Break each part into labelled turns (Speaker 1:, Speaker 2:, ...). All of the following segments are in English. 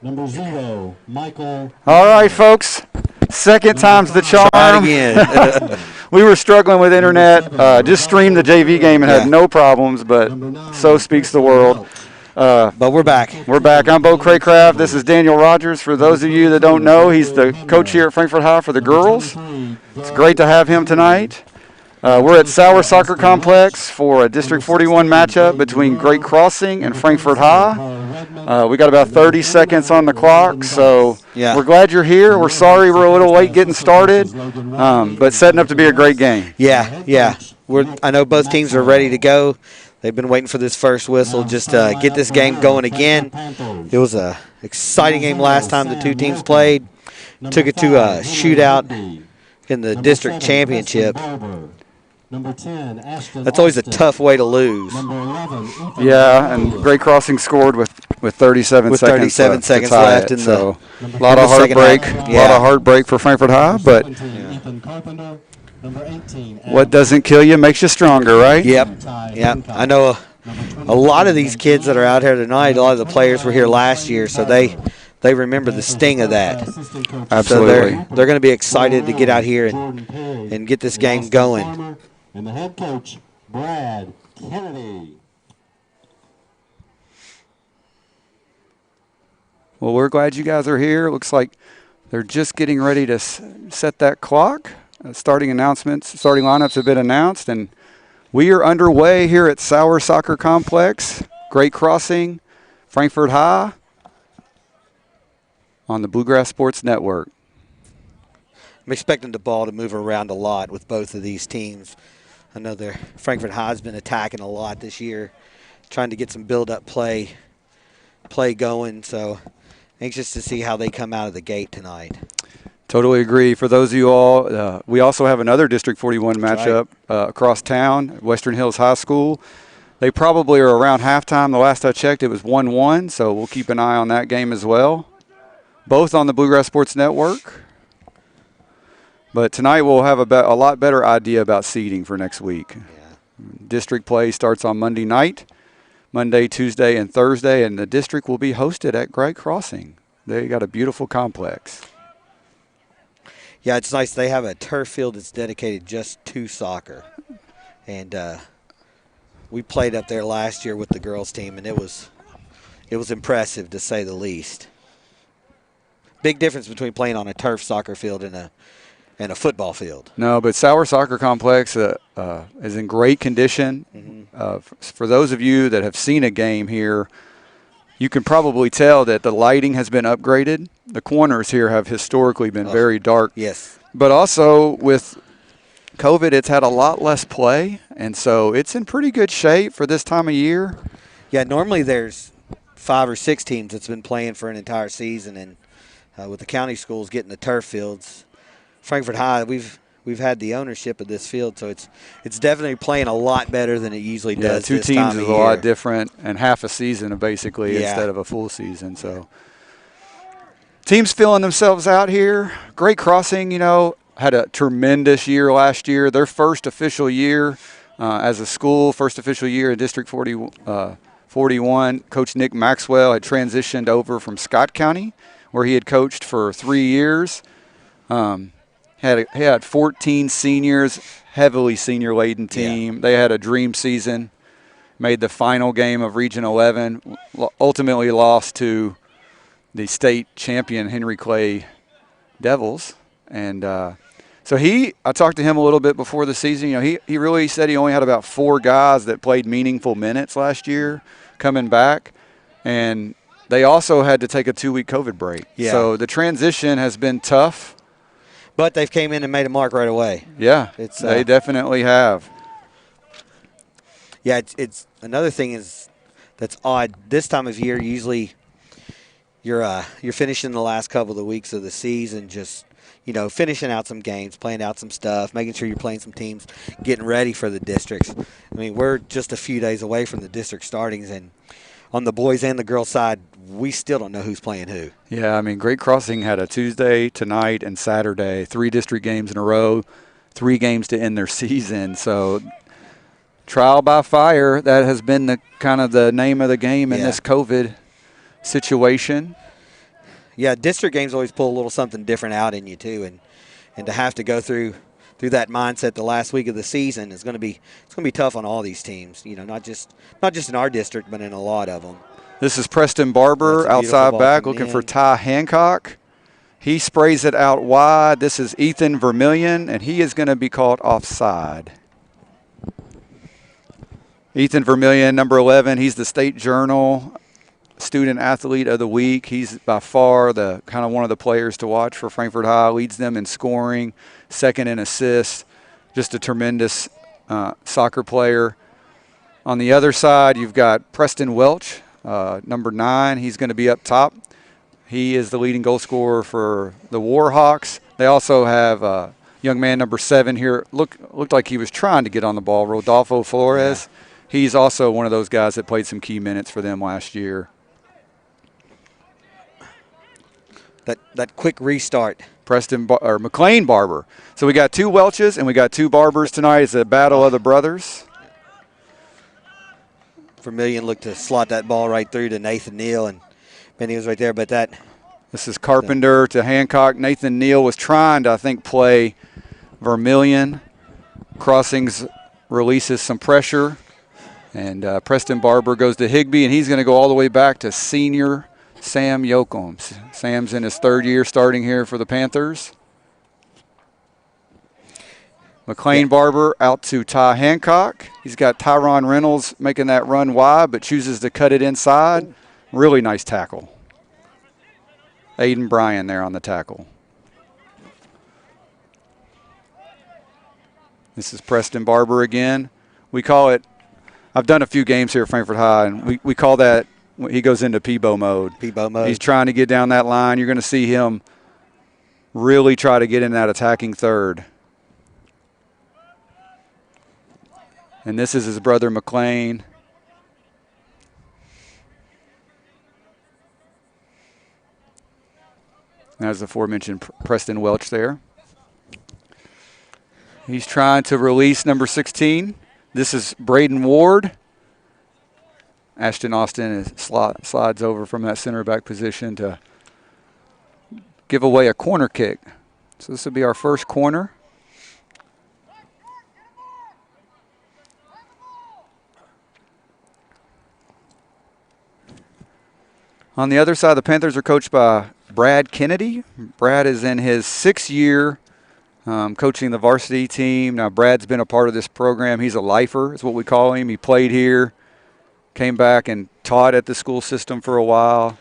Speaker 1: Number 0, Michael.
Speaker 2: All right, folks. Second time's the charm.
Speaker 3: Try it again.
Speaker 2: We were struggling with internet. Just streamed the JV game and had no problems, but so speaks the world.
Speaker 3: But we're back.
Speaker 2: We're back. I'm Bo Craycraft. This is Daniel Rogers. For those of you that don't know, he's the coach here at Frankfort High for the girls. It's great to have him tonight. We're at Sauer Soccer Complex for a District 41 matchup between Great Crossing and Frankfort High. We got about 30 seconds on the clock, so we're glad you're here. We're sorry we're a little late getting started, but setting up to be a great game.
Speaker 3: Yeah. I know both teams are ready to go. They've been waiting for this first whistle just to get this game going again. It was an exciting game last time the two teams played. Took it to a shootout in the district championship. That's always a tough way to lose.
Speaker 2: Yeah, and Great Crossing scored with 37 seconds left
Speaker 3: in
Speaker 2: so a lot of heartbreak. A lot of heartbreak for Frankfort High, but what doesn't kill you makes you stronger, right?
Speaker 3: Yep. I know a lot of these kids that are out here tonight, a lot of the players were here last year, so they remember the sting of that.
Speaker 2: Absolutely.
Speaker 3: So they're going to be excited to get out here and get this game going.
Speaker 1: And the head coach, Brad Kennedy.
Speaker 2: Well, we're glad you guys are here. It looks like they're just getting ready to set that clock. Starting lineups have been announced, and we are underway here at Sauer Soccer Complex, Great Crossing, Frankfort High, on the Bluegrass Sports Network.
Speaker 3: I'm expecting the ball to move around a lot with both of these teams. I know Frankfort High's been attacking a lot this year, trying to get some build-up play going, so anxious to see how they come out of the gate tonight.
Speaker 2: Totally agree. For those of you all, we also have another District 41 matchup across town, Western Hills High School. They probably are around halftime. The last I checked, it was 1-1, so we'll keep an eye on that game as well. Both on the Bluegrass Sports Network. But tonight we'll have a lot better idea about seeding for next week. Yeah. District play starts on Monday night, Monday, Tuesday, and Thursday, and the district will be hosted at Great Crossing. They got a beautiful complex.
Speaker 3: Yeah, it's nice. They have a turf field that's dedicated just to soccer. And we played up there last year with the girls team, and it was impressive to say the least. Big difference between playing on a turf soccer field and a football field.
Speaker 2: No, but Sauer Soccer Complex is in great condition. Mm-hmm. For those of you that have seen a game here, you can probably tell that the lighting has been upgraded. The corners here have historically been very dark.
Speaker 3: Yes.
Speaker 2: But also with COVID, it's had a lot less play, and so it's in pretty good shape for this time of year.
Speaker 3: Yeah, normally there's 5 or 6 teams that's been playing for an entire season, and with the county schools getting the turf fields, Frankfort High, we've had the ownership of this field, so it's definitely playing a lot better than it usually does.
Speaker 2: Two
Speaker 3: this
Speaker 2: teams
Speaker 3: time
Speaker 2: is
Speaker 3: of
Speaker 2: a
Speaker 3: year.
Speaker 2: lot different, and half a season basically instead of a full season. So teams feeling themselves out here. Great Crossing, had a tremendous year last year. Their first official year as a school, first official year in District 41. Coach Nick Maxwell had transitioned over from Scott County, where he had coached for 3 years. He had 14 seniors, heavily senior-laden team. Yeah. They had a dream season, made the final game of Region 11, ultimately lost to the state champion Henry Clay Devils. And so I talked to him a little bit before the season. He really said he only had about 4 guys that played meaningful minutes last year coming back. And they also had to take a 2-week COVID break. Yeah. So the transition has been tough.
Speaker 3: But they've came in and made a mark right away.
Speaker 2: Yeah, they definitely have.
Speaker 3: Yeah, it's another thing that's odd. This time of year, usually you're finishing the last couple of the weeks of the season, just finishing out some games, playing out some stuff, making sure you're playing some teams, getting ready for the districts. I mean, we're just a few days away from the district startings, and on the boys and the girls side, we still don't know who's playing who.
Speaker 2: Yeah, I mean, Great Crossing had a Tuesday, tonight, and Saturday, 3 district games in a row, 3 games to end their season. So trial by fire, that has been the kind of the name of the game in this COVID situation.
Speaker 3: Yeah, district games always pull a little something different out in you too, and to have to go through that mindset the last week of the season is going to be tough on all these teams. You know, not just in our district, but in a lot of them.
Speaker 2: This is Preston Barber outside back looking for Ty Hancock. He sprays it out wide. This is Ethan Vermillion, and he is going to be called offside. Ethan Vermillion, number 11, he's the State Journal Student Athlete of the Week. He's by far the kind of one of the players to watch for Frankfort High. Leads them in scoring, second in assists. Just a tremendous soccer player. On the other side, you've got Preston Welch, number 9. He's going to be up top. He is the leading goal scorer for the Warhawks. They also have a young man, number 7 here. Looked like he was trying to get on the ball, Rodolfo Flores. Yeah. He's also one of those guys that played some key minutes for them last year.
Speaker 3: That quick restart.
Speaker 2: Mclean Barber. So we got 2 Welches and we got 2 Barbers tonight. It's a battle of the brothers.
Speaker 3: Vermillion looked to slot that ball right through to Nathan Neal, and Benny was right there. But
Speaker 2: this is Carpenter to Hancock. Nathan Neal was trying to, I think, play Vermillion. Crossings releases some pressure. And Preston Barber goes to Higbee, and he's going to go all the way back to senior Sam Yoakum. Sam's in his 3rd year starting here for the Panthers. Mclean Barber out to Ty Hancock. He's got Tyron Reynolds making that run wide, but chooses to cut it inside. Really nice tackle. Aiden Bryan there on the tackle. This is Preston Barber again. We call it, I've done a few games here at Frankfort High, and we call that, he goes into Peebo mode.
Speaker 3: Peebo mode.
Speaker 2: He's trying to get down that line. You're going to see him really try to get in that attacking third. And this is his brother McLean. There's the aforementioned Preston Welch there. He's trying to release number 16. This is Braden Ward. Ashton Austin slides over from that center back position to give away a corner kick. So this will be our first corner. On the other side, the Panthers are coached by Brad Kennedy. Brad is in his 6th year coaching the varsity team. Now, Brad's been a part of this program. He's a lifer is what we call him. He played here, came back and taught at the school system for a while,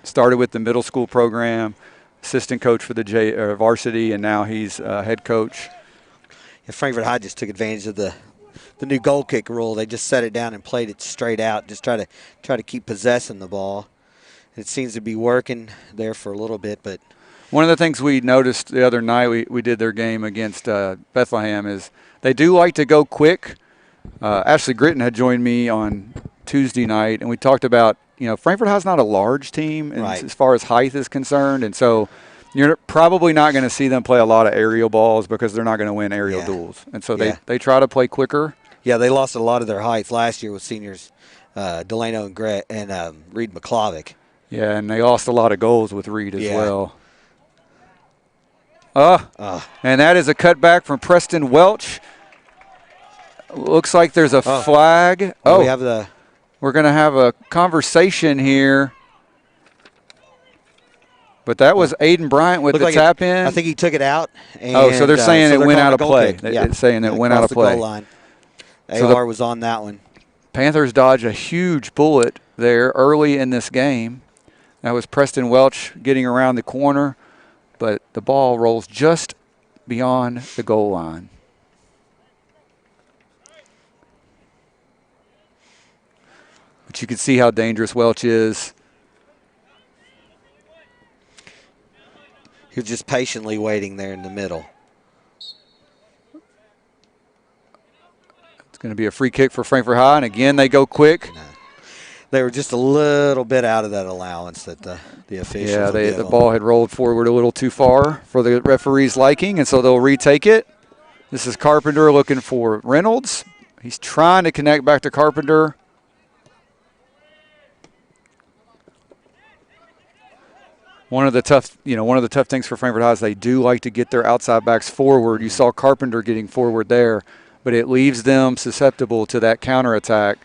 Speaker 2: started with the middle school program, assistant coach for the varsity, and now he's head coach.
Speaker 3: Yeah, Frankfort High just took advantage of the new goal kick rule. They just set it down and played it straight out, just try to keep possessing the ball. It seems to be working there for a little bit, but
Speaker 2: one of the things we noticed the other night, we did their game against Bethlehem, is they do like to go quick. Ashley Gritton had joined me on Tuesday night, and we talked about, Frankfort High's not a large team as far as height is concerned, and so you're probably not going to see them play a lot of aerial balls because they're not going to win aerial duels. And so they try to play quicker.
Speaker 3: Yeah, they lost a lot of their height last year with seniors Delano and Reed McClavick.
Speaker 2: Yeah, and they lost a lot of goals with Reed as well. And that is a cutback from Preston Welch. Looks like there's a flag. We're going to have a conversation here. But that was Aiden Bryant with the tap in.
Speaker 3: I think he took it out.
Speaker 2: And, so they're saying it went out of play. They're saying it went out of play.
Speaker 3: Goal line. AR was on that one.
Speaker 2: Panthers dodged a huge bullet there early in this game. That was Preston Welch getting around the corner, but the ball rolls just beyond the goal line. But you can see how dangerous Welch is.
Speaker 3: He was just patiently waiting there in the middle.
Speaker 2: It's going to be a free kick for Frankfort High, and again they go quick.
Speaker 3: No. They were just a little bit out of that allowance that the officials.
Speaker 2: Yeah, the ball had rolled forward a little too far for the referee's liking, and so they'll retake it. This is Carpenter looking for Reynolds. He's trying to connect back to Carpenter. One of the tough things for Frankfort High is they do like to get their outside backs forward. You saw Carpenter getting forward there, but it leaves them susceptible to that counterattack.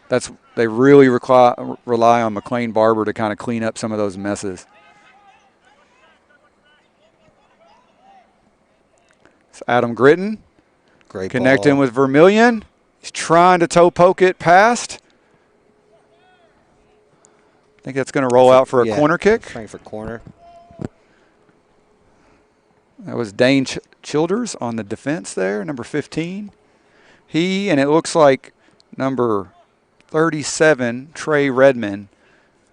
Speaker 2: They really rely on Mclean Barber to kind of clean up some of those messes. It's Adam Gritton.
Speaker 3: Great
Speaker 2: connecting
Speaker 3: ball.
Speaker 2: with Vermillion. He's trying to toe poke it past. I think that's going to roll out for a corner kick.
Speaker 3: Frankfort corner.
Speaker 2: That was Dane Childers on the defense there, number 15. He and it looks like number 37, Trey Redmond,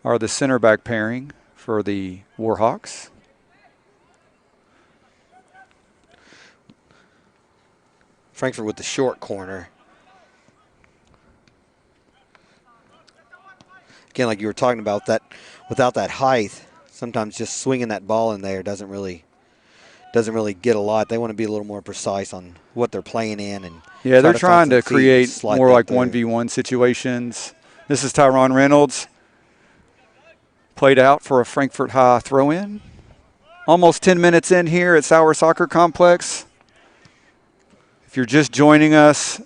Speaker 2: are the center back pairing for the Warhawks.
Speaker 3: Frankfort with the short corner. Again, like you were talking about, that without that height, sometimes just swinging that ball in there doesn't really get a lot. They want to be a little more precise on what they're playing in, and
Speaker 2: they're trying to create more like
Speaker 3: there.
Speaker 2: 1v1 situations. This is Tyrone Reynolds. Played out for a Frankfort High throw-in. Almost 10 minutes in here at Sauer Soccer Complex. If you're just joining us,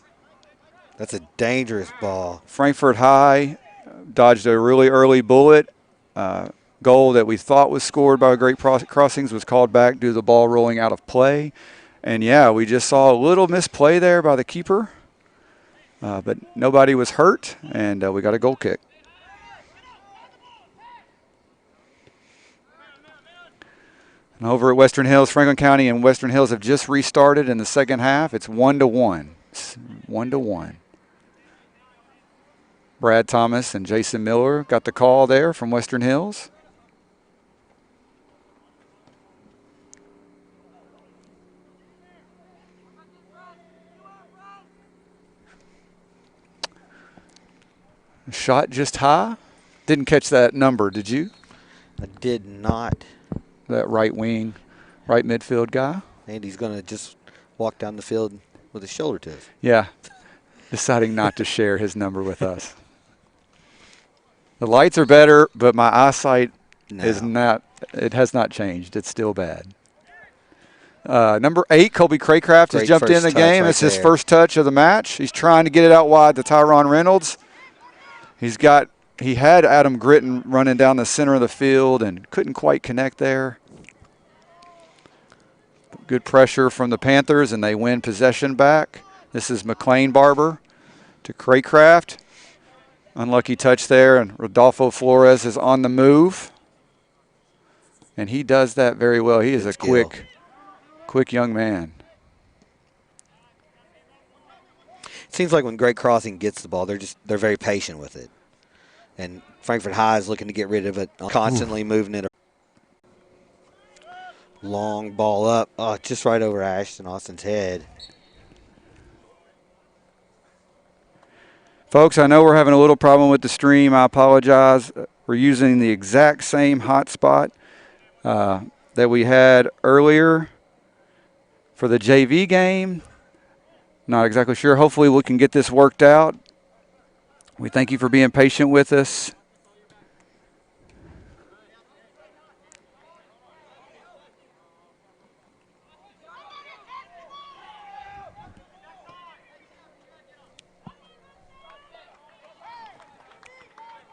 Speaker 3: that's a dangerous ball.
Speaker 2: Frankfort High dodged a really early bullet. Goal that we thought was scored by Great Crossings was called back due to the ball rolling out of play. And, we just saw a little misplay there by the keeper. But nobody was hurt, and we got a goal kick. And over at Western Hills, Franklin County and Western Hills have just restarted in the second half. It's 1-1. It's 1-1. Brad Thomas and Jason Miller got the call there from Western Hills. Shot just high. Didn't catch that number, did you?
Speaker 3: I did not.
Speaker 2: That right wing, right midfield guy.
Speaker 3: And he's going to just walk down the field with his shoulder to us.
Speaker 2: Yeah, deciding not to share his number with us. The lights are better, but my eyesight is not. It has not changed. It's still bad. Number 8, Colby Craycraft has jumped in the game. It's his first touch of the match. He's trying to get it out wide to Tyron Reynolds. He had Adam Gritton running down the center of the field and couldn't quite connect there. Good pressure from the Panthers, and they win possession back. This is Mclean Barber to Craycraft. Unlucky touch there, and Rodolfo Flores is on the move. And he does that very well. He is a quick young man.
Speaker 3: It seems like when Great Crossing gets the ball, they're very patient with it. And Frankfort High is looking to get rid of it, constantly moving it. Long ball up, just right over Ashton Austin's head.
Speaker 2: Folks, I know we're having a little problem with the stream. I apologize. We're using the exact same hotspot that we had earlier for the JV game. Not exactly sure. Hopefully we can get this worked out. We thank you for being patient with us.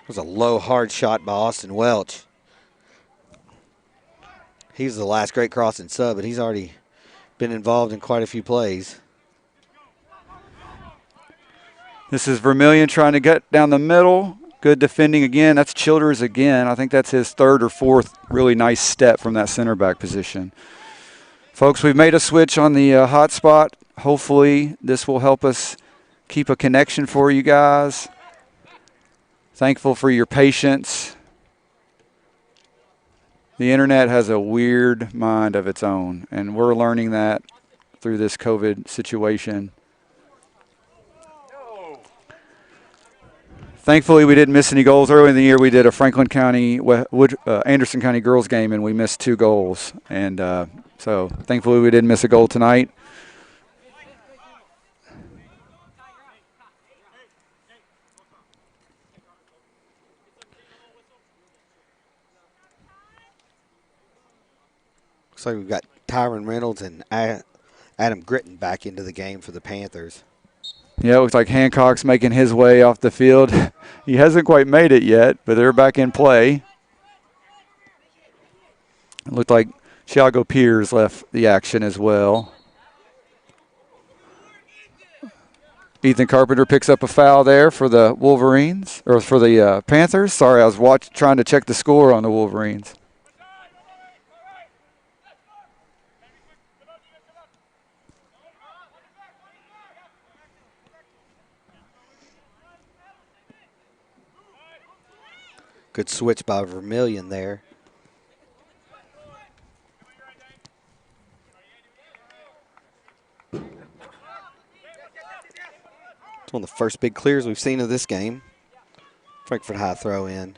Speaker 3: It was a low, hard shot by Austin Welch. He's the last Great Crossing sub, but he's already been involved in quite a few plays.
Speaker 2: This is Vermillion trying to get down the middle. Good defending again. That's Childers again. I think that's his third or fourth really nice step from that center back position. Folks, we've made a switch on the hotspot. Hopefully this will help us keep a connection for you guys. Thankful for your patience. The internet has a weird mind of its own, and we're learning that through this COVID situation. Thankfully, we didn't miss any goals. Early in the year, we did a Franklin County, Anderson County girls game, and we missed 2 goals. And so thankfully, we didn't miss a goal tonight.
Speaker 3: Looks like we've got Tyron Reynolds and Adam Gritton back into the game for the Panthers.
Speaker 2: Yeah, it looks like Hancock's making his way off the field. He hasn't quite made it yet, but they're back in play. It looked like Thiago Piers left the action as well. Ethan Carpenter picks up a foul there for the Wolverines, or for the Panthers. Sorry, I was trying to check the score on the Wolverines.
Speaker 3: Good switch by Vermillion there. It's one of the first big clears we've seen of this game. Frankfort High throw in.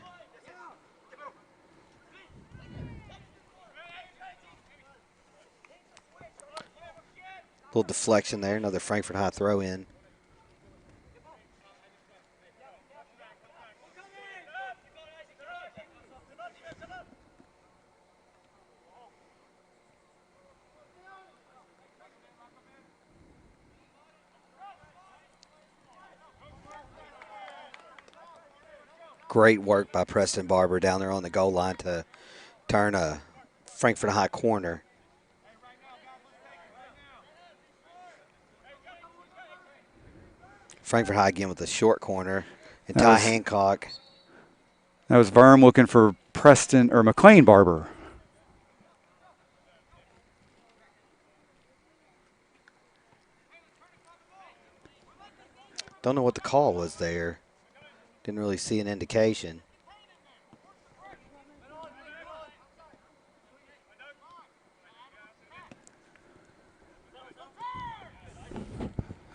Speaker 3: Little deflection there, another Frankfort High throw in. Great work by Preston Barber down there on the goal line to turn a Frankfort High corner. Frankfort High again with a short corner. And Ty Hancock.
Speaker 2: That was Verm looking for Preston or Mclean Barber.
Speaker 3: Don't know what the call was there. Didn't really see an indication.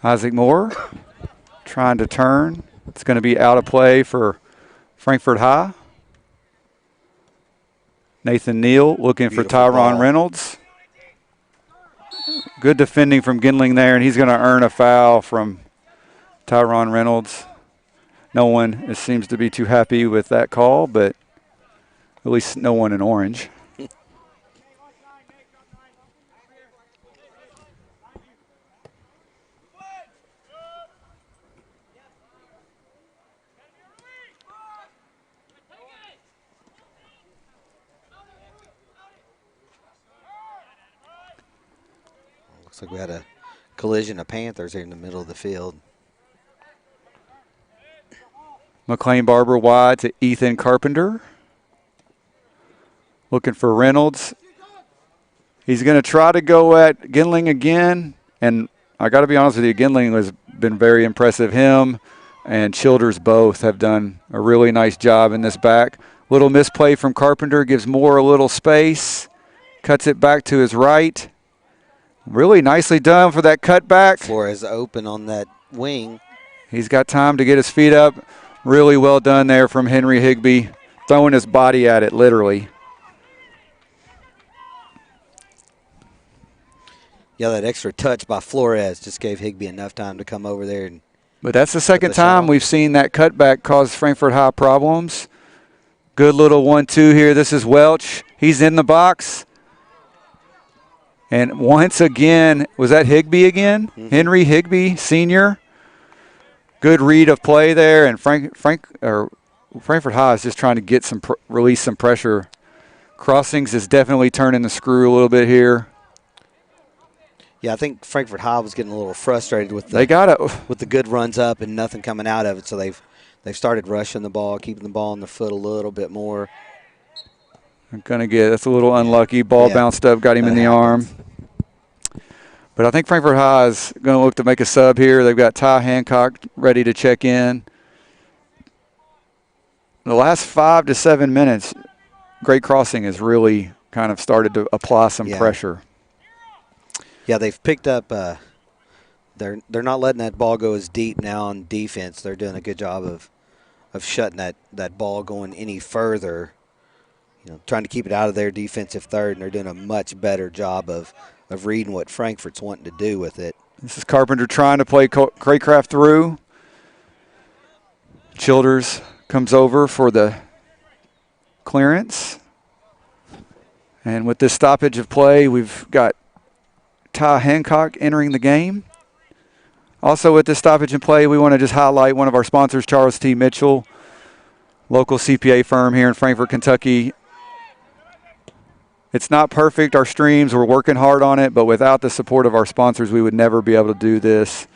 Speaker 2: Isaac Moore trying to turn. It's going to be out of play for Frankfort High. Nathan Neal looking
Speaker 3: Beautiful
Speaker 2: for Tyron
Speaker 3: ball.
Speaker 2: Reynolds. Good defending from Ginling there, and he's going to earn a foul from Tyron Reynolds. No one seems to be too happy with that call, but at least no one in orange.
Speaker 3: Looks like we had a collision of Panthers here in the middle of the field.
Speaker 2: Mclean Barber wide to Ethan Carpenter. Looking for Reynolds. He's going to try to go at Ginling again. And I got to be honest with you, Ginling has been very impressive. Him and Childers both have done a really nice job in this back. Little misplay from Carpenter gives Moore a little space. Cuts it back to his right. Really nicely done for that cutback.
Speaker 3: Flores open on that wing.
Speaker 2: He's got time to get his feet up. Really well done there from Henry Higbee, throwing his body at it, literally.
Speaker 3: Yeah, that extra touch by Flores just gave Higbee enough time to come over there.
Speaker 2: But that's the second time we've seen that cutback cause Frankfort High problems. Good little 1-2 here. This is Welch. He's in the box. And once again, was that Higbee again? Mm-hmm. Henry Higbee, senior. Good read of play there, and Frankfort High is just trying to get release some pressure. Crossings is definitely turning the screw a little bit here.
Speaker 3: Yeah, I think Frankfort High was getting a little frustrated with the good runs up and nothing coming out of it, so they've started rushing the ball, keeping the ball on the foot a little bit more.
Speaker 2: That's a little unlucky. Ball bounced up, got him in the arm. But I think Frankfort High is going to look to make a sub here. They've got Ty Hancock ready to check in. The last 5 to 7 minutes, Great Crossing has really kind of started to apply some pressure.
Speaker 3: Yeah, they've picked up they're not letting that ball go as deep now on defense. They're doing a good job of shutting that ball going any further. You know, trying to keep it out of their defensive third, and they're doing a much better job of reading what Frankfort's wanting to do with it.
Speaker 2: This is Carpenter trying to play Craycraft through. Childers comes over for the clearance. And with this stoppage of play, we've got Ty Hancock entering the game. Also with this stoppage in play, we want to just highlight one of our sponsors, Charles T. Mitchell, local CPA firm here in Frankfort, Kentucky. It's not perfect, our streams, we're working hard on it, but without the support of our sponsors, we would never be able to do this.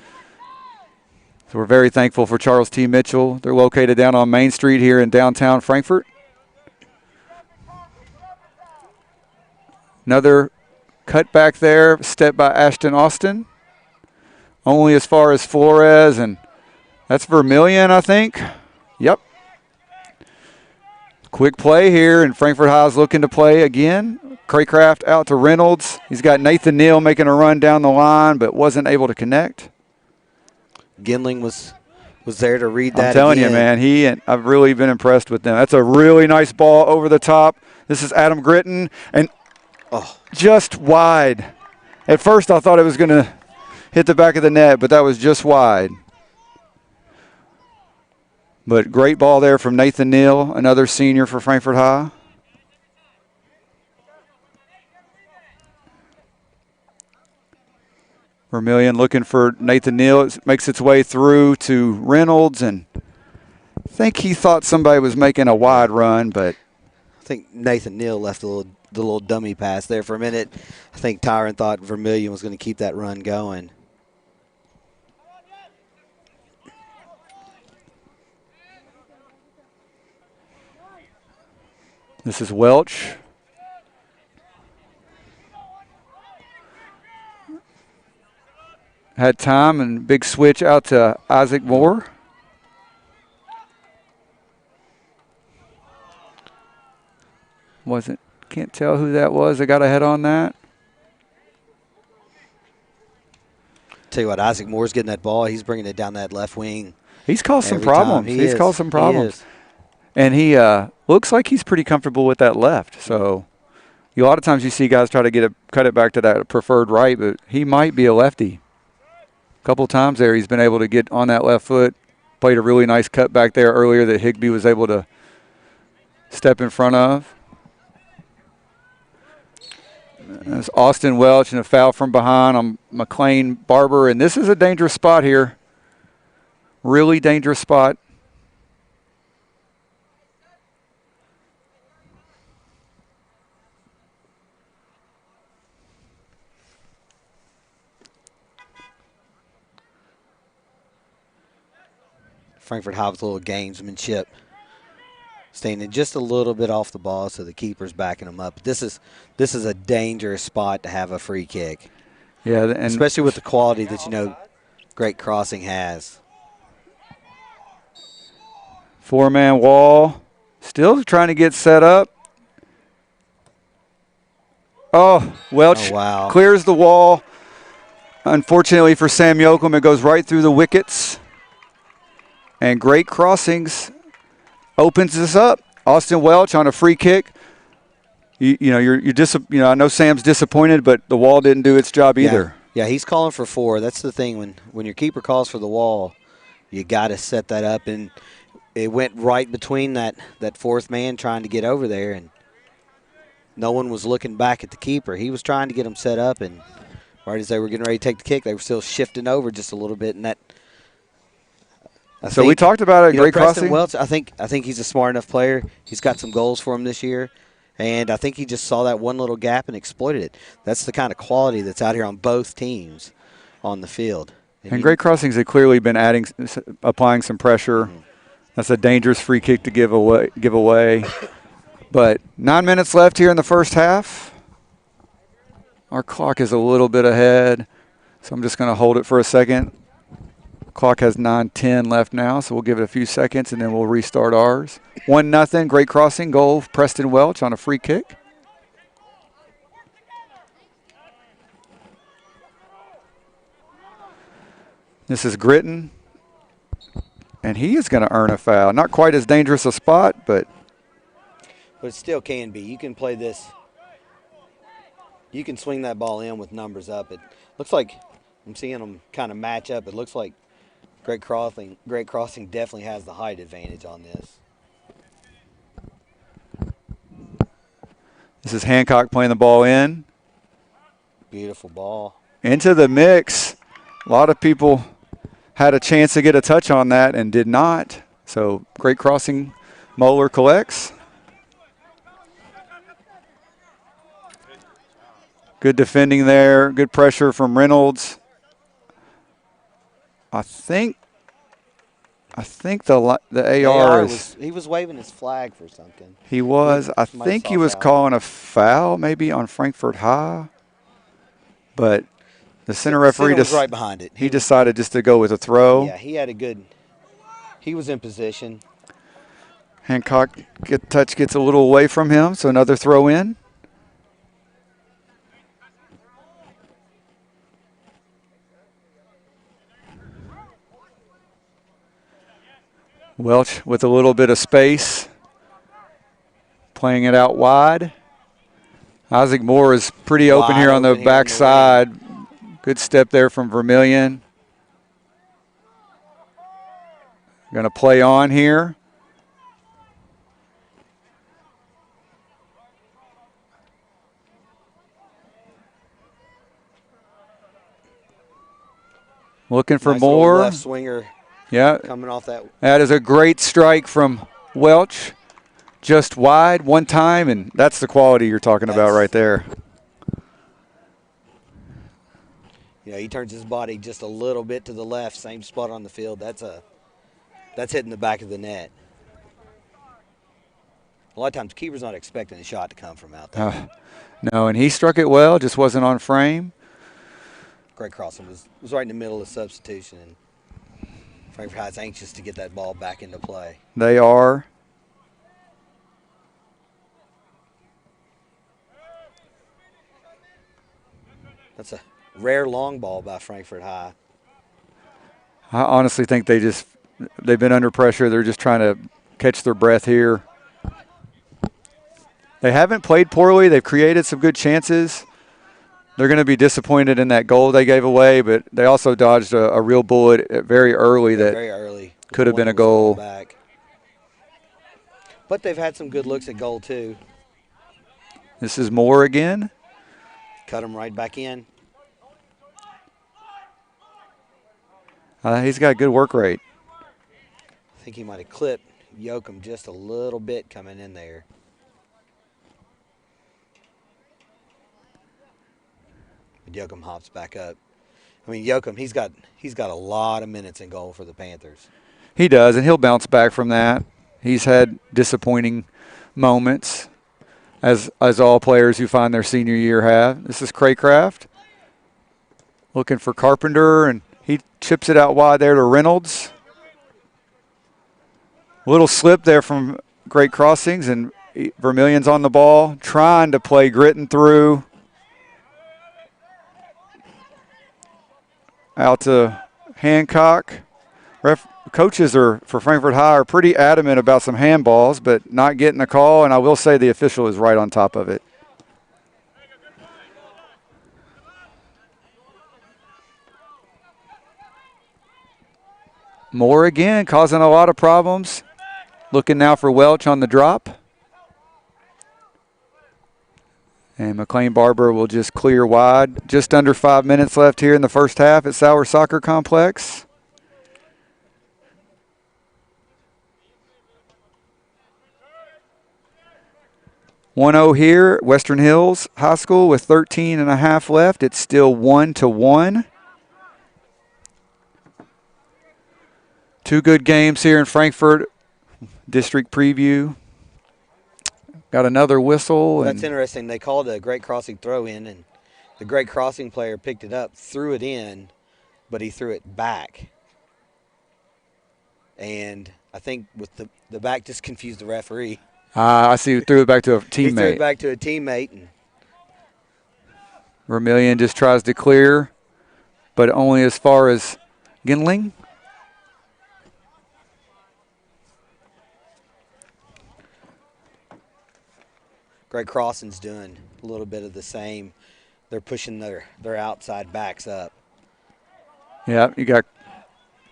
Speaker 2: So we're very thankful for Charles T. Mitchell. They're located down on Main Street here in downtown Frankfort. Another cut back there, step by Ashton Austin. Only as far as Flores, and that's Vermillion, I think. Yep. Quick play here, and Frankfort High is looking to play again. Craycraft out to Reynolds. He's got Nathan Neal making a run down the line, but wasn't able to connect.
Speaker 3: Ginling was there to read that.
Speaker 2: I'm telling you, man, I've really been impressed with them. That's a really nice ball over the top. This is Adam Gritton, and just wide. At first, I thought it was going to hit the back of the net, but that was just wide. But great ball there from Nathan Neal, another senior for Frankfort High. Vermillion looking for Nathan Neal. It makes its way through to Reynolds, and I think he thought somebody was making a wide run, but
Speaker 3: I think Nathan Neal left the little dummy pass there for a minute. I think Tyron thought Vermillion was going to keep that run going.
Speaker 2: This is Welch. Had time and big switch out to Isaac Moore. Can't tell who that was. I got a head on that.
Speaker 3: Tell you what, Isaac Moore's getting that ball. He's bringing it down that left wing.
Speaker 2: He's caused some problems. He's caused some problems. And he looks like he's pretty comfortable with that left. So a lot of times you see guys try to cut it back to that preferred right, but he might be a lefty. A couple times there he's been able to get on that left foot. Played a really nice cut back there earlier that Higbee was able to step in front of. That's Austin Welch and a foul from behind on Mclean Barber. And this is a dangerous spot here. Really dangerous spot.
Speaker 3: Frankfort High with a little gamesmanship. Staying just a little bit off the ball, so the keeper's backing them up. This is a dangerous spot to have a free kick.
Speaker 2: Yeah, and
Speaker 3: especially with the quality that Great Crossing has.
Speaker 2: Four-man wall, still trying to get set up. Oh, Welch clears the wall. Unfortunately for Sam Yoakum, it goes right through the wickets. And Great Crossings opens this up. Austin Welch on a free kick. I know Sam's disappointed, but the wall didn't do its job either.
Speaker 3: Yeah, he's calling for four. That's the thing. When your keeper calls for the wall, you got to set that up. And it went right between that fourth man trying to get over there, and no one was looking back at the keeper. He was trying to get him set up, and right as they were getting ready to take the kick, they were still shifting over just a little bit, and that.
Speaker 2: We talked about it. Great
Speaker 3: Preston
Speaker 2: Crossing.
Speaker 3: Welch, I think he's a smart enough player. He's got some goals for him this year, and I think he just saw that one little gap and exploited it. That's the kind of quality that's out here on both teams on the field.
Speaker 2: And Great Crossings have clearly been applying some pressure. Mm-hmm. That's a dangerous free kick to give away. But 9 minutes left here in the first half. Our clock is a little bit ahead, so I'm just going to hold it for a second. Clock has 9:10 left now, so we'll give it a few seconds, and then we'll restart ours. 1-0, Great Crossing, goal, Preston Welch on a free kick. This is Gritton, and he is going to earn a foul. Not quite as dangerous a spot, but
Speaker 3: it still can be. You can play this. You can swing that ball in with numbers up. It looks like I'm seeing them kind of match up. It looks like Great Crossing definitely has the height advantage on this.
Speaker 2: This This is Hancock playing the ball in.
Speaker 3: Beautiful ball.
Speaker 2: Into the mix. A lot of people had a chance to get a touch on that and did not. So great crossing. Moeller collects. Good defending there. Good pressure from Reynolds. I think the AR is.
Speaker 3: He was waving his flag for something.
Speaker 2: He was. I think he was calling a foul maybe on Frankfort High. But the center referee
Speaker 3: was right behind it.
Speaker 2: He decided just to go with a throw.
Speaker 3: Yeah, he had a good. He was in position.
Speaker 2: Hancock gets a little away from him, so another throw in. Welch with a little bit of space, playing it out wide. Isaac Moore is pretty open here on the backside. Good step there from Vermillion. Going to play on here. Looking for more.
Speaker 3: Left swinger.
Speaker 2: Yeah.
Speaker 3: Coming off that.
Speaker 2: That is a great strike from Welch. Just wide one time, and that's the quality you're talking about right there.
Speaker 3: He turns his body just a little bit to the left, same spot on the field. That's hitting the back of the net. A lot of times, keeper's not expecting a shot to come from out there.
Speaker 2: No, and he struck it well, just wasn't on frame.
Speaker 3: Great crossing. Was right in the middle of substitution. And Frankfort High's anxious to get that ball back into play.
Speaker 2: They are.
Speaker 3: That's a rare long ball by Frankfort High.
Speaker 2: I honestly think they've been under pressure. They're just trying to catch their breath here. They haven't played poorly. They've created some good chances. They're going to be disappointed in that goal they gave away, but they also dodged a real bullet very early that could have been a goal.
Speaker 3: But they've had some good looks at goal, too.
Speaker 2: This is Moore again.
Speaker 3: Cut him right back in.
Speaker 2: He's got good work rate.
Speaker 3: I think he might have clipped Yoakum just a little bit coming in there. But Yoakum hops back up. I mean, Yoakum, he's got a lot of minutes in goal for the Panthers.
Speaker 2: He does, and he'll bounce back from that. He's had disappointing moments, as all players who find their senior year have. This is Craycraft looking for Carpenter, and he chips it out wide there to Reynolds. Little slip there from Great Crossings, and Vermillion's on the ball, trying to play Gritton through. Out to Hancock. Coaches for Frankfort High are pretty adamant about some handballs, but not getting a call, and I will say the official is right on top of it. Moore again, causing a lot of problems. Looking now for Welch on the drop. And Mclean Barber will just clear wide. Just under 5 minutes left here in the first half at Sauer Soccer Complex. .1-0 here, Western Hills High School with 13 and a half left. It's still 1-1. Two good games here in Frankfort. District preview. Got another whistle.
Speaker 3: That's interesting. They called a Great Crossing throw in, and the Great Crossing player picked it up, threw it in, but he threw it back. And I think with the back just confused the referee.
Speaker 2: I see. Threw it back to a teammate.
Speaker 3: He threw it back to a teammate. And
Speaker 2: Vermillion just tries to clear, but only as far as Ginling.
Speaker 3: Great Crossing's doing a little bit of the same. They're pushing their outside backs up.
Speaker 2: Yeah, you got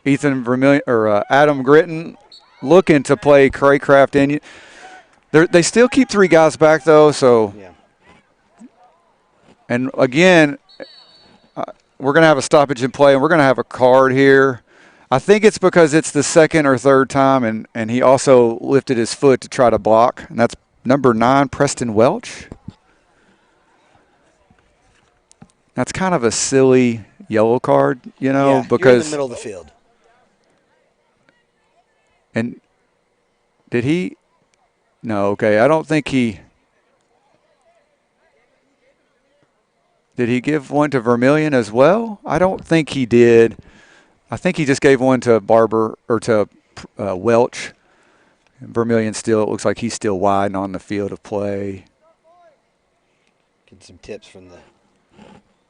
Speaker 2: Ethan Vermillion or Adam Gritton looking to play Craycraft in. They still keep three guys back though, so
Speaker 3: yeah.
Speaker 2: And again, we're going to have a stoppage in play, and we're going to have a card here. I think it's because it's the second or third time, and he also lifted his foot to try to block. And that's number 9, Preston Welch. That's kind of a silly yellow card, you know,
Speaker 3: yeah,
Speaker 2: because
Speaker 3: you're in the middle of the field.
Speaker 2: And did he? No, okay. I don't think he. Did he give one to Vermillion as well? I don't think he did. I think he just gave one to Barber or to Welch. And Vermillion still, it looks like he's still wide and on the field of play.
Speaker 3: Get some tips from the.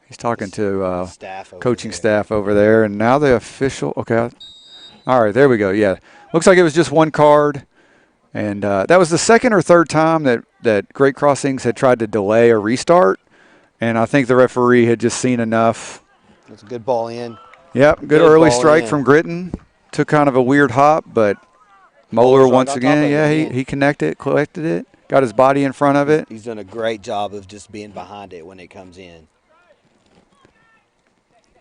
Speaker 2: He's talking to
Speaker 3: staff
Speaker 2: coaching staff over there. And now the official. Okay. All right, there we go. Yeah. Looks like it was just one card. And that was the second or third time that Great Crossings had tried to delay a restart. And I think the referee had just seen enough.
Speaker 3: That's a good ball in.
Speaker 2: Yep, good early strike from Gritton. Took kind of a weird hop, but Moeller once again, he connected, collected it, got his body in front of it.
Speaker 3: He's done a great job of just being behind it when it comes in.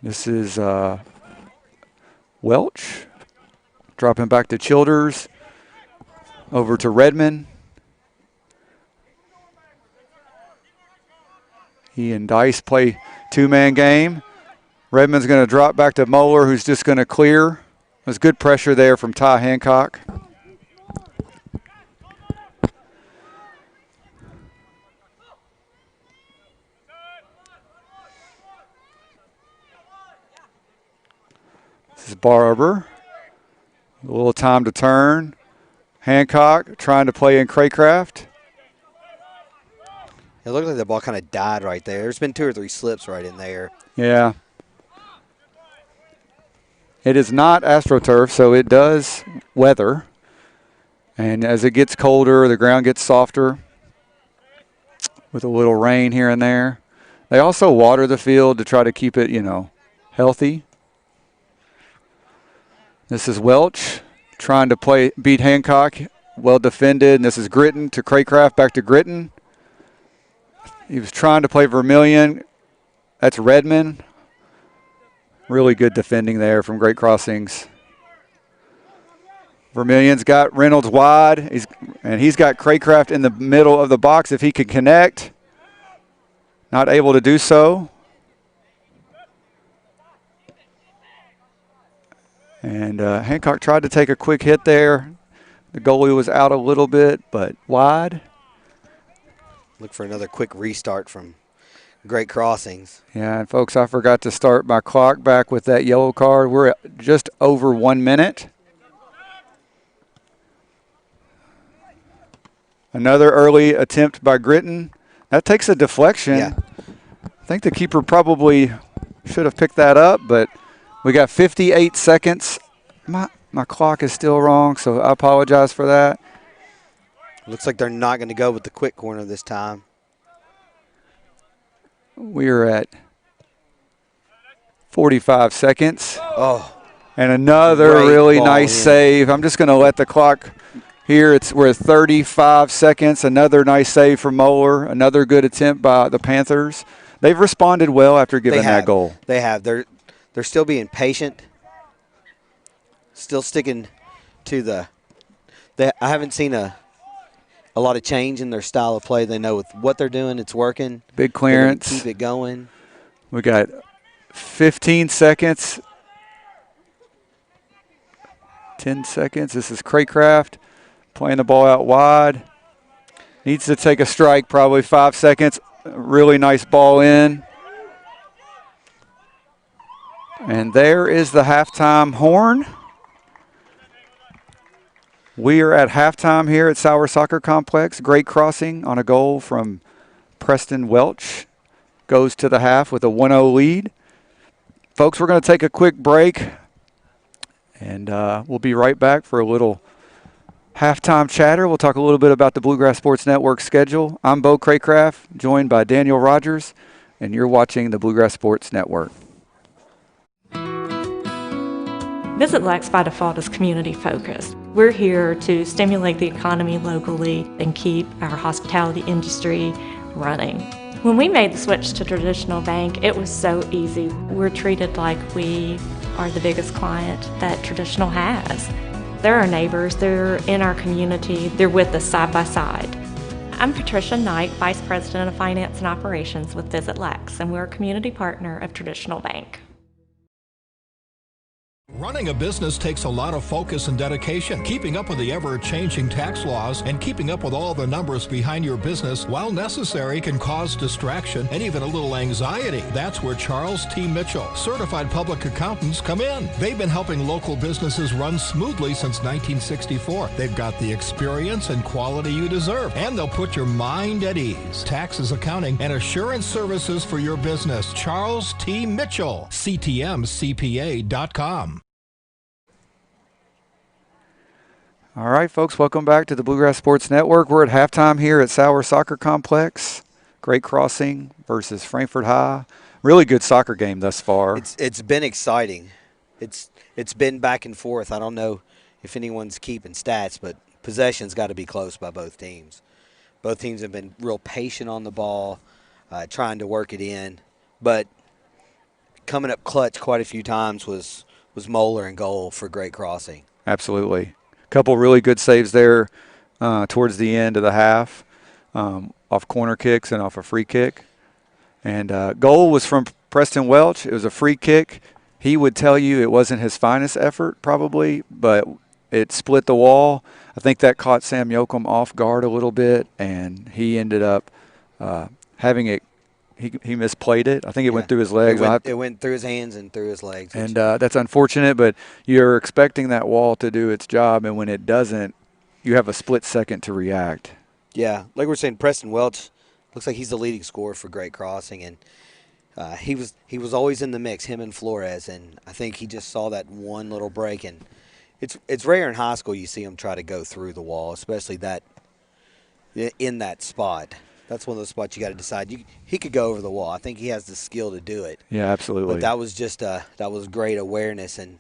Speaker 2: This is Welch. Dropping back to Childers. Over to Redmond. He and Dice play two-man game. Redmond's going to drop back to Moeller, who's just going to clear. There's good pressure there from Ty Hancock. This is Barber. A little time to turn. Hancock trying to play in Craycraft.
Speaker 3: It looked like the ball kind of died right there. There's been 2 or 3 slips right in there.
Speaker 2: Yeah. It is not AstroTurf, so it does weather. And as it gets colder, the ground gets softer with a little rain here and there. They also water the field to try to keep it, healthy. This is Welch trying to beat Hancock. Well defended. And this is Gritton to Craycraft, back to Gritton. He was trying to play Vermillion. That's Redmond. Really good defending there from Great Crossings. Vermillion's got Reynolds wide, he's got Craycraft in the middle of the box if he could connect. Not able to do so. And Hancock tried to take a quick hit there. The goalie was out a little bit, but wide.
Speaker 3: Look for another quick restart from Great Crossings.
Speaker 2: Yeah, and folks, I forgot to start my clock back with that yellow card. We're at just over 1 minute. Another early attempt by Gritton. That takes a deflection.
Speaker 3: Yeah.
Speaker 2: I think the keeper probably should have picked that up, but we got 58 seconds. My clock is still wrong, so I apologize for that.
Speaker 3: Looks like they're not going to go with the quick corner this time.
Speaker 2: We're at 45 seconds.
Speaker 3: Oh.
Speaker 2: And another really nice save. I'm just going to let the clock here. We're at 35 seconds. Another nice save from Moeller. Another good attempt by the Panthers. They've responded well after giving that goal.
Speaker 3: They have. They're still being patient. Still sticking to I haven't seen a lot of change in their style of play. They know with what they're doing, it's working.
Speaker 2: Big clearance.
Speaker 3: Keep it going.
Speaker 2: We got 15 seconds. 10 seconds. This is Craycraft playing the ball out wide. Needs to take a strike, probably 5 seconds. Really nice ball in. And there is the halftime horn. We are at halftime here at Sauer Soccer Complex. Great Crossing on a goal from Preston Welch. Goes to the half with a 1-0 lead. Folks, we're going to take a quick break. And we'll be right back for a little halftime chatter. We'll talk a little bit about the Bluegrass Sports Network schedule. I'm Bo Craycraft, joined by Daniel Rogers, and you're watching the Bluegrass Sports Network.
Speaker 4: Visit Lax by Default is community focused. We're here to stimulate the economy locally and keep our hospitality industry running. When we made the switch to traditional bank, it was so easy. We're treated like we are the biggest client that traditional has. They're our neighbors, they're in our community, they're with us side by side. I'm Patricia Knight, Vice President of Finance and Operations with Visit Lex, and we're a community partner of Traditional Bank.
Speaker 5: Running a business takes a lot of focus and dedication. Keeping up with the ever-changing tax laws and keeping up with all the numbers behind your business, while necessary, can cause distraction and even a little anxiety. That's where Charles T. Mitchell, certified public accountants, come in. They've been helping local businesses run smoothly since 1964. They've got the experience and quality you deserve, and they'll put your mind at ease. Taxes, accounting, and assurance services for your business. Charles T. Mitchell, CTMCPA.com.
Speaker 2: All right, folks, welcome back to the Bluegrass Sports Network. We're at halftime here at Sauer Soccer Complex. Great Crossing versus Frankfort High. Really good soccer game thus far.
Speaker 3: It's been exciting. It's been back and forth. I don't know if anyone's keeping stats, but possession's got to be close by both teams. Both teams have been real patient on the ball, trying to work it in. But coming up clutch quite a few times was Moeller in goal for Great Crossing.
Speaker 2: Absolutely. Couple really good saves there towards the end of the half, off corner kicks and off a free kick. And goal was from Preston Welch. It was a free kick. He would tell you it wasn't his finest effort probably, but it split the wall. I think that caught Sam Yoakum off guard a little bit, and he ended up having it. He misplayed it. I think it went through his legs.
Speaker 3: It went through his hands and through his legs.
Speaker 2: And that's unfortunate, but you're expecting that wall to do its job, and when it doesn't, you have a split second to react.
Speaker 3: Yeah, like we're saying, Preston Welch looks like he's the leading scorer for Great Crossing, and he was always in the mix, him and Flores, and I think he just saw that one little break. And it's rare in high school you see him try to go through the wall, especially that in that spot. That's one of those spots you got to decide. He could go over the wall. I think he has the skill to do it.
Speaker 2: Yeah, absolutely.
Speaker 3: But that was just that was great awareness, and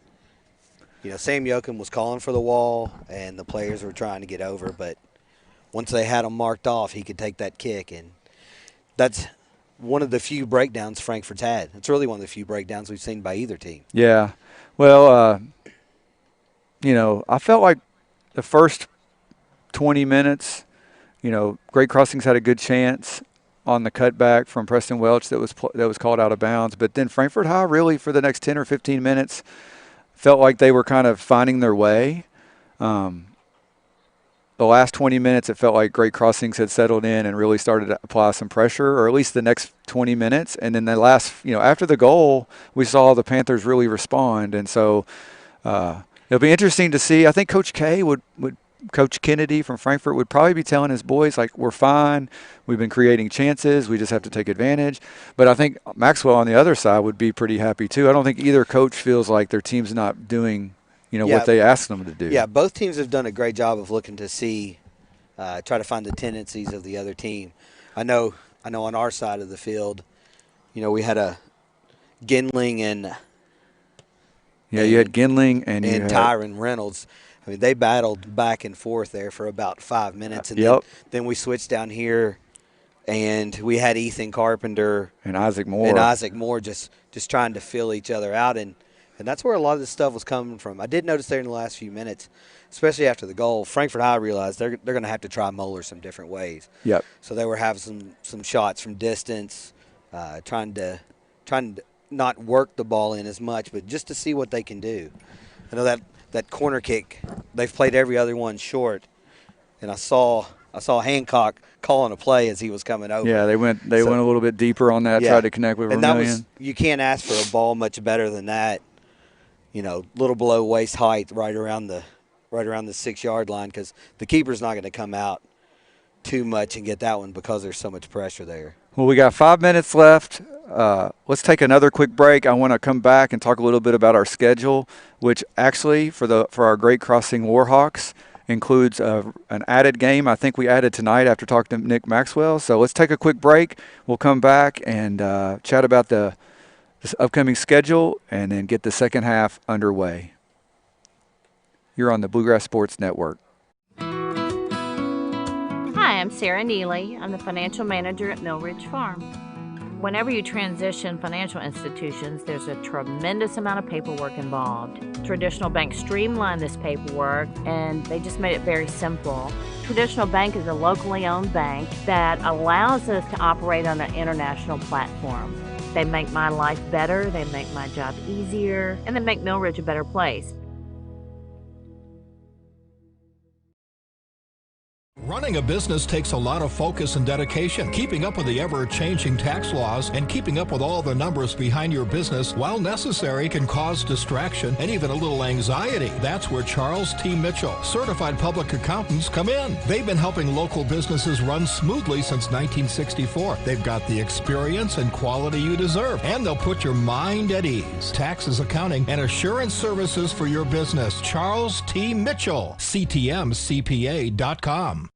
Speaker 3: Sam Yoakum was calling for the wall, and the players were trying to get over. But once they had him marked off, he could take that kick, and that's one of the few breakdowns Frankfort's had. It's really one of the few breakdowns we've seen by either team.
Speaker 2: Yeah, well, I felt like the first 20 minutes. Great Crossings had a good chance on the cutback from Preston Welch that was called out of bounds. But then Frankfort High really for the next 10 or 15 minutes felt like they were kind of finding their way. The last 20 minutes it felt like Great Crossings had settled in and really started to apply some pressure, or at least the next 20 minutes. And then the last, after the goal, we saw the Panthers really respond. And so it'll be interesting to see. I think Coach K Coach Kennedy from Frankfort would probably be telling his boys, like, we're fine. We've been creating chances. We just have to take advantage. But I think Maxwell on the other side would be pretty happy too. I don't think either coach feels like their team's not doing, what they asked them to do.
Speaker 3: Yeah, both teams have done a great job of looking to see, try to find the tendencies of the other team. I know on our side of the field, we had a Ginling and
Speaker 2: you had Ginling and you had
Speaker 3: Tyron Reynolds. I mean, they battled back and forth there for about 5 minutes, and then we switched down here, and we had Ethan Carpenter
Speaker 2: and Isaac Moore
Speaker 3: just trying to fill each other out, and that's where a lot of this stuff was coming from. I did notice there in the last few minutes, especially after the goal, Frankfort High realized they're going to have to try Moeller some different ways.
Speaker 2: Yep.
Speaker 3: So they were having some shots from distance, trying to not work the ball in as much, but just to see what they can do. I know that corner kick, they've played every other one short, and I saw Hancock calling a play as he was coming over.
Speaker 2: Yeah, they went a little bit deeper on that, tried to connect with Vermillion.
Speaker 3: You can't ask for a ball much better than that. Little below waist height, right around the 6-yard line, because the keeper's not going to come out too much and get that one because there's so much pressure there.
Speaker 2: Well, we got 5 minutes left. Let's take another quick break. I want to come back and talk a little bit about our schedule, which actually for our Great Crossing Warhawks includes an added game. I think we added tonight after talking to Nick Maxwell. So let's take a quick break. We'll come back and chat about this upcoming schedule and then get the second half underway. You're on the Bluegrass Sports Network.
Speaker 6: Hi, am Sarah Neely. I'm the financial manager at Mill Ridge Farm. Whenever you transition financial institutions, there's a tremendous amount of paperwork involved. Traditional banks streamlined this paperwork and they just made it very simple. Traditional Bank is a locally owned bank that allows us to operate on an international platform. They make my life better, they make my job easier, and they make Mill Ridge a better place.
Speaker 5: Running a business takes a lot of focus and dedication. Keeping up with the ever-changing tax laws and keeping up with all the numbers behind your business, while necessary, can cause distraction and even a little anxiety. That's where Charles T. Mitchell, certified public accountants, come in. They've been helping local businesses run smoothly since 1964. They've got the experience and quality you deserve, and they'll put your mind at ease. Taxes, accounting, and assurance services for your business. Charles T. Mitchell, CTMCPA.com.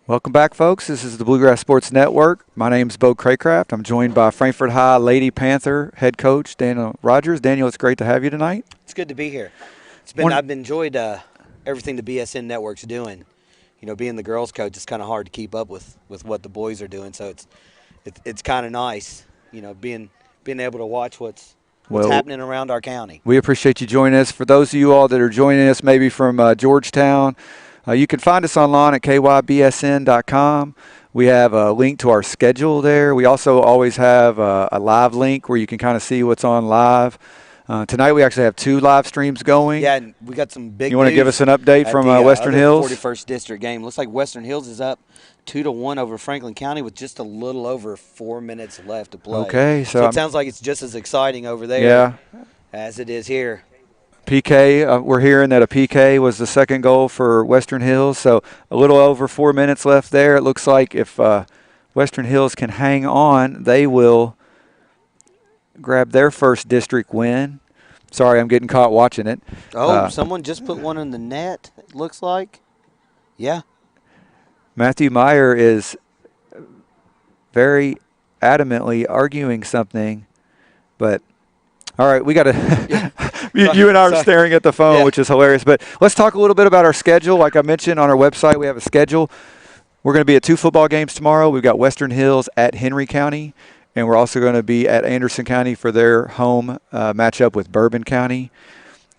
Speaker 2: Welcome back, folks. This is the Bluegrass Sports Network. My name's Bo Craycraft. I'm joined by Frankfort High Lady Panther head coach Daniel Rogers. Daniel, it's great to have you tonight.
Speaker 3: It's good to be here. I've enjoyed everything the BSN Network's doing. You know, being the girls' coach, it's kind of hard to keep up with what the boys are doing. So it's kind of nice, you know, being able to watch what's happening around our county.
Speaker 2: We appreciate you joining us. For those of you all that are joining us maybe from Georgetown, you can find us online at kybsn.com. We have a link to our schedule there. We also always have a live link where you can kind of see what's on live. Tonight we actually have 2 live streams going.
Speaker 3: Yeah, and we got some big
Speaker 2: You want to give us an update from Western Hills?
Speaker 3: 41st District game. Looks like Western Hills is up 2-1 over Franklin County with just a little over 4 minutes left to play.
Speaker 2: Okay.
Speaker 3: So it sounds like it's just as exciting over there as it is here.
Speaker 2: PK, we're hearing that a PK was the second goal for Western Hills, so a little over 4 minutes left there. It looks like if Western Hills can hang on, they will grab their first district win. Sorry, I'm getting caught watching it.
Speaker 3: Someone just put one in the net, it looks like. Yeah.
Speaker 2: Matthew Meyer is very adamantly arguing something, but all right, we got to you and I are staring at the phone, which is hilarious. But let's talk a little bit about our schedule. Like I mentioned on our website, we have a schedule. We're going to be at 2 football games tomorrow. We've got Western Hills at Henry County, and we're also going to be at Anderson County for their home matchup with Bourbon County.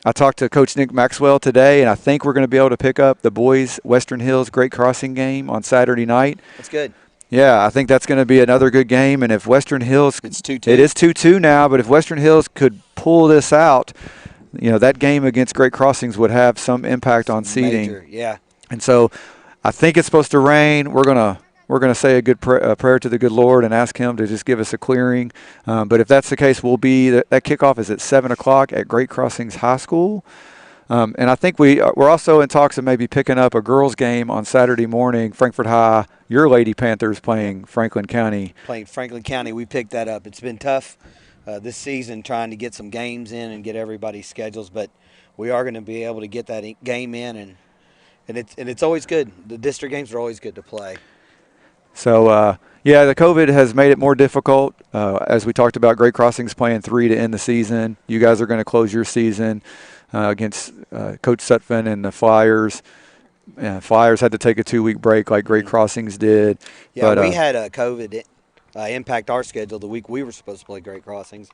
Speaker 2: I talked to Coach Nick Maxwell today, and I think we're going to be able to pick up the boys' Western Hills Great Crossing game on Saturday night.
Speaker 3: That's good.
Speaker 2: Yeah, I think that's going to be another good game. And if Western Hills –
Speaker 3: It's 2-2.
Speaker 2: It is 2-2 now, but if Western Hills could pull this out, you know, that game against Great Crossings would have some impact on seeding.
Speaker 3: Major, yeah.
Speaker 2: And so I think it's supposed to rain. We're gonna say a good prayer to the good Lord and ask Him to just give us a clearing. But if that's the case, we'll be – that kickoff is at 7 o'clock at Great Crossings High School. And I think we're also in talks of maybe picking up a girls' game on Saturday morning. Frankfort High, your Lady Panthers playing Franklin County.
Speaker 3: Playing Franklin County, we picked that up. It's been tough this season trying to get some games in and get everybody's schedules, but we are going to be able to get that game in, and it's always good. The district games are always good to play.
Speaker 2: So, the COVID has made it more difficult. As we talked about, Great Crossings playing 3 to end the season. You guys are going to close your season against Coach Sutphin and the Flyers. Flyers had to take a 2-week break like Great Crossings did.
Speaker 3: Yeah, but we had COVID impact our schedule the week we were supposed to play Great Crossings.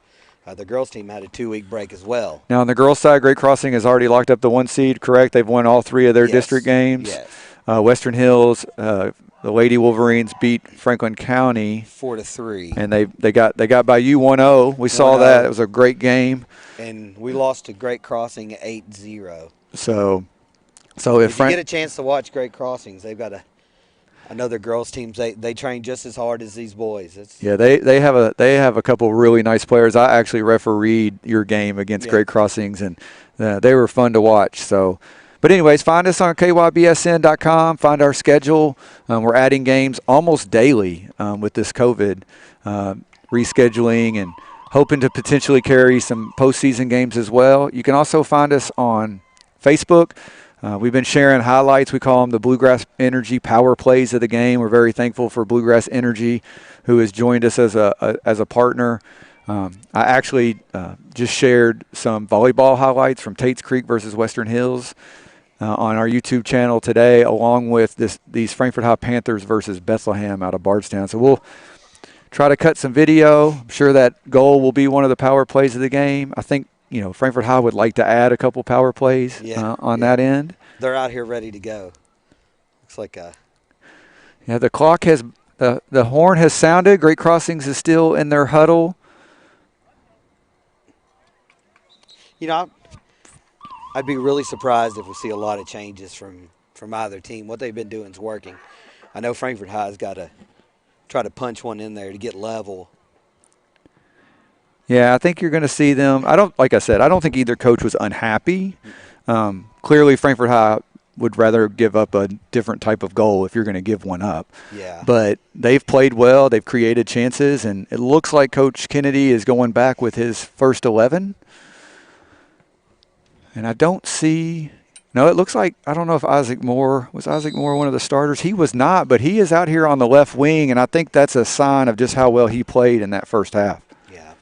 Speaker 3: The girls' team had a 2-week break as well.
Speaker 2: Now, on the girls' side, Great Crossing has already locked up the 1 seed, correct? They've won all 3 of their district games.
Speaker 3: Yes.
Speaker 2: Western Hills, the Lady Wolverines beat Franklin County
Speaker 3: 4-3,
Speaker 2: and they got by you 1-0. We saw that. It was a great game.
Speaker 3: And we lost to Great Crossing 8-0.
Speaker 2: So if
Speaker 3: you get a chance to watch Great Crossings, they've got another girls' team. They train just as hard as these boys.
Speaker 2: They have a couple really nice players. I actually refereed your game against Great Crossings, and they were fun to watch. So. But anyways, find us on kybsn.com. Find our schedule. We're adding games almost daily with this COVID rescheduling and hoping to potentially carry some postseason games as well. You can also find us on Facebook. We've been sharing highlights. We call them the Bluegrass Energy Power Plays of the game. We're very thankful for Bluegrass Energy, who has joined us as a partner. I actually just shared some volleyball highlights from Tate's Creek versus Western Hills. on our YouTube channel today, along with these Frankfort High Panthers versus Bethlehem out of Bardstown. So we'll try to cut some video. I'm sure that goal will be one of the power plays of the game. I think, Frankfort High would like to add a couple power plays on that end.
Speaker 3: They're out here ready to go. Looks like
Speaker 2: the clock has the horn has sounded. Great Crossings is still in their huddle.
Speaker 3: I'd be really surprised if we see a lot of changes from either team. What they've been doing is working. I know Frankfort High's got to try to punch one in there to get level.
Speaker 2: Yeah, I think you're going to see them. I don't think either coach was unhappy. Clearly, Frankfort High would rather give up a different type of goal if you're going to give one up.
Speaker 3: Yeah.
Speaker 2: But they've played well. They've created chances, and it looks like Coach Kennedy is going back with his first 11. And I don't see – no, it looks like – I don't know if Isaac Moore – was Isaac Moore one of the starters? He was not, but he is out here on the left wing, and I think that's a sign of just how well he played in that first half.
Speaker 3: Yeah.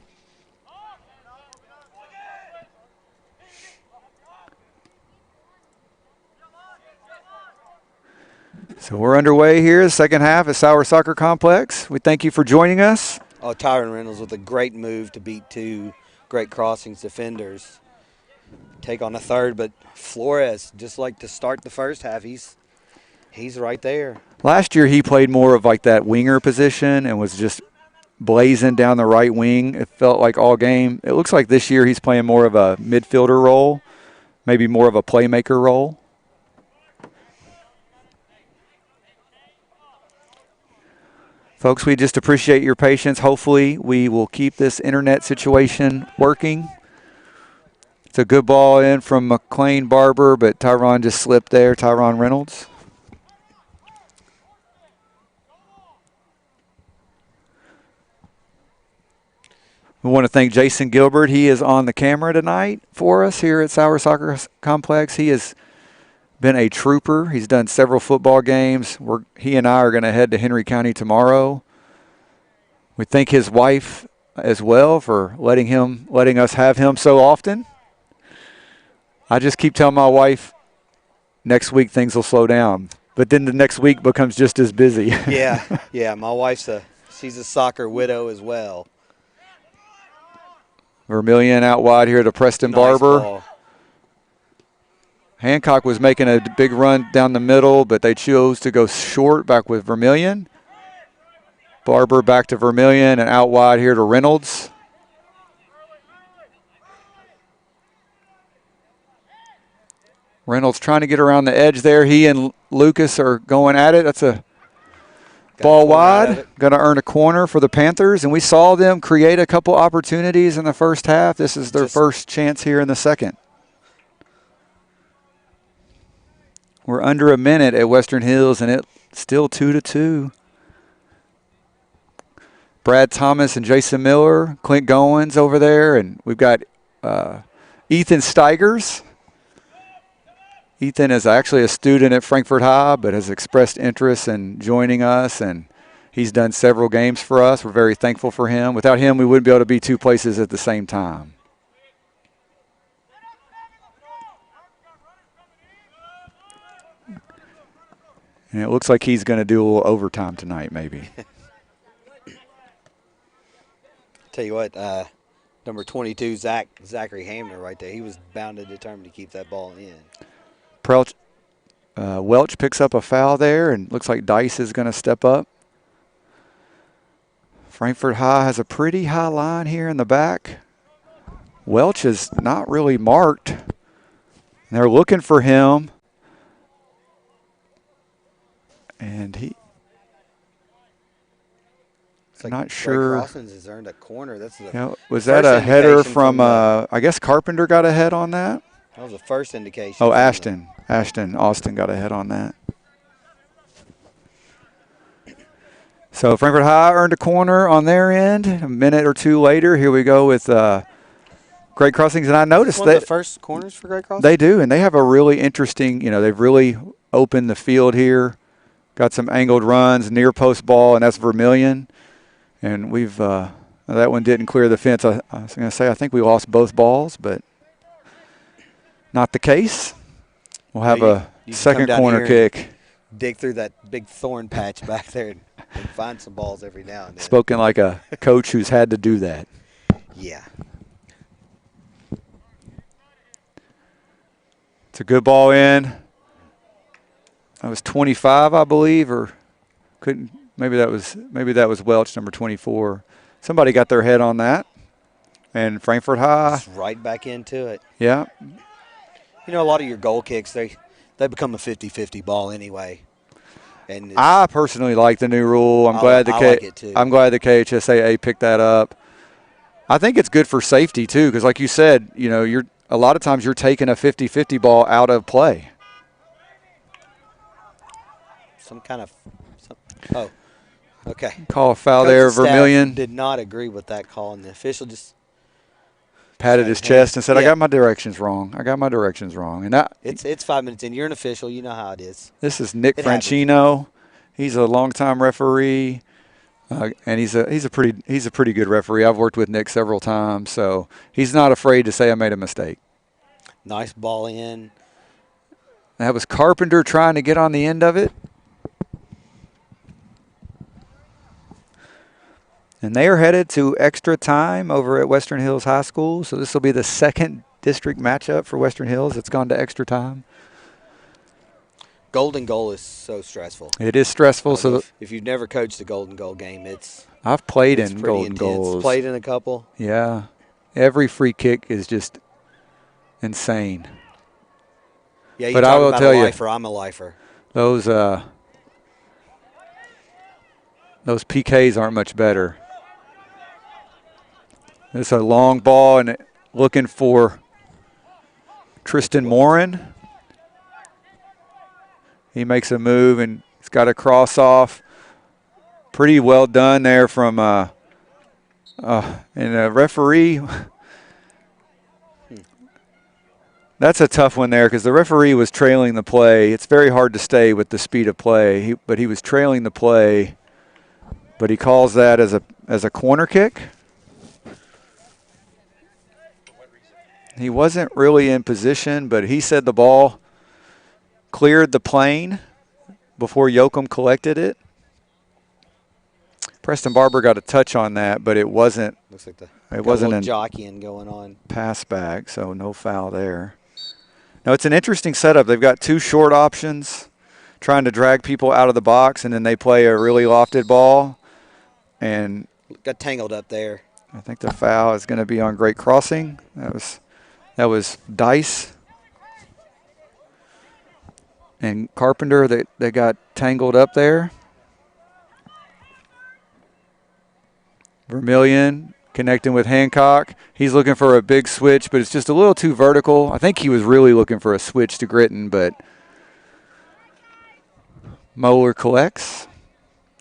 Speaker 2: So we're underway here, the second half at Sauer Soccer Complex. We thank you for joining us.
Speaker 3: Oh, Tyron Reynolds with a great move to beat two Great Crossings defenders. Take on the third, but Flores, just like to start the first half, he's right there.
Speaker 2: Last year he played more of like that winger position and was just blazing down the right wing. It felt like all game. It looks like this year he's playing more of a midfielder role, maybe more of a playmaker role. Folks, we just appreciate your patience. Hopefully we will keep this internet situation working. It's a good ball in from Mclean Barber, but Tyrone just slipped there, Tyrone Reynolds. We want to thank Jason Gilbert. He is on the camera tonight for us here at Sauer Soccer Complex. He has been a trooper. He's done several football games. He and I are going to head to Henry County tomorrow. We thank his wife as well for letting us have him so often. I just keep telling my wife next week things will slow down, but then the next week becomes just as busy.
Speaker 3: Yeah. My wife's she's a soccer widow as well.
Speaker 2: Vermillion out wide here to Preston Barber. Ball. Hancock was making a big run down the middle, but they chose to go short back with Vermillion. Barber back to Vermillion and out wide here to Reynolds. Reynolds trying to get around the edge there. He and Lucas are going at it. That's a ball wide. Going to earn a corner for the Panthers. And we saw them create a couple opportunities in the first half. This is their first chance here in the second. We're under a minute at Western Hills, and it's still 2-2. Brad Thomas and Jason Miller, Clint Goins over there, and we've got Ethan Steigers. Ethan is actually a student at Frankfort High, but has expressed interest in joining us, and he's done several games for us. We're very thankful for him. Without him, we wouldn't be able to be two places at the same time. And it looks like he's going to do a little overtime tonight, maybe.
Speaker 3: Tell you what, number 22, Zachary Hamner right there. He was bound and determined to keep that ball in.
Speaker 2: Welch picks up a foul there, and looks like Dice is going to step up. Frankfort High has a pretty high line here in the back. Welch is not really marked. They're looking for him. And
Speaker 3: like
Speaker 2: not sure.
Speaker 3: Crossings has earned a corner. That's the
Speaker 2: was that a header from I guess Carpenter got a head on that?
Speaker 3: That was the first indication.
Speaker 2: Oh, Ashton Austin got a head on that. So Frankfort High earned a corner on their end. A minute or two later, here we go with Great Crossings. And I noticed that
Speaker 3: the first corners for Great Crossings?
Speaker 2: They do, and they have a really interesting, they've really opened the field here. Got some angled runs, near post ball, and that's Vermillion. And we've that one didn't clear the fence. I was going to say I think we lost both balls, but not the case. We'll have
Speaker 3: you
Speaker 2: a
Speaker 3: can
Speaker 2: second
Speaker 3: come down
Speaker 2: corner
Speaker 3: here and
Speaker 2: kick.
Speaker 3: dig through that big thorn patch back there and find some balls every now and then.
Speaker 2: Spoken like a coach who's had to do that.
Speaker 3: Yeah.
Speaker 2: It's a good ball in. That was 25, I believe, or couldn't. Maybe that was Welch, number 24. Somebody got their head on that. And Frankfort High.
Speaker 3: Just right back into it.
Speaker 2: Yeah.
Speaker 3: You know, a lot of your goal kicks, they become a 50-50 ball anyway. And
Speaker 2: I personally like the new rule. I'm glad
Speaker 3: like it too.
Speaker 2: I'm glad the KHSAA picked that up. I think it's good for safety too, because like you said, you know, a lot of times you're taking a 50-50 ball out of play.
Speaker 3: Oh, okay.
Speaker 2: Call a foul
Speaker 3: Coach's
Speaker 2: there,
Speaker 3: staff
Speaker 2: Vermillion.
Speaker 3: did not agree with that call, and the official just
Speaker 2: patted his chest and said,
Speaker 3: yeah.
Speaker 2: I got my directions wrong. And
Speaker 3: it's 5 minutes in. You're an official. You know how it is.
Speaker 2: This is Nick
Speaker 3: It happens.
Speaker 2: Franchino. He's a longtime referee, and he's a pretty good referee. I've worked with Nick several times, so he's not afraid to say I made a mistake.
Speaker 3: Nice ball in.
Speaker 2: That was Carpenter trying to get on the end of it. And they are headed to extra time over at Western Hills High School. So this will be the second district matchup for Western Hills. It's gone to extra time.
Speaker 3: Golden goal is so stressful.
Speaker 2: It is stressful. So
Speaker 3: if you've never coached a golden goal game,
Speaker 2: I've played
Speaker 3: it's
Speaker 2: in
Speaker 3: pretty
Speaker 2: golden
Speaker 3: intense.
Speaker 2: goals.
Speaker 3: Played in a couple.
Speaker 2: Yeah. Every free kick is just insane.
Speaker 3: Yeah, you
Speaker 2: But
Speaker 3: talk
Speaker 2: I will
Speaker 3: about
Speaker 2: tell
Speaker 3: a
Speaker 2: you,
Speaker 3: lifer. I'm a lifer.
Speaker 2: Those PKs aren't much better. It's a long ball and looking for Tristan Morin. He makes a move and he's got a cross off. Pretty well done there from and a referee. That's a tough one there because the referee was trailing the play. It's very hard to stay with the speed of play, but he was trailing the play. But he calls that as a corner kick. He wasn't really in position, but he said the ball cleared the plane before Yoakum collected it. Preston Barber got a touch on that, but it wasn't.
Speaker 3: Looks like
Speaker 2: it wasn't a
Speaker 3: jockeying going on.
Speaker 2: Pass back, so no foul there. Now it's an interesting setup. They've got two short options, trying to drag people out of the box, and then they play a really lofted ball, and
Speaker 3: got tangled up there.
Speaker 2: I think the foul is going to be on Great Crossing. That was Dice and Carpenter. They got tangled up there. Vermillion connecting with Hancock. He's looking for a big switch, but it's just a little too vertical. I think he was really looking for a switch to Gritton, but Moeller collects,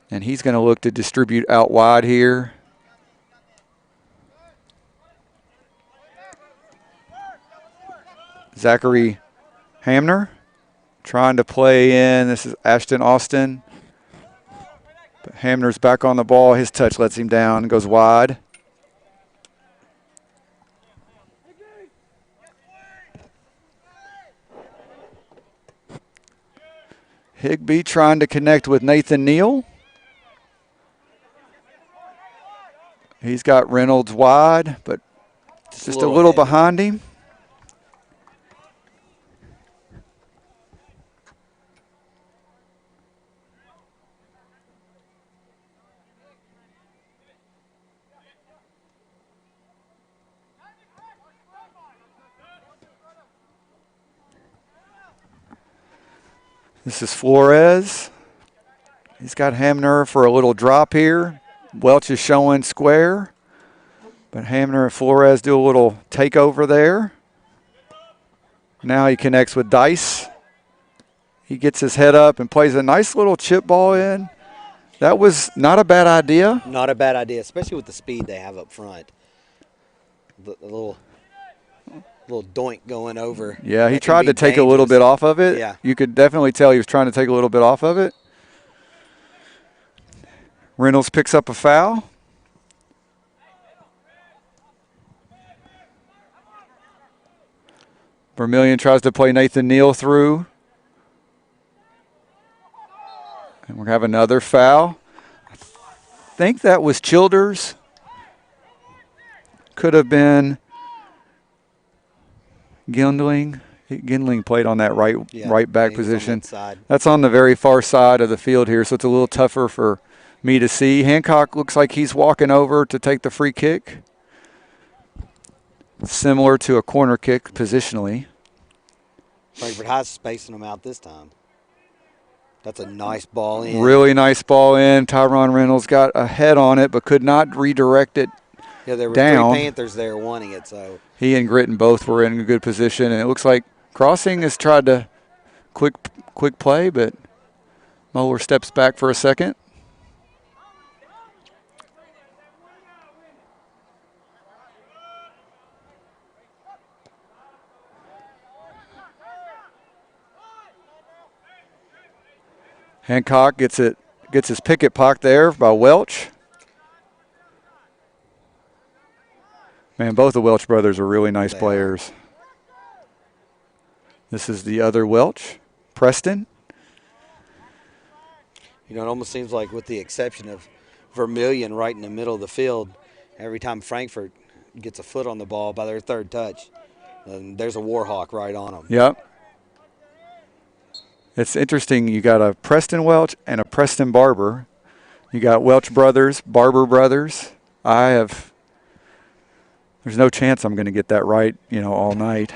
Speaker 2: and he's going to look to distribute out wide here. Zachary Hamner trying to play in. This is Ashton Austin. But Hamner's back on the ball. His touch lets him down and goes wide. Higbee trying to connect with Nathan Neal. He's got Reynolds wide, but just a little behind him. This is Flores. He's got Hamner for a little drop here. Welch is showing square. But Hamner and Flores do a little takeover there. Now he connects with Dice. He gets his head up and plays a nice little chip ball in. That was not a bad idea.
Speaker 3: Not a bad idea, especially with the speed they have up front. The little doink going over.
Speaker 2: Yeah, he tried to take a little bit off of it.
Speaker 3: Yeah.
Speaker 2: You could definitely tell he was trying to take a little bit off of it. Reynolds picks up a foul. Vermillion tries to play Nathan Neal through. And we're going to have another foul. I think that was Childers. Could have been Gindling. Gindling played on that right back position. That's on the very far side of the field here, so it's a little tougher for me to see. Hancock looks like he's walking over to take the free kick. Similar to a corner kick positionally.
Speaker 3: Frankfort High's spacing them out this time. That's a nice ball in.
Speaker 2: Really nice ball in. Tyrone Reynolds got a head on it but could not redirect it.
Speaker 3: Yeah, there were
Speaker 2: down.
Speaker 3: 3 Panthers there wanting it. So
Speaker 2: he and Gritton both were in a good position, and it looks like Crossing has tried to quick play, but Moeller steps back for a second. Hancock gets his picket pock there by Welch. Man, both the Welch brothers are really nice players. This is the other Welch, Preston.
Speaker 3: You know, it almost seems like, with the exception of Vermillion right in the middle of the field, every time Frankfort gets a foot on the ball by their third touch, there's a Warhawk right on them.
Speaker 2: Yep. It's interesting. You got a Preston Welch and a Preston Barber. You got Welch brothers, Barber brothers. There's no chance I'm going to get that right, all night.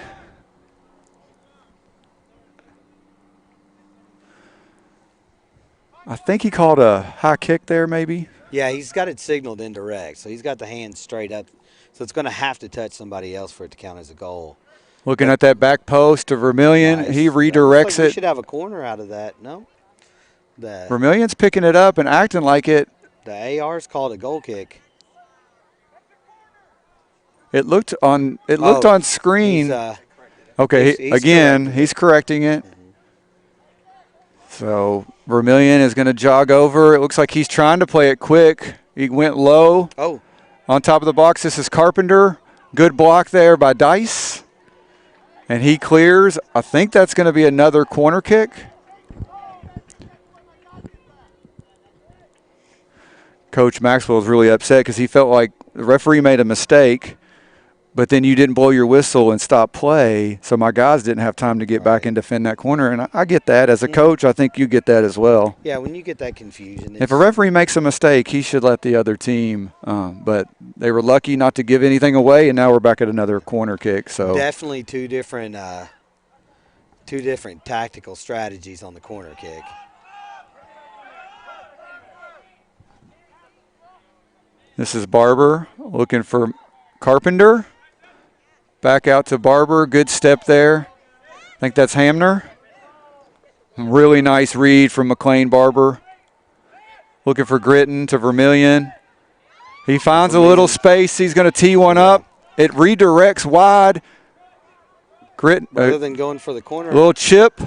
Speaker 2: I think he called a high kick there, maybe.
Speaker 3: Yeah, he's got it signaled indirect, so he's got the hand straight up. So it's going to have to touch somebody else for it to count as a goal.
Speaker 2: Looking at that back post to Vermillion,
Speaker 3: nice.
Speaker 2: He redirects it.
Speaker 3: We should have a corner out of that, no?
Speaker 2: Vermillion's picking it up and acting like it.
Speaker 3: The AR's called a goal kick.
Speaker 2: It looked on screen. He's correcting it. So Vermillion is going to jog over. It looks like he's trying to play it quick. He went low.
Speaker 3: Oh.
Speaker 2: On top of the box, this is Carpenter. Good block there by Dice. And he clears. I think that's going to be another corner kick. Coach Maxwell is really upset because he felt like the referee made a mistake, but then you didn't blow your whistle and stop play, so my guys didn't have time to get back and defend that corner. And I get that. As a coach, I think you get that as well.
Speaker 3: Yeah, when you get that confusion.
Speaker 2: If a referee makes a mistake, he should let the other team. But they were lucky not to give anything away, and now we're back at another corner kick. So
Speaker 3: definitely two different tactical strategies on the corner kick.
Speaker 2: This is Barber looking for Carpenter. Back out to Barber. Good step there. I think that's Hamner. Really nice read from Mclean Barber. Looking for Gritton to Vermillion. He finds a little space. He's going to tee one up. It redirects wide. Gritton.
Speaker 3: Rather than going for the corner.
Speaker 2: Little chip.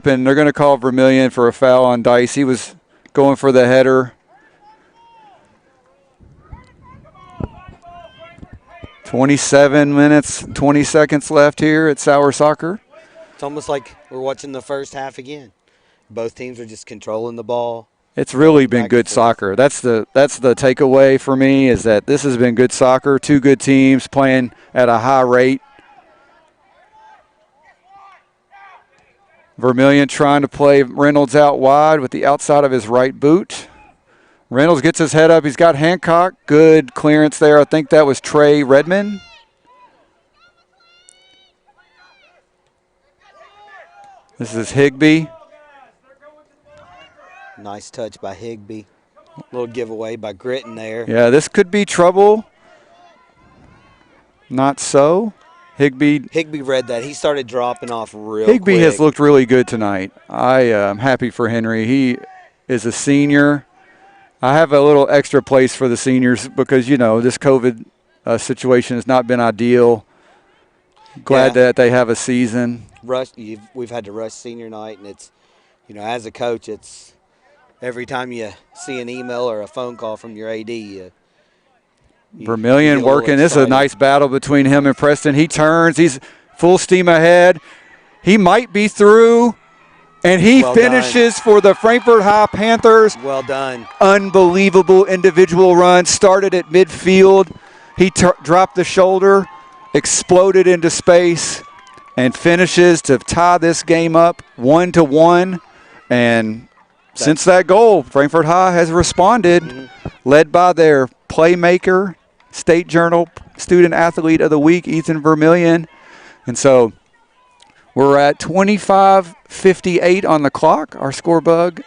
Speaker 2: And they're going to call Vermillion for a foul on Dice. He was going for the header. 27 minutes, 20 seconds left here at Sauer Soccer.
Speaker 3: It's almost like we're watching the first half again. Both teams are just controlling the ball.
Speaker 2: It's really been good soccer. That's the takeaway for me, is that this has been good soccer. Two good teams playing at a high rate. Vermillion trying to play Reynolds out wide with the outside of his right boot. Reynolds gets his head up. He's got Hancock. Good clearance there. I think that was Trey Redmond. This is Higbee.
Speaker 3: Nice touch by Higbee. Little giveaway by Gritton there.
Speaker 2: Yeah, this could be trouble. Not so. Higbee
Speaker 3: read that. He started dropping off real
Speaker 2: Higbee
Speaker 3: quick.
Speaker 2: has looked really good tonight. I am happy for Henry. He is a senior. I have a little extra place for the seniors because, this COVID situation has not been ideal. Glad that they have a season.
Speaker 3: We've had to rush senior night, and it's, as a coach, it's every time you see an email or a phone call from your AD,
Speaker 2: Vermillion working. This is a nice battle between him and Preston. He turns. He's full steam ahead. He might be through, and he finishes for the Frankfort High Panthers.
Speaker 3: Well done.
Speaker 2: Unbelievable individual run. Started at midfield. He dropped the shoulder, exploded into space, and finishes to tie this game up 1-1. And since that goal, Frankfort High has responded, led by their playmaker, State Journal Student Athlete of the Week, Ethan Vermillion. And so we're at 25:58 on the clock, our score bug.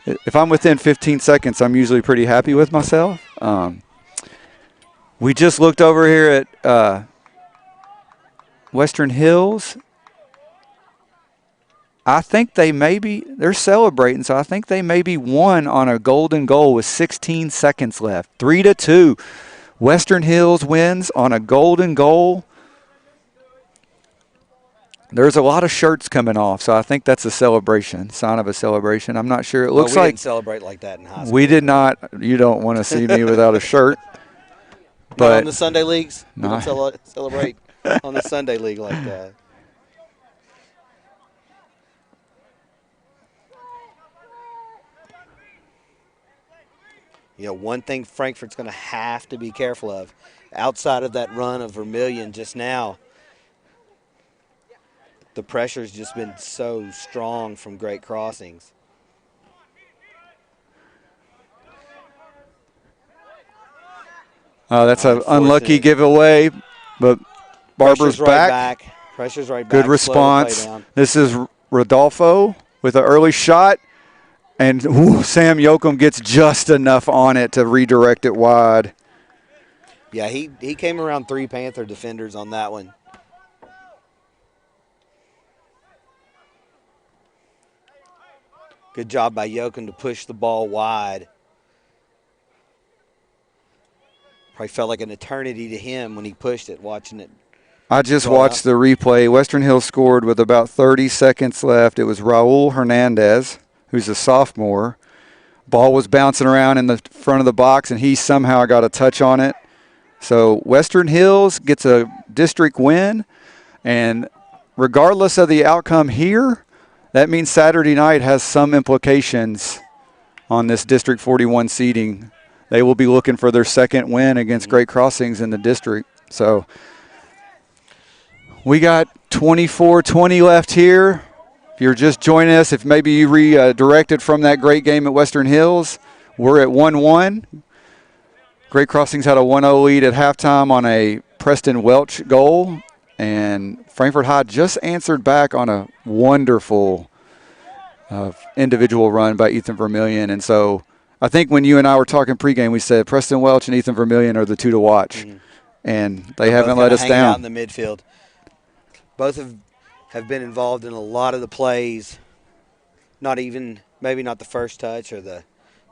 Speaker 2: If I'm within 15 seconds, I'm usually pretty happy with myself. We just looked over here at Western Hills. I think they're celebrating, so I think they maybe won on a golden goal with 16 seconds left. 3-2. Western Hills wins on a golden goal. There's a lot of shirts coming off, so I think that's a celebration, sign of a celebration. I'm not sure. It looks like
Speaker 3: we didn't celebrate like that in high school.
Speaker 2: We did not. You don't want to see me without a shirt. But
Speaker 3: not on the Sunday leagues? We don't celebrate on the Sunday league like that. You know, one thing Frankfort's going to have to be careful of, outside of that run of Vermillion just now, the pressure's just been so strong from Great Crossings.
Speaker 2: That's an unlucky giveaway, but Barber's back.
Speaker 3: Pressure's right back.
Speaker 2: Good response. This is Rodolfo with an early shot. And Sam Yoakum gets just enough on it to redirect it wide.
Speaker 3: Yeah, he came around 3 Panther defenders on that one. Good job by Yoakum to push the ball wide. Probably felt like an eternity to him when he pushed it, watching it.
Speaker 2: I just watched the replay. Western Hills scored with about 30 seconds left. It was Raul Hernandez, who's a sophomore. Ball was bouncing around in the front of the box, and he somehow got a touch on it. So Western Hills gets a district win, and regardless of the outcome here, that means Saturday night has some implications on this District 41 seeding. They will be looking for their second win against Great Crossings in the district. So we got 24-20 left here. If you're just joining us, if maybe you redirected from that great game at Western Hills, we're at 1-1. Great Crossings had a 1-0 lead at halftime on a Preston Welch goal, and Frankfort High just answered back on a wonderful individual run by Ethan Vermillion. And so I think when you and I were talking pregame, we said Preston Welch and Ethan Vermillion are the two to watch, and they haven't let us down.
Speaker 3: Out in the midfield. Both have been involved in a lot of the plays. Not even, maybe not the first touch or the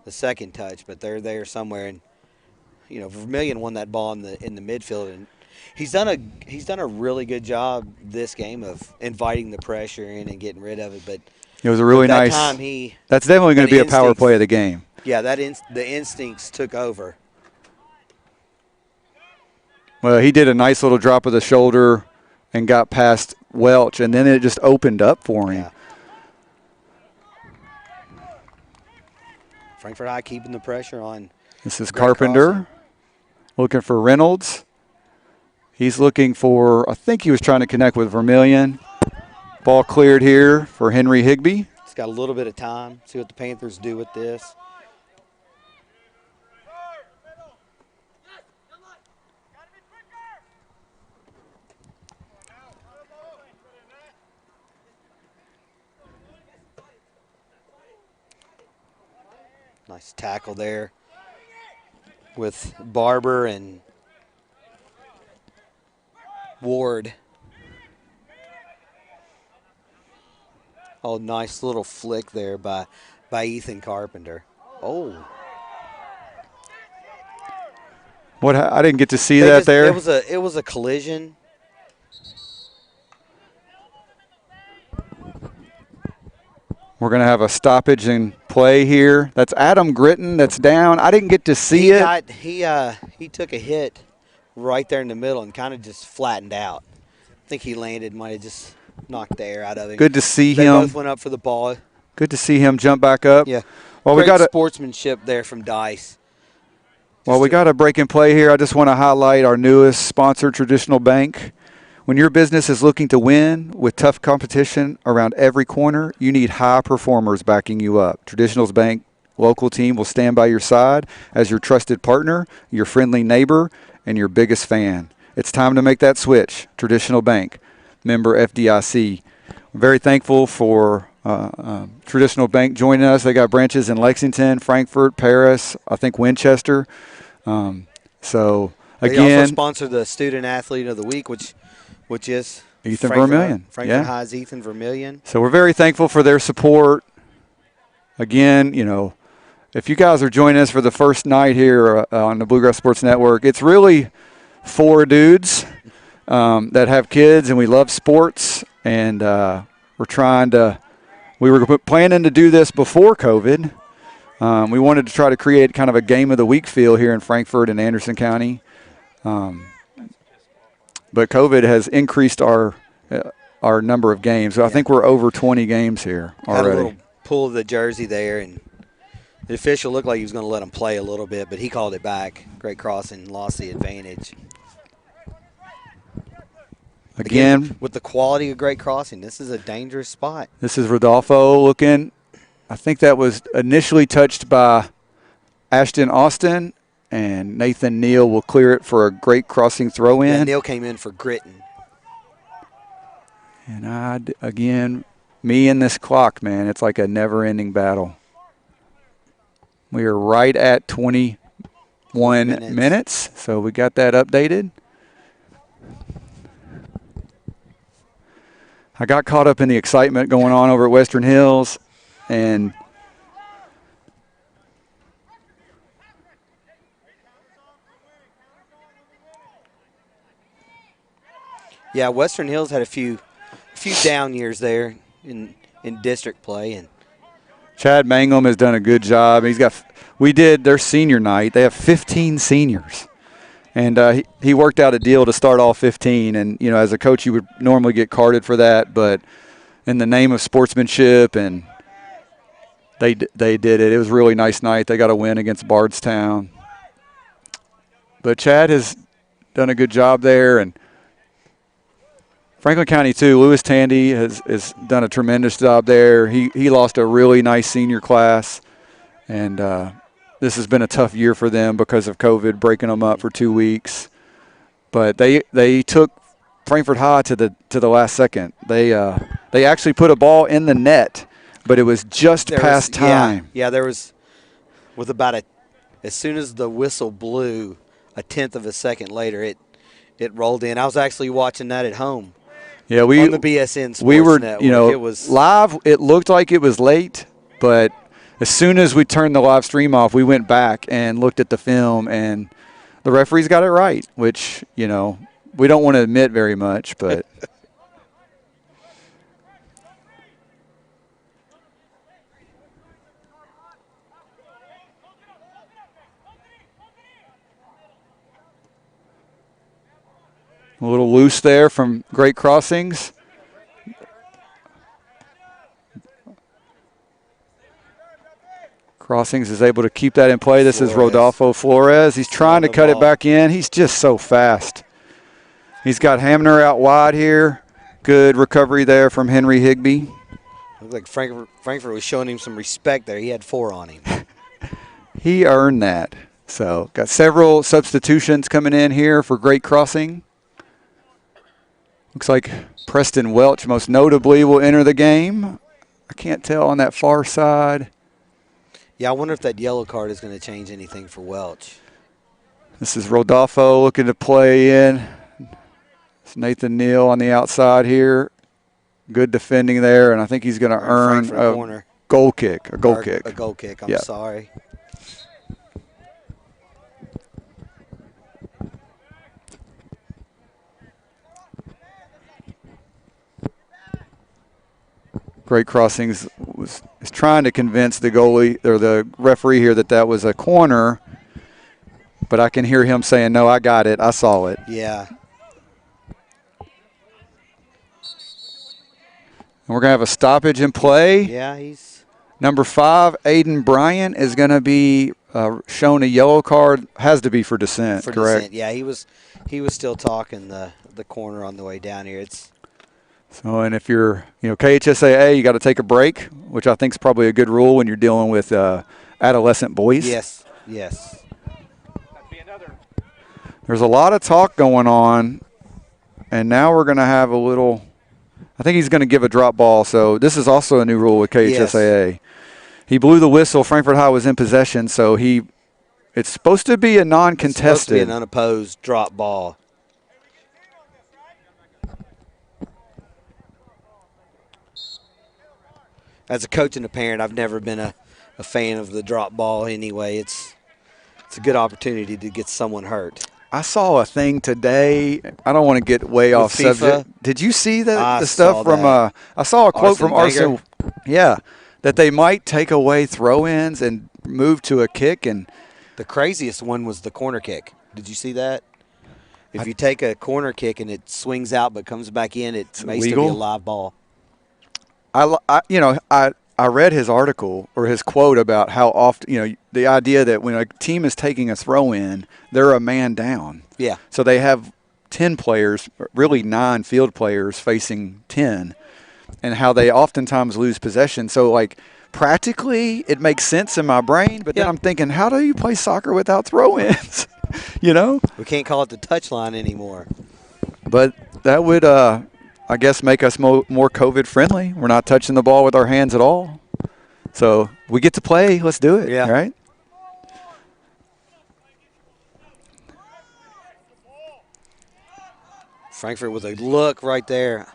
Speaker 3: second touch, but they're there somewhere. And you know, Vermillion won that ball in the midfield, and he's done a really good job this game of inviting the pressure in and getting rid of it. But
Speaker 2: it was a really nice. That's definitely going to be a power play of the game.
Speaker 3: Yeah, the instincts took over.
Speaker 2: Well, he did a nice little drop of the shoulder and got past Welch, and then it just opened up for him.
Speaker 3: Yeah. Frankfort High keeping the pressure on.
Speaker 2: This is Carpenter looking for Reynolds. He's looking for, I think he was trying to connect with Vermillion. Ball cleared here for Henry Higbee.
Speaker 3: He's got a little bit of time. See what the Panthers do with this. Nice tackle there with Barber and Ward. Oh, nice little flick there by Ethan Carpenter. Oh.
Speaker 2: What? I didn't get to see that there.
Speaker 3: It was a collision.
Speaker 2: We're going to have a stoppage in play here. That's Adam Gritton that's down. I didn't get to see it.
Speaker 3: He took a hit right there in the middle and kind of just flattened out. I think he landed, might have just knocked the air out of him.
Speaker 2: Good to see
Speaker 3: They
Speaker 2: him.
Speaker 3: both went up for the ball.
Speaker 2: Good to see him jump back up.
Speaker 3: Yeah.
Speaker 2: Well,
Speaker 3: Great
Speaker 2: we got
Speaker 3: sportsmanship there from Dice.
Speaker 2: we got a break and play here. I just want to highlight our newest sponsor, Traditional Bank. When your business is looking to win with tough competition around every corner, you need high performers backing you up. Traditional Bank local team will stand by your side as your trusted partner, your friendly neighbor, and your biggest fan. It's time to make that switch. Traditional Bank, member FDIC. We're very thankful for Traditional Bank joining us. They got branches in Lexington, Frankfort, Paris, I think Winchester. So
Speaker 3: They
Speaker 2: again,
Speaker 3: also sponsor the Student Athlete of the Week, which is
Speaker 2: Ethan
Speaker 3: Frankfort,
Speaker 2: Vermillion.
Speaker 3: Frankfort High's Ethan Vermillion.
Speaker 2: So we're very thankful for their support. Again, if you guys are joining us for the first night here on the Bluegrass Sports Network, it's really 4 dudes that have kids, and we love sports, and we were planning to do this before COVID. We wanted to try to create kind of a game of the week feel here in Frankfort and Anderson County. But COVID has increased our number of games. So I think we're over 20 games here already.
Speaker 3: Had a little pull of the jersey there, and the official looked like he was going to let him play a little bit, but he called it back. Great crossing, lost the advantage.
Speaker 2: Again,
Speaker 3: with the quality of great crossing, this is a dangerous spot.
Speaker 2: This is Rodolfo looking. I think that was initially touched by Ashton Austin, and Nathan Neal will clear it for a great crossing throw in.
Speaker 3: Yeah, Neal came in for Gritton.
Speaker 2: And again, me and this clock, man, it's like a never-ending battle. We are right at 21 minutes, so we got that updated. I got caught up in the excitement going on over at Western Hills, and
Speaker 3: yeah, Western Hills had a few down years there in district play, and
Speaker 2: Chad Mangum has done a good job. We did their senior night. They have 15 seniors. And he worked out a deal to start all 15. And, as a coach, you would normally get carded for that. But in the name of sportsmanship, and they did it. It was a really nice night. They got a win against Bardstown. But Chad has done a good job there. And Franklin County, too. Lewis Tandy has done a tremendous job there. He lost a really nice senior class. And this has been a tough year for them because of COVID breaking them up for 2 weeks. But they took Frankfort High to the last second. They actually put a ball in the net, but it was just past time.
Speaker 3: Yeah, there was with as soon as the whistle blew, a tenth of a second later, it rolled in. I was actually watching that at home.
Speaker 2: Yeah,
Speaker 3: on the BSN Sports Network.
Speaker 2: It was live. It looked like it was late, but as soon as we turned the live stream off, we went back and looked at the film, and the referees got it right, which, we don't want to admit very much, but a little loose there from great crossings. Crossings is able to keep that in play. This is Rodolfo Flores. He's trying to cut it back in. He's just so fast. He's got Hamner out wide here. Good recovery there from Henry Higbee.
Speaker 3: Looked like Frankfort was showing him some respect there. He had 4 on him.
Speaker 2: He earned that. So got several substitutions coming in here for great crossing. Looks like Preston Welch most notably will enter the game. I can't tell on that far side.
Speaker 3: Yeah, I wonder if that yellow card is going to change anything for Welch.
Speaker 2: This is Rodolfo looking to play in. It's Nathan Neal on the outside here. Good defending there, and I think he's going to earn a goal kick. A goal kick.
Speaker 3: A goal kick. I'm sorry.
Speaker 2: Great crossings was is trying to convince the goalie or the referee here that that was a corner, but I can hear him saying, no, I got it. I saw it.
Speaker 3: Yeah.
Speaker 2: And we're going to have a stoppage in play.
Speaker 3: Yeah, he's
Speaker 2: Number 5, Aiden Bryant, is going to be shown a yellow card. Has to be for dissent,
Speaker 3: for
Speaker 2: correct?
Speaker 3: dissent. Yeah, he was still talking the corner on the way down here.
Speaker 2: So, and if you're, KHSAA, you got to take a break, which I think is probably a good rule when you're dealing with adolescent boys.
Speaker 3: Yes.
Speaker 2: There's a lot of talk going on, and now we're going to have a little. I think he's going to give a drop ball. So this is also a new rule with KHSAA. Yes. He blew the whistle. Frankfort High was in possession, so it's supposed to be a non-contested.
Speaker 3: It's supposed to be an unopposed drop ball. As a coach and a parent, I've never been a fan of the drop ball anyway. It's a good opportunity to get someone hurt.
Speaker 2: I saw a thing today. I don't want to get way off
Speaker 3: FIFA?
Speaker 2: Subject. Did you see the
Speaker 3: saw
Speaker 2: stuff from I saw a quote from Arsene. Yeah, that they might take away throw-ins and move to a kick. And
Speaker 3: the craziest one was the corner kick. Did you see that? If you take a corner kick and it swings out but comes back in, it may still be a live ball.
Speaker 2: I read his article or his quote about how often, the idea that when a team is taking a throw in, they're a man down.
Speaker 3: Yeah.
Speaker 2: So they have 10 players, really 9 field players facing 10, and how they oftentimes lose possession. So, practically it makes sense in my brain, but then I'm thinking, how do you play soccer without throw-ins?
Speaker 3: We can't call it the touchline anymore.
Speaker 2: But that would I guess make us more COVID friendly. We're not touching the ball with our hands at all. So we get to play. Let's do it.
Speaker 3: Yeah.
Speaker 2: Right?
Speaker 3: Frankfort with a look right there.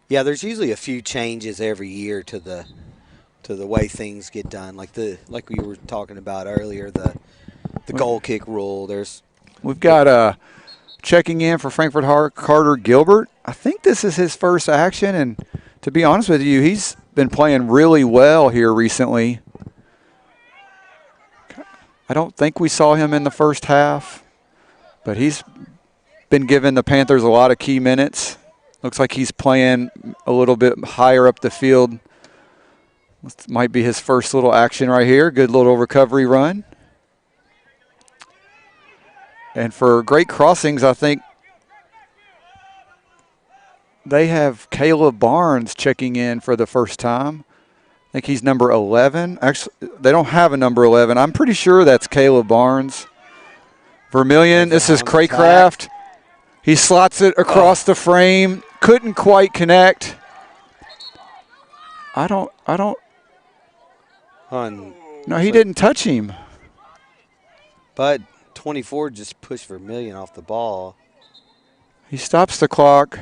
Speaker 3: Yeah, there's usually a few changes every year to the way things get done, like we were talking about earlier, the goal kick rule.
Speaker 2: We've got checking in for Frankfort Carter Gilbert. I think this is his first action, and to be honest with you, he's been playing really well here recently. I don't think we saw him in the first half, but he's been giving the Panthers a lot of key minutes. Looks like he's playing a little bit higher up the field. This might be his first little action right here. Good little recovery run. And for great crossings, I think they have Caleb Barnes checking in for the first time. I think he's number 11. Actually, they don't have a number 11. I'm pretty sure that's Caleb Barnes. Vermillion, this is Craycraft. He slots it across the frame. Couldn't quite connect. No, he didn't touch him.
Speaker 3: But 24 just pushed Vermillion off the ball.
Speaker 2: He stops the clock.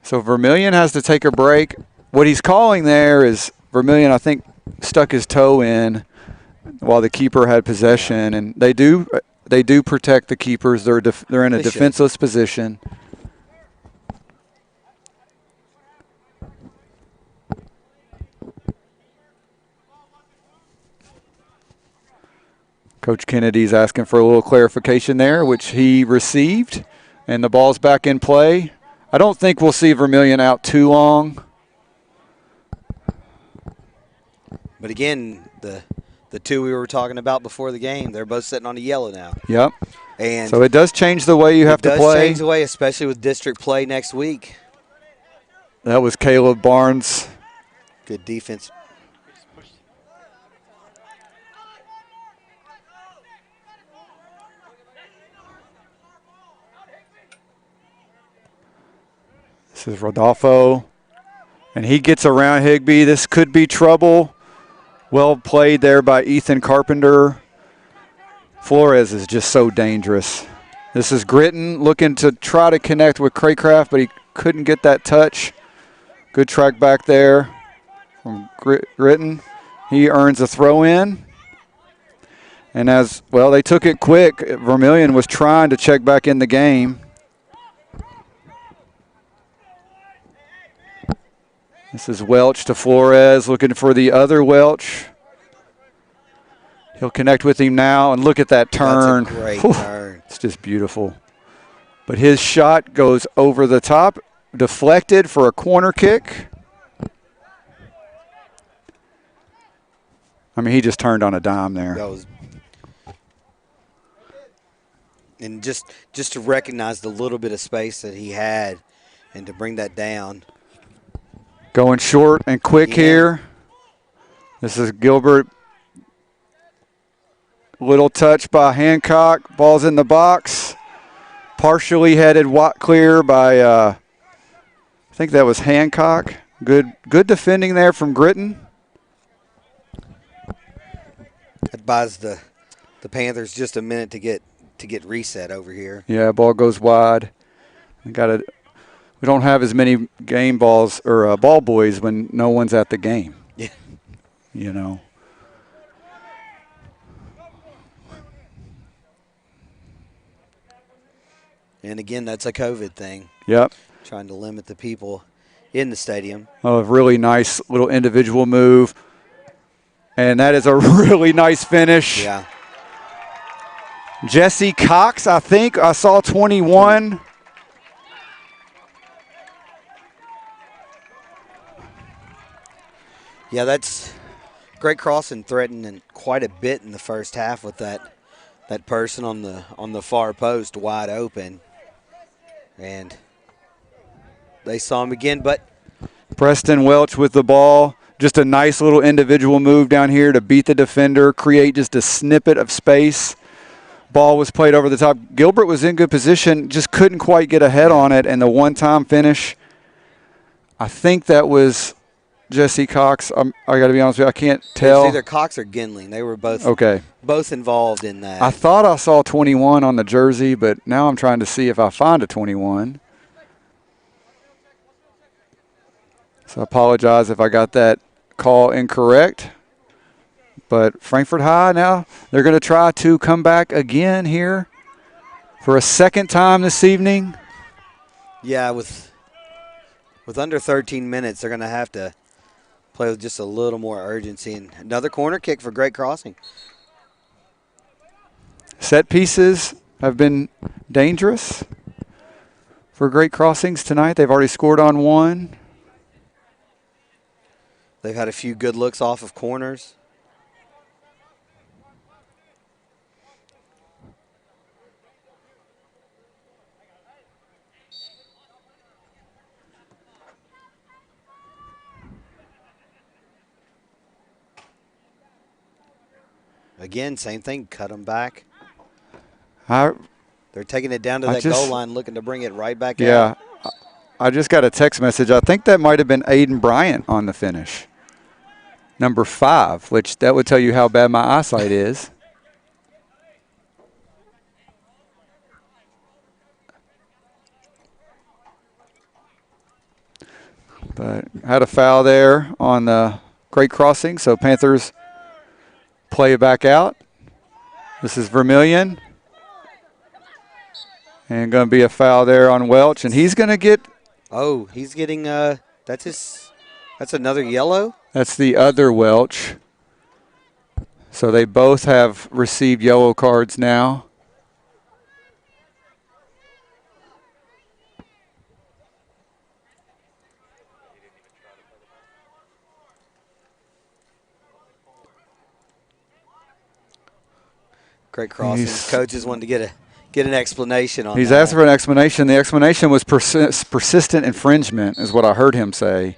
Speaker 2: So Vermillion has to take a break. What he's calling there is Vermillion, I think, stuck his toe in while the keeper had possession, and they do protect the keepers. They're in a defenseless position. Coach Kennedy's asking for a little clarification there, which he received, and the ball's back in play. I don't think we'll see Vermillion out too long.
Speaker 3: But again, the two we were talking about before the game, they're both sitting on a yellow now.
Speaker 2: Yep.
Speaker 3: And
Speaker 2: so it does change the way you have to play. It does
Speaker 3: change the way, especially with district play next week.
Speaker 2: That was Caleb Barnes.
Speaker 3: Good defense.
Speaker 2: This is Rodolfo, and he gets around Higbee. This could be trouble. Well played there by Ethan Carpenter. Flores is just so dangerous. This is Gritton looking to try to connect with Craycraft, but he couldn't get that touch. Good track back there from Gritton. He earns a throw in. And as well, they took it quick. Vermillion was trying to check back in the game. This is Welch to Flores, looking for the other Welch. He'll connect with him now, and look at that turn.
Speaker 3: That's a great turn.
Speaker 2: It's just beautiful. But his shot goes over the top, deflected for a corner kick. I mean, he just turned on a dime there.
Speaker 3: That was, and just to recognize the little bit of space that he had and to bring that down.
Speaker 2: Going short and quick here. This is Gilbert. Little touch by Hancock. Ball's in the box. Partially headed clear by, I think that was Hancock. Good defending there from Gritton.
Speaker 3: That buys the Panthers just a minute to get reset over here.
Speaker 2: Yeah, ball goes wide. We don't have as many game balls or ball boys when no one's at the game.
Speaker 3: Yeah.
Speaker 2: You know.
Speaker 3: And again, that's a COVID thing.
Speaker 2: Yep.
Speaker 3: Trying to limit the people in the stadium.
Speaker 2: A really nice little individual move. And that is a really nice finish.
Speaker 3: Yeah.
Speaker 2: Jesse Cox, I think. I saw 21.
Speaker 3: Yeah, that's Great Crossing threatened quite a bit in the first half with that person on the far post wide open. And they saw him again, but
Speaker 2: Preston Welch with the ball. Just a nice little individual move down here to beat the defender, create just a snippet of space. Ball was played over the top. Gilbert was in good position, just couldn't quite get ahead on it, and the one-time finish, I think that was Jesse Cox. I got to be honest with you, I can't tell.
Speaker 3: It was either Cox or Ginling. They were both involved in that.
Speaker 2: I thought I saw 21 on the jersey, but now I'm trying to see if I find a 21. So I apologize if I got that call incorrect. But Frankfort High now, they're going to try to come back again here for a second time this evening.
Speaker 3: Yeah, with under 13 minutes, they're going to have to play with just a little more urgency. And another corner kick for Great Crossing.
Speaker 2: Set pieces have been dangerous for Great Crossings tonight. They've already scored on one.
Speaker 3: They've had a few good looks off of corners. Again, same thing, cut them back. They're taking it down to that goal line, looking to bring it right back out.
Speaker 2: Yeah, I just got a text message. I think that might have been Aiden Bryant on the finish. Number 5, which that would tell you how bad my eyesight is. But had a foul there on the Great Crossing, so Panthers play it back out. This is Vermillion. And going to be a foul there on Welch, and he's going to get.
Speaker 3: Oh, he's getting that's another yellow.
Speaker 2: That's the other Welch. So they both have received yellow cards now.
Speaker 3: Great Crossing. Coaches wanted to get an explanation on that.
Speaker 2: He's asked for an explanation. The explanation was persistent infringement is what I heard him say,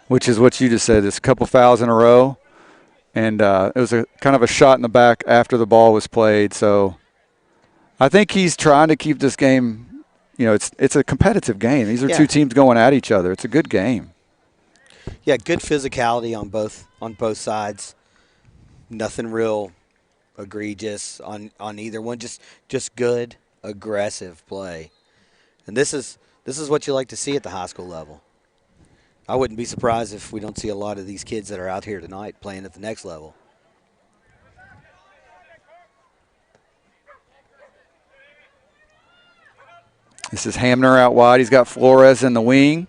Speaker 2: which is what you just said. It's a couple fouls in a row, and it was a kind of a shot in the back after the ball was played. So I think he's trying to keep this game, it's a competitive game. These are two teams going at each other. It's a good game.
Speaker 3: Yeah, good physicality on both sides. Nothing real egregious on either one. Just good, aggressive play. And this is what you like to see at the high school level. I wouldn't be surprised if we don't see a lot of these kids that are out here tonight playing at the next level.
Speaker 2: This is Hamner out wide. He's got Flores in the wing.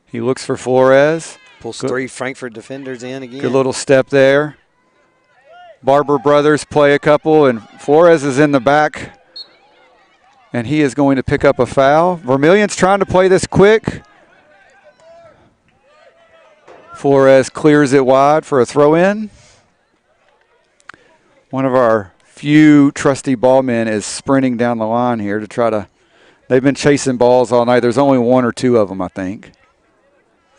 Speaker 2: He looks for Flores.
Speaker 3: Pulls 3 Frankfort defenders in again.
Speaker 2: Good little step there. Barber brothers play a couple, and Flores is in the back, and he is going to pick up a foul. Vermilion's trying to play this quick. Flores clears it wide for a throw-in. One of our few trusty ball men is sprinting down the line here to try to – they've been chasing balls all night. There's only 1 or 2 of them, I think.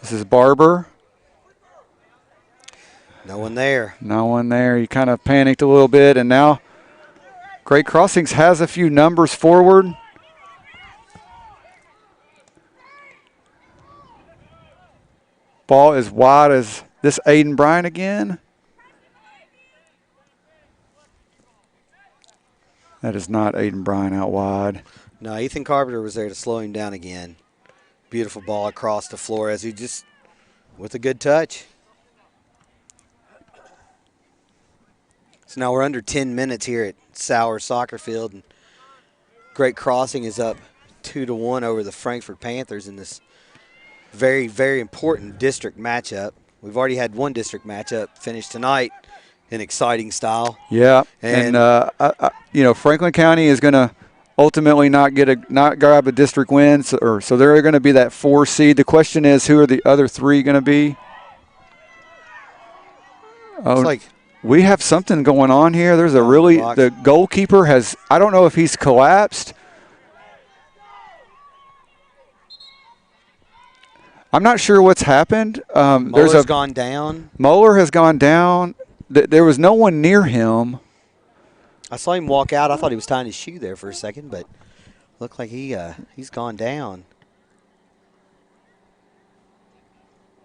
Speaker 2: This is Barber.
Speaker 3: No one there.
Speaker 2: No one there. He kind of panicked a little bit, and now Great Crossings has a few numbers forward. Ball is wide as this Aiden Bryan again. That is not Aiden Bryan out wide.
Speaker 3: No, Ethan Carpenter was there to slow him down again. Beautiful ball across to Flores, who just, with a good touch. So now we're under 10 minutes here at Sauer Soccer Field. And Great Crossing is up 2-1 over the Frankfort Panthers in this very, very important district matchup. We've already had one district matchup finish tonight in exciting style.
Speaker 2: Yeah, and you know, Franklin County is going to ultimately not grab a district win, so they're going to be that 4 seed. The question is, who are the other 3 going to be?
Speaker 3: Looks like
Speaker 2: we have something going on here. There's a the goalkeeper has, I don't know if he's collapsed. I'm not sure what's happened.
Speaker 3: Muller's gone down.
Speaker 2: Muller has gone down. There was no one near him.
Speaker 3: I saw him walk out. I thought he was tying his shoe there for a second, but looked like he's gone down.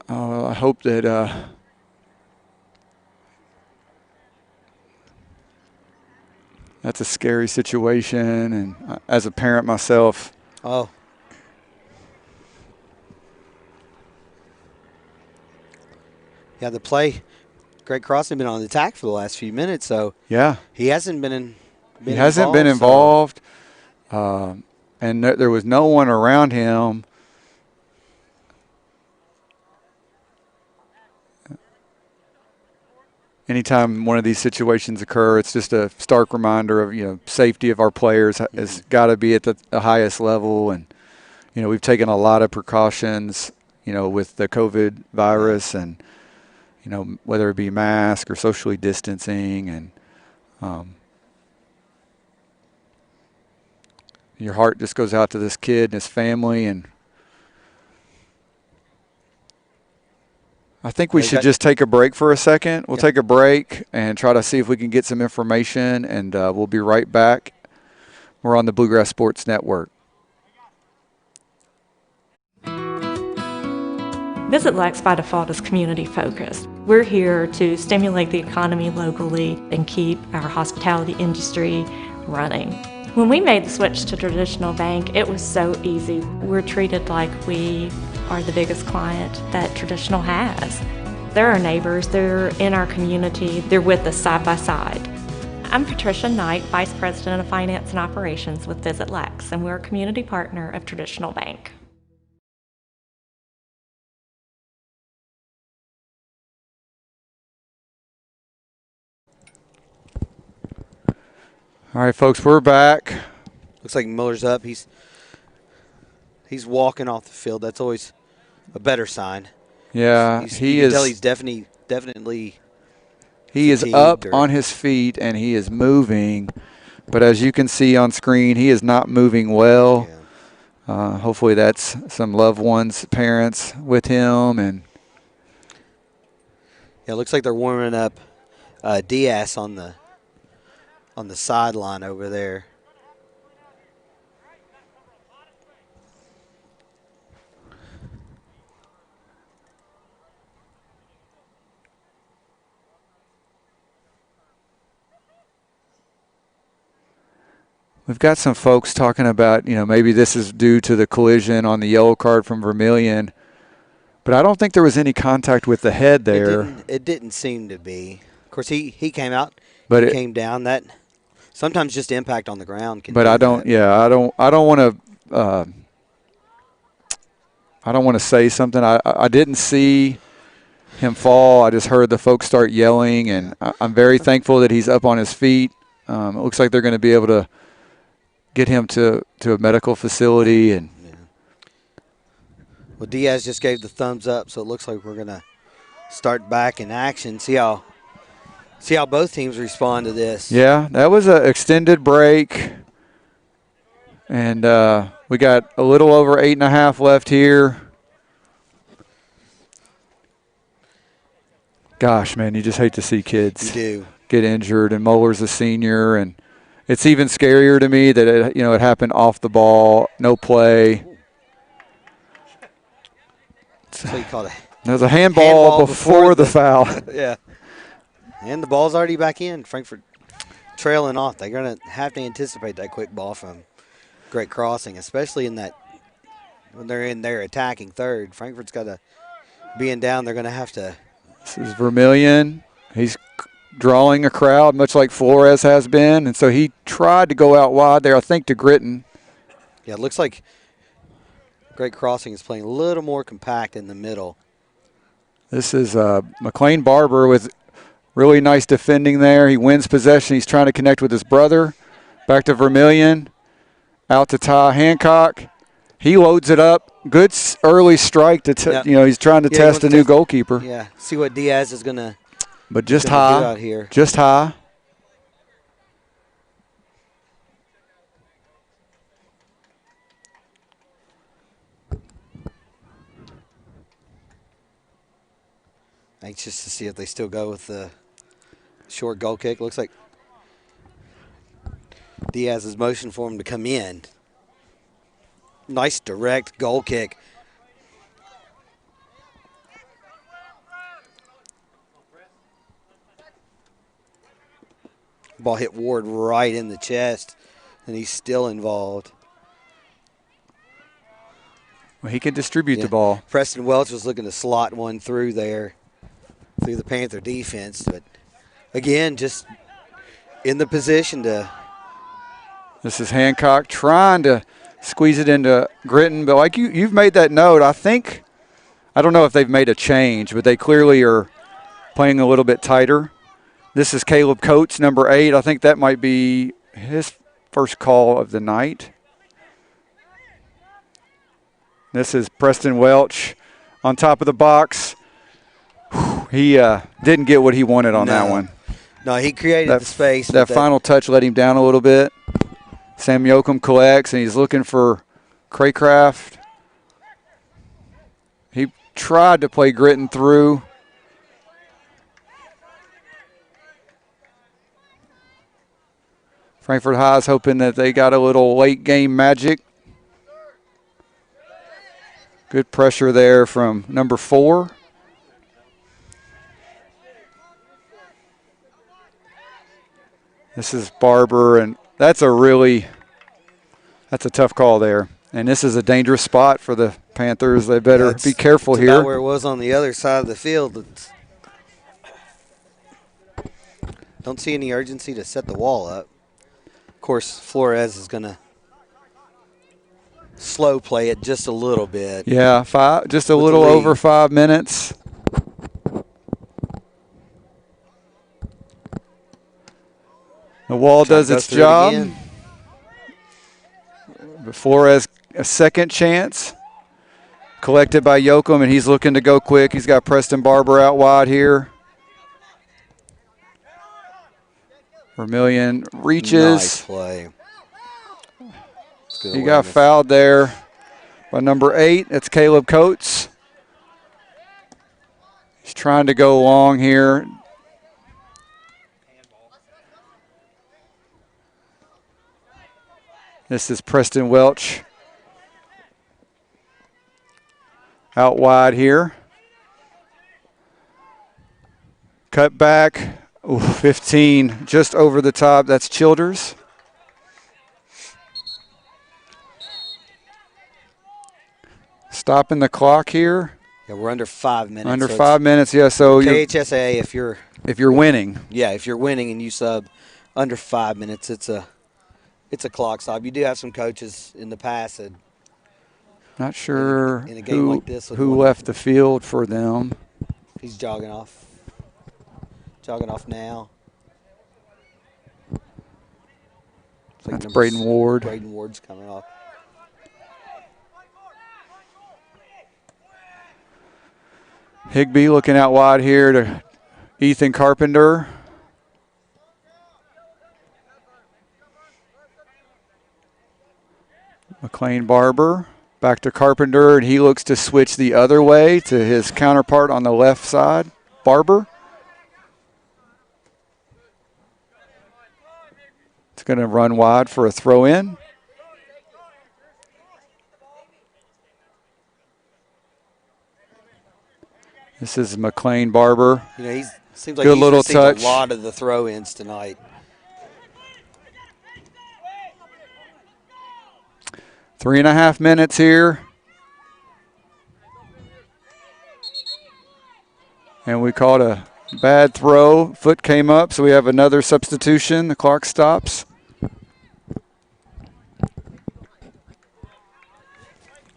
Speaker 2: Oh, I hope that that's a scary situation, and as a parent myself.
Speaker 3: Oh. Yeah, the play. Great Crossing been on the attack for the last few minutes, so
Speaker 2: yeah,
Speaker 3: he hasn't been
Speaker 2: involved. And there was no one around him. Anytime one of these situations occur, it's just a stark reminder of safety of our players has got to be at the highest level, and we've taken a lot of precautions with the COVID virus and. Whether it be mask or socially distancing, and your heart just goes out to this kid and his family. And I think we should just take a break for a second. We'll take a break and try to see if we can get some information, and we'll be right back. We're on the Bluegrass Sports Network.
Speaker 4: Visit Lex by default is community focused. We're here to stimulate the economy locally and keep our hospitality industry running. When we made the switch to traditional bank, it was so easy. We're treated like we are the biggest client that traditional has. They're our neighbors, they're in our community, they're with us side by side. I'm Patricia Knight, Vice President of Finance and Operations with Visit Lex, and we're a community partner of Traditional Bank.
Speaker 2: All right, folks, we're back.
Speaker 3: Looks like Muller's up. He's walking off the field. That's always a better sign.
Speaker 2: Yeah,
Speaker 3: you can tell he's definitely.
Speaker 2: He is up on his feet and he is moving, but as you can see on screen, he is not moving well. Yeah. Hopefully, that's some loved ones, parents with him, and.
Speaker 3: Yeah, it looks like they're warming up Diaz on the sideline over there.
Speaker 2: We've got some folks talking about, maybe this is due to the collision on the yellow card from Vermilion, but I don't think there was any contact with the head there.
Speaker 3: It didn't seem to be. Of course, he came out,
Speaker 2: but
Speaker 3: it came down. That sometimes just impact on the ground can.
Speaker 2: But I don't want to I don't want to say something. I didn't see him fall. I just heard the folks start yelling, and I'm very thankful that he's up on his feet. It looks like they're going to be able to get him to a medical facility. And
Speaker 3: well, Diaz just gave the thumbs up, so it looks like we're going to start back in action. See how both teams respond to this.
Speaker 2: Yeah, that was an extended break. And we got a little over 8.5 left here. Gosh, man, you just hate to see kids get injured. And Muller's a senior, and it's even scarier to me that it happened off the ball, no play.
Speaker 3: So you call it.
Speaker 2: There's a handball before the foul.
Speaker 3: Yeah, and the ball's already back in. Frankfort trailing off. They're going to have to anticipate that quick ball from Great Crossing, especially in that when they're in there attacking third. Frankfort's got to being down. They're going to have to.
Speaker 2: This is Vermillion. He's drawing a crowd, much like Flores has been, and so he tried to go out wide there, I think, to Gritton.
Speaker 3: Yeah, it looks like Great Crossing is playing a little more compact in the middle.
Speaker 2: This is Mclean Barber with really nice defending there. He wins possession. He's trying to connect with his brother. Back to Vermillion. Out to Ty Hancock. He loads it up. Good early strike to he's trying to test a new goalkeeper.
Speaker 3: Yeah, see what Diaz is going to
Speaker 2: But just
Speaker 3: do
Speaker 2: high.
Speaker 3: out here.
Speaker 2: Just high.
Speaker 3: Anxious to see if they still go with the short goal kick. Looks like Diaz is motion for him to come in. Nice direct goal kick. Ball hit Ward right in the chest, and he's still involved.
Speaker 2: Well, he can distribute the ball.
Speaker 3: Preston Welch was looking to slot one through there, through the Panther defense. But, again, just in the position to.
Speaker 2: This is Hancock trying to squeeze it into Gritton. But like you've made that note, I don't know if they've made a change, but they clearly are playing a little bit tighter. This is Caleb Coates, number 8. I think that might be his first call of the night. This is Preston Welch on top of the box. He didn't get what he wanted on that one.
Speaker 3: No, he created the space.
Speaker 2: That final touch let him down a little bit. Sam Yoakum collects, and he's looking for Craycraft. He tried to play Gritton through. Frankfort High is hoping that they got a little late game magic. Good pressure there from number 4. This is Barber, and that's a tough call there. And this is a dangerous spot for the Panthers. They better be careful here.
Speaker 3: About where it was on the other side of the field. Don't see any urgency to set the wall up. Of course, Flores is going to slow play it just a little bit.
Speaker 2: Yeah, just a little over 5 minutes. The wall does its job. Flores, a second chance. Collected by Yoakum, and he's looking to go quick. He's got Preston Barber out wide here. Vermillion reaches.
Speaker 3: Nice play.
Speaker 2: He got fouled there by number 8. That's Caleb Coates. He's trying to go long here. This is Preston Welch. Out wide here. Cut back. Ooh, 15 just over the top. That's Childers. Stopping the clock here.
Speaker 3: Yeah, we're under 5 minutes.
Speaker 2: Under 5 minutes, yeah. So
Speaker 3: KHSA, if you're
Speaker 2: winning.
Speaker 3: Yeah, if you're winning and you sub under 5 minutes, it's it's a clock stop. You do have some coaches in the past that
Speaker 2: Not sure
Speaker 3: in a game like this
Speaker 2: who left the field for them.
Speaker 3: He's jogging off. Jogging off now.
Speaker 2: That's Braden Ward.
Speaker 3: Braden Ward's coming off.
Speaker 2: Higbee looking out wide here to Ethan Carpenter. Mclean Barber back to Carpenter, and he looks to switch the other way to his counterpart on the left side, Barber. It's going to run wide for a throw in. This is Mclean Barber.
Speaker 3: You know, he seems like
Speaker 2: good
Speaker 3: he's
Speaker 2: little
Speaker 3: received
Speaker 2: touch.
Speaker 3: A lot of the throw-ins tonight.
Speaker 2: 3.5 minutes here. And we called a bad throw. Foot came up, so we have another substitution. The clock stops.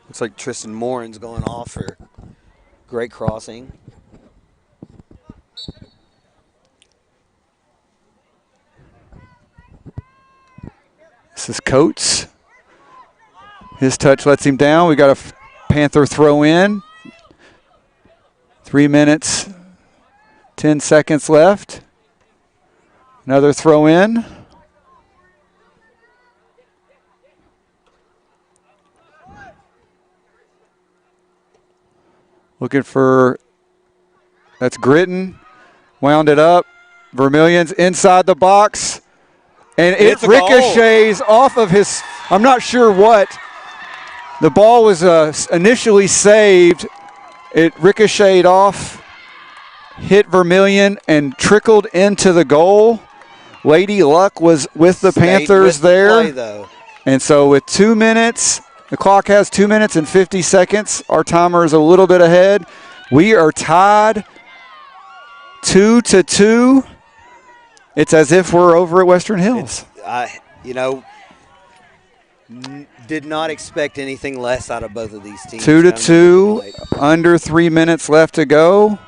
Speaker 3: Looks like Tristan Morin's going off for great crossing.
Speaker 2: This is Coates. His touch lets him down. We got a Panther throw in. 3 minutes, 10 seconds left. Another throw in. Looking for, that's Gritton. Wound it up. Vermillion's inside the box. And it ricochets off of his, I'm not sure what. The ball was initially saved. It ricocheted off, hit Vermillion, and trickled into the goal. Lady Luck was with the Panthers there.
Speaker 3: Play, though.
Speaker 2: And so with 2 minutes, the clock has 2 minutes and 50 seconds. Our timer is a little bit ahead. We are tied 2-2. It's as if we're over at Western Hills.
Speaker 3: You know, did not expect anything less out of both of these teams.
Speaker 2: 2-2, under 3 minutes left to go.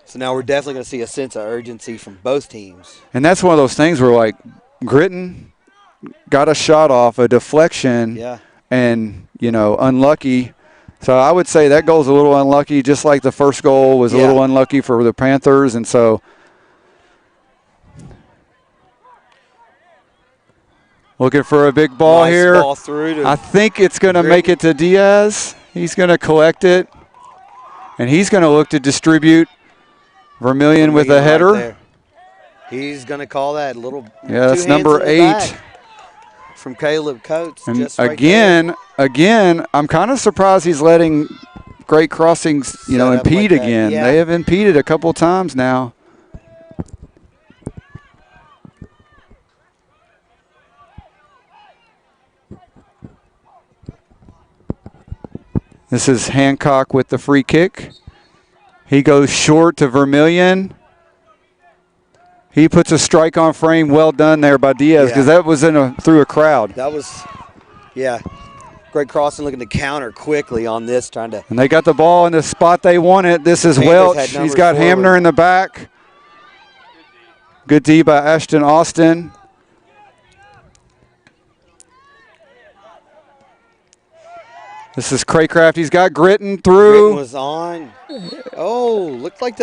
Speaker 3: So now we're definitely going to see a sense of urgency from both teams.
Speaker 2: And that's one of those things where, like, Gritton got a shot off, a deflection, and, you know, unlucky. So I would say that goal's a little unlucky, just like the first goal was a little unlucky for the Panthers. And so looking for a big ball here.
Speaker 3: Ball through to
Speaker 2: I think it's going to make it to Diaz. He's going to collect it, and he's going to look to distribute Vermillion with a header.
Speaker 3: Right, he's going to call that little.
Speaker 2: Yeah, that's number 8.
Speaker 3: From Caleb Coates.
Speaker 2: And
Speaker 3: just right
Speaker 2: again, I'm kind of surprised he's letting great crossings, you know, impede like again. Yeah. They have impeded a couple times now. This is Hancock with the free kick. He goes short to Vermillion. He puts a strike on frame. Well done there by Diaz, because that was through a crowd.
Speaker 3: That was, great crossing, looking to counter quickly on this, trying to.
Speaker 2: And they got the ball in the spot they wanted. This is Welch. He's got Hamner in the back. Good D by Ashton Austin. This is Craycraft. He's got Gritton through.
Speaker 3: Gritton was on. Oh, looked like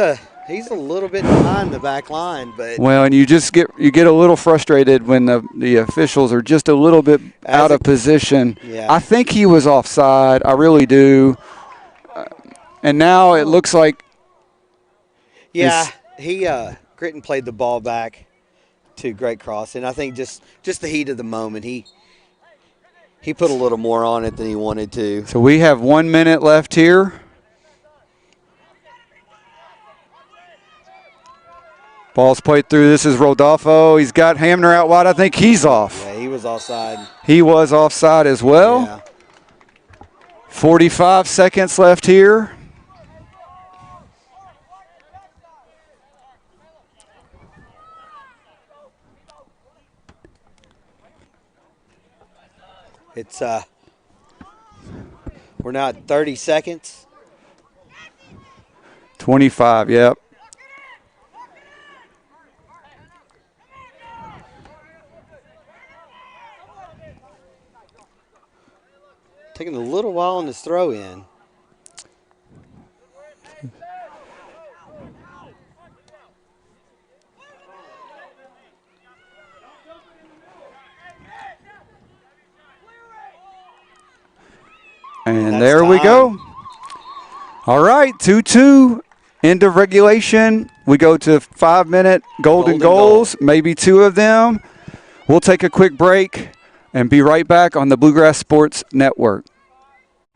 Speaker 3: he's a little bit behind the back line, but
Speaker 2: well, and you get a little frustrated when the officials are just a little bit out of position.
Speaker 3: Yeah.
Speaker 2: I think he was offside. I really do. And now it looks like.
Speaker 3: Yeah, Gritton played the ball back to Great Cross, and I think just the heat of the moment, he put a little more on it than he wanted to.
Speaker 2: So we have 1 minute left here. Ball's played through. This is Rodolfo. He's got Hamner out wide. I think he's off.
Speaker 3: Yeah, he was offside.
Speaker 2: He was offside as well.
Speaker 3: Yeah.
Speaker 2: 45 seconds left here.
Speaker 3: It's we're now at 30 seconds.
Speaker 2: 25, yep.
Speaker 3: Taking a little while on this throw in.
Speaker 2: And
Speaker 3: That's
Speaker 2: there we
Speaker 3: time.
Speaker 2: go. All right, 2-2, end of regulation. We go to 5-minute golden goals, maybe 2 of them. We'll take a quick break and be right back on the Bluegrass Sports Network.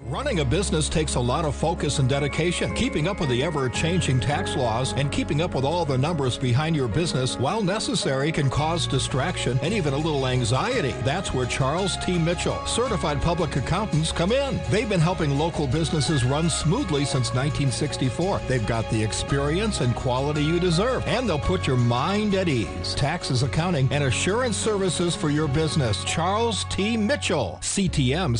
Speaker 5: Running a business takes a lot of focus and dedication. Keeping up with the ever-changing tax laws and keeping up with all the numbers behind your business, while necessary, can cause distraction and even a little anxiety. That's where Charles T. Mitchell, certified public accountants, come in. They've been helping local businesses run smoothly since 1964. They've got the experience and quality you deserve, and they'll put your mind at ease. Taxes, accounting, and assurance services for your business. Charles T. Mitchell, CTMCPA.com.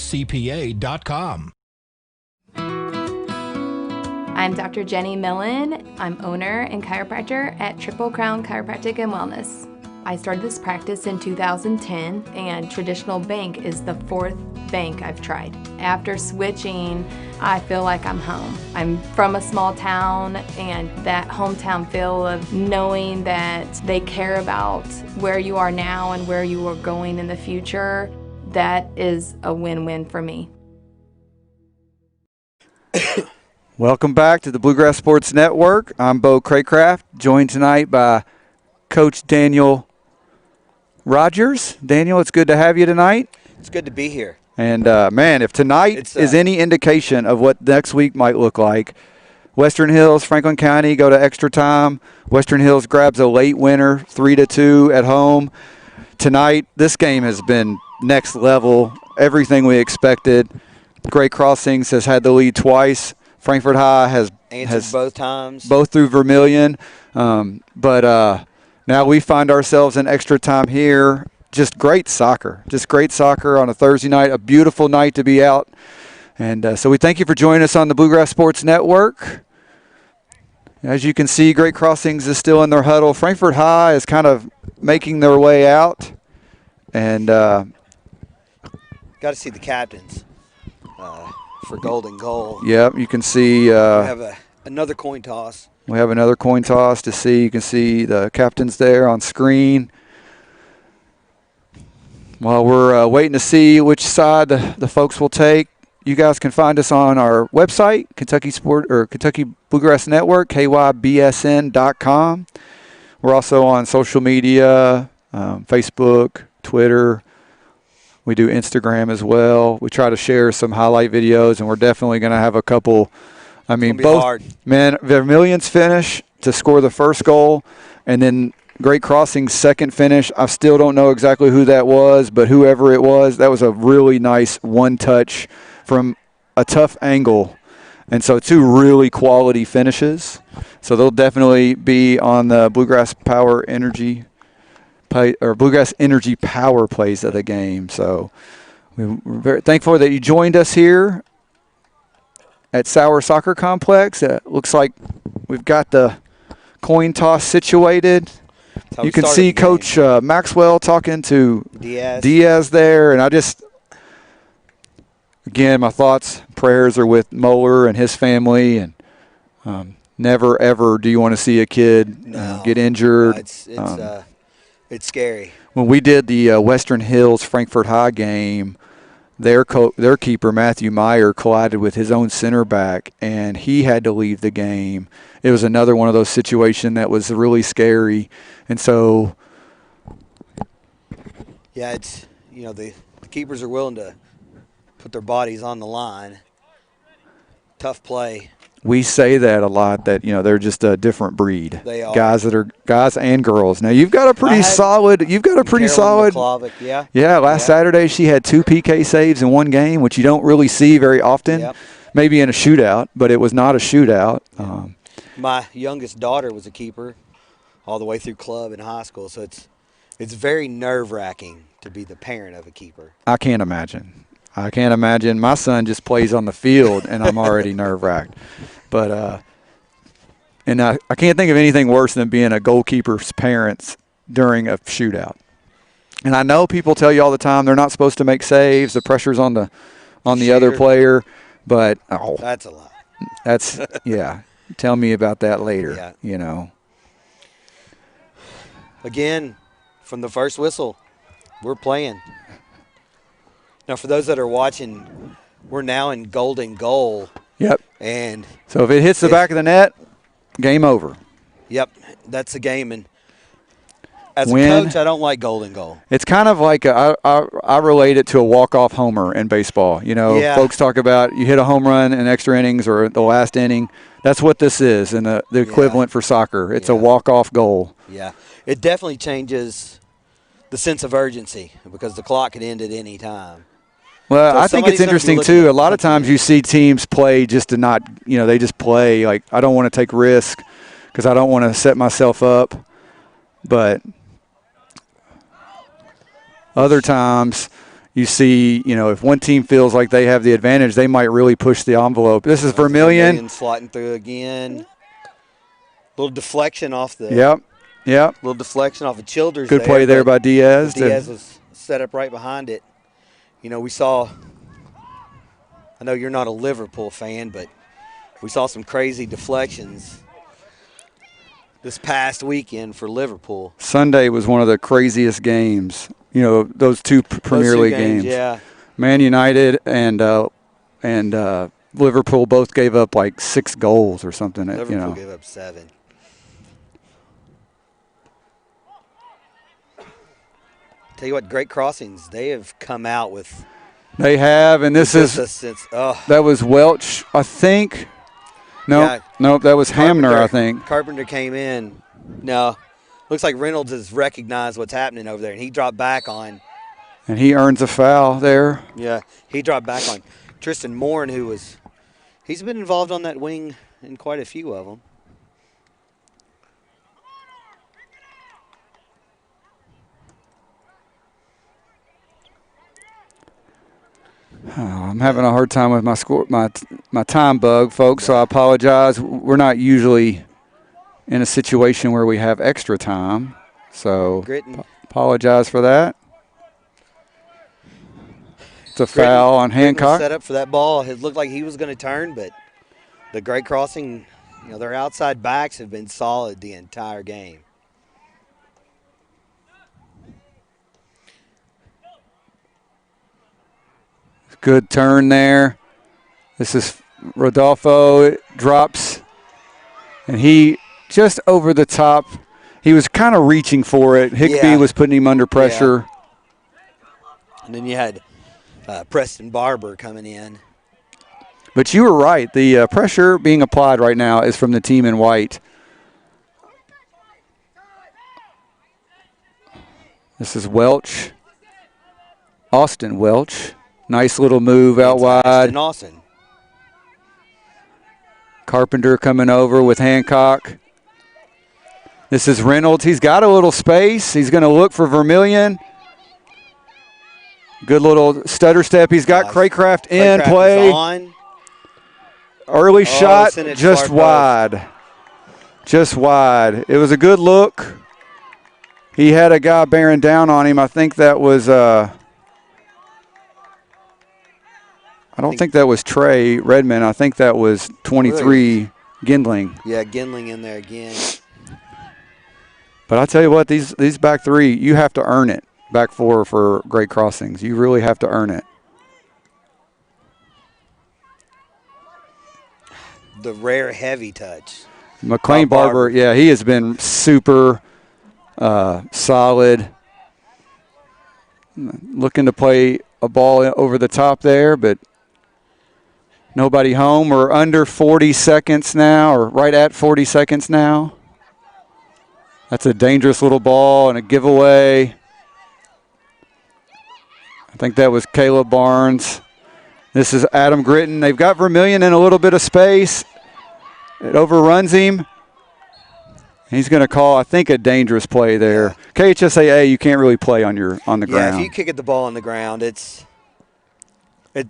Speaker 7: I'm Dr. Jenny Millen. I'm owner and chiropractor at Triple Crown Chiropractic and Wellness. I started this practice in 2010, and Traditional Bank is the 4th bank I've tried. After switching, I feel like I'm home. I'm from a small town, and that hometown feel of knowing that they care about where you are now and where you are going in the future, that is a win-win for me.
Speaker 2: Welcome back to the Bluegrass Sports Network. I'm Bo Craycraft, joined tonight by Coach Daniel Rogers. Daniel, it's good to have you tonight.
Speaker 3: It's good to be here.
Speaker 2: And, man, if tonight is any indication of what next week might look like, Western Hills, Franklin County go to extra time. Western Hills grabs a late winner, 3-2 at home. Tonight, this game has been next level, everything we expected. Great Crossings has had the lead twice. Frankfort High has
Speaker 3: answered both times.
Speaker 2: Both through Vermilion. But now we find ourselves in extra time here. Just great soccer. Just great soccer on a Thursday night. A beautiful night to be out. And so we thank you for joining us on the Bluegrass Sports Network. As you can see, Great Crossings is still in their huddle. Frankfort High is kind of making their way out. And
Speaker 3: got to see the captains. For golden goal.
Speaker 2: Yep, you can see.
Speaker 3: We have another coin toss.
Speaker 2: We have another coin toss to see. You can see the captains there on screen. While we're waiting to see which side the folks will take, you guys can find us on our website, Kentucky Bluegrass Network, KYBSN.com. We're also on social media, Facebook, Twitter. We do Instagram as well. We try to share some highlight videos, and we're definitely going to have a couple. I mean, both
Speaker 3: hard.
Speaker 2: Man, Vermilion's finish to score the first goal, and then Great Crossing's second finish. I still don't know exactly who that was, but whoever it was, that was a really nice one-touch from a tough angle. And so 2 really quality finishes. So they'll definitely be on the Bluegrass Energy Power plays of the game. So we're very thankful that you joined us here at Sauer Soccer Complex. Looks like we've got the coin toss situated. You can see Coach Maxwell talking to Diaz there. And again, my thoughts, prayers are with Moeller and his family. And never, ever do you want to see a kid get injured.
Speaker 3: It's scary.
Speaker 2: When we did the Western Hills Frankfort High game, their keeper, Matthew Meyer, collided with his own center back, and he had to leave the game. It was another one of those situations that was really scary. And so,
Speaker 3: yeah, it's, the keepers are willing to put their bodies on the line. Tough play.
Speaker 2: We say that a lot, that they're just a different breed.
Speaker 3: They are.
Speaker 2: Guys and girls. Now you've got a pretty solid.
Speaker 3: McClavic,
Speaker 2: Yeah. Last Saturday she had 2 PK saves in one game, which you don't really see very often.
Speaker 3: Yep.
Speaker 2: Maybe in a shootout, but it was not a shootout.
Speaker 3: Yeah. My youngest daughter was a keeper all the way through club and high school, so it's very nerve-wracking to be the parent of a keeper.
Speaker 2: I can't imagine. I can't imagine. My son just plays on the field, and I'm already nerve-wracked. But and I can't think of anything worse than being a goalkeeper's parents during a shootout. And I know people tell you all the time they're not supposed to make saves. The pressure's on the other player. But
Speaker 3: that's a lot.
Speaker 2: That's yeah. Tell me about that later.
Speaker 3: Yeah.
Speaker 2: You know.
Speaker 3: Again, from the first whistle, we're playing. Now, for those that are watching, we're now in golden goal.
Speaker 2: Yep.
Speaker 3: And
Speaker 2: so if it hits the back of the net, game over.
Speaker 3: Yep, that's a game. And as a coach, I don't like golden goal.
Speaker 2: It's kind of like I relate it to a walk-off homer in baseball. You know, folks talk about you hit a home run in extra innings or the last inning. That's what this is, and the equivalent for soccer. It's a walk-off goal.
Speaker 3: Yeah, it definitely changes the sense of urgency because the clock could end at any time.
Speaker 2: Well, so I think it's interesting, too. A lot of times you see teams play just to not, they just play like, I don't want to take risk because I don't want to set myself up. But other times you see, if one team feels like they have the advantage, they might really push the envelope. This is Vermillion.
Speaker 3: Slotting through again. Little deflection off the.
Speaker 2: Yep.
Speaker 3: Little deflection off of Childers.
Speaker 2: Good play there by Diaz.
Speaker 3: Diaz was set up right behind it. We saw, I know you're not a Liverpool fan, but we saw some crazy deflections this past weekend for Liverpool.
Speaker 2: Sunday was one of the craziest games. Those two Premier League games.
Speaker 3: Yeah.
Speaker 2: Man United and Liverpool both gave up like 6 goals or something.
Speaker 3: Liverpool gave up 7. Tell you what, great crossings. They have come out with.
Speaker 2: They have, and this is that was Welch, I think. No, that was Hamner, I think.
Speaker 3: Carpenter came in. No, looks like Reynolds has recognized what's happening over there, and he dropped back on.
Speaker 2: And he earns a foul there.
Speaker 3: Yeah, he dropped back on Tristan Morin, he's been involved on that wing in quite a few of them.
Speaker 2: Oh, I'm having a hard time with my time bug, folks, so I apologize. We're not usually in a situation where we have extra time, so apologize for that. It's a foul on Hancock.
Speaker 3: Set up for that ball. It looked like he was going to turn, but the great crossing, their outside backs have been solid the entire game.
Speaker 2: Good turn there. This is Rodolfo. It drops. And he just over the top. He was kind of reaching for it. Higbee was putting him under pressure.
Speaker 3: Yeah. And then you had Preston Barber coming in.
Speaker 2: But you were right. The pressure being applied right now is from the team in white. This is Welch. Austin Welch. Nice little move out wide.
Speaker 3: Austin.
Speaker 2: Carpenter coming over with Hancock. This is Reynolds. He's got a little space. He's going to look for Vermillion. Good little stutter step. He's got Craycraft in play.
Speaker 3: On.
Speaker 2: Early shot, just wide. Just wide. It was a good look. He had a guy bearing down on him. I think that was I don't think that was Trey Redmond. I think that was 23 Gindling.
Speaker 3: Yeah, Gindling in there again.
Speaker 2: But I tell you what, these back three, you have to earn it. Back four for great crossings. You really have to earn it.
Speaker 3: The rare heavy touch.
Speaker 2: Mclean Barber, yeah, he has been super solid. Looking to play a ball over the top there, but nobody home. We're under 40 seconds now, or right at 40 seconds now. That's a dangerous little ball and a giveaway. I think that was Caleb Barnes. This is Adam Gritton. They've got Vermillion in a little bit of space. It overruns him. He's going to call, I think, a dangerous play there. Yeah. KHSAA, you can't really play on the ground.
Speaker 3: Yeah, if you kick at the ball on the ground, it's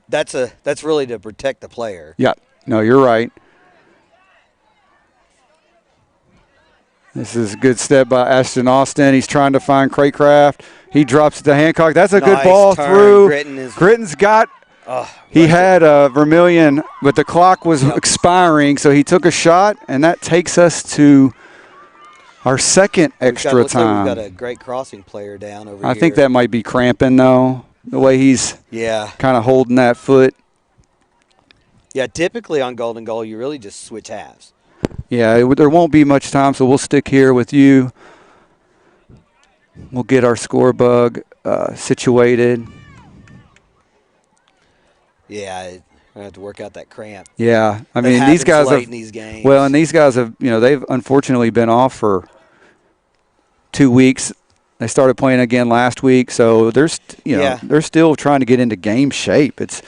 Speaker 3: That's really to protect the player.
Speaker 2: Yeah, no, you're right. This is a good step by Ashton Austin. He's trying to find Craycraft. He drops it to Hancock. That's a good ball
Speaker 3: turn.
Speaker 2: through.
Speaker 3: Gritton's
Speaker 2: got he had Vermillion, but the clock was expiring, so he took a shot, and that takes us to our second extra time.
Speaker 3: We've got a great crossing player down over here.
Speaker 2: I think that might be cramping, though, the way he's kind of holding that foot.
Speaker 3: Yeah, typically on Golden Goal, you really just switch halves.
Speaker 2: Yeah, there won't be much time, so we'll stick here with you. We'll get our score bug situated.
Speaker 3: Yeah, I'm gonna have to work out that cramp.
Speaker 2: Yeah, I mean these guys
Speaker 3: late in these games.
Speaker 2: Well, and these guys have they've unfortunately been off for 2 weeks. They started playing again last week, so there's they're still trying to get into game shape. It's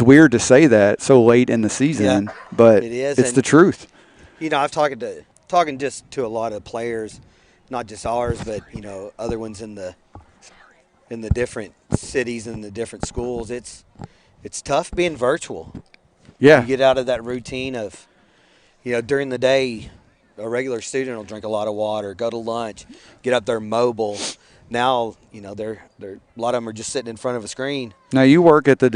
Speaker 2: weird to say that so late in the season, but
Speaker 3: it is,
Speaker 2: it's the truth.
Speaker 3: I've talking just to a lot of players, not just ours, but other ones in the different cities and the different schools. It's tough being virtual.
Speaker 2: Yeah,
Speaker 3: you get out of that routine of, during the day, a regular student will drink a lot of water, go to lunch, get up there mobile. Now, they're a lot of them are just sitting in front of a screen.
Speaker 2: Now you work at the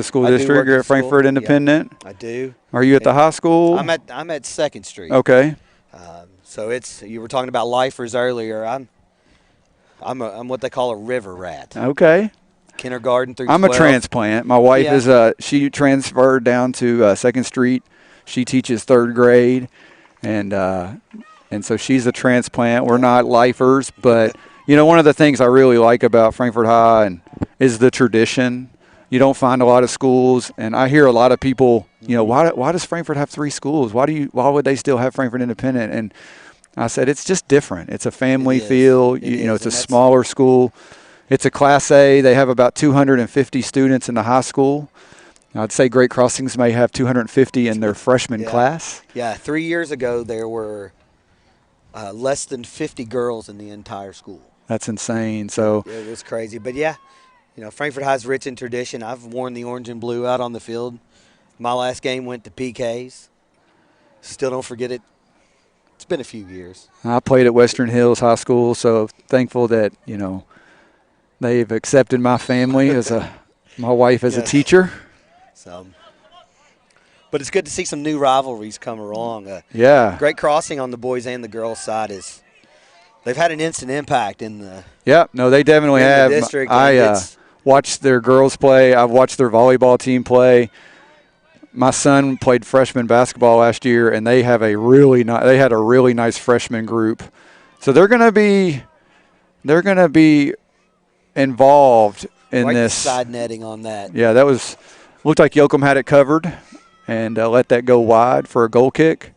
Speaker 2: school district. You're at Frankfort Independent.
Speaker 3: Yeah, I do.
Speaker 2: Are you at the high school?
Speaker 3: I'm at 2nd Street.
Speaker 2: Okay.
Speaker 3: So you were talking about lifers earlier. I'm what they call a river rat.
Speaker 2: Okay.
Speaker 3: Kindergarten through
Speaker 2: 12. I'm a transplant. My wife is she transferred down to 2nd Street. She teaches 3rd grade, and so she's a transplant. We're not lifers, but one of the things I really like about Frankfort High is the tradition. You don't find a lot of schools, and I hear a lot of people, why does Frankfort have 3 schools? Why would they still have Frankfort Independent? And I said it's just different. It's a family feel. It's a smaller school. It's a Class A. They have about 250 students in the high school. I'd say Great Crossings may have 250 in their freshman class.
Speaker 3: Yeah, 3 years ago there were less than 50 girls in the entire school.
Speaker 2: That's insane. So
Speaker 3: it was crazy. But, Frankfort High's rich in tradition. I've worn the orange and blue out on the field. My last game went to PKs. Still don't forget it. It's been a few years.
Speaker 2: I played at Western Hills High School, so thankful that, they've accepted my family as my wife as a teacher.
Speaker 3: So, but it's good to see some new rivalries come along. Great Crossing on the boys and the girls side they've had an instant impact in the.
Speaker 2: Yeah, no, they definitely have.
Speaker 3: The district.
Speaker 2: I watched their girls play. I've watched their volleyball team play. My son played freshman basketball last year, and they have a really nice freshman group. So they're gonna be involved in this.
Speaker 3: Side netting on that.
Speaker 2: Yeah, looked like Yoakum had it covered, and let that go wide for a goal kick.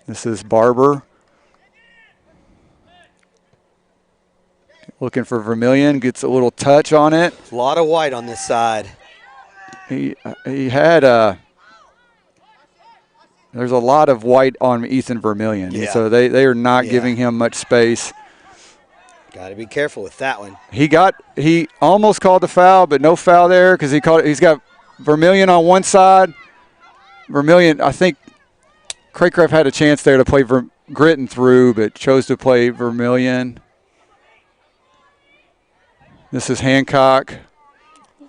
Speaker 2: This is Barber. Looking for Vermillion, gets a little touch on it.
Speaker 3: A lot of white on this side.
Speaker 2: He had there's a lot of white on Ethan Vermillion.
Speaker 3: Yeah.
Speaker 2: So they are not giving him much space.
Speaker 3: Got to be careful with that one.
Speaker 2: He almost called the foul, but no foul there because he's got Vermillion on one side. Vermillion, I think Craycraft had a chance there to play Gritton through, but chose to play Vermillion. This is Hancock.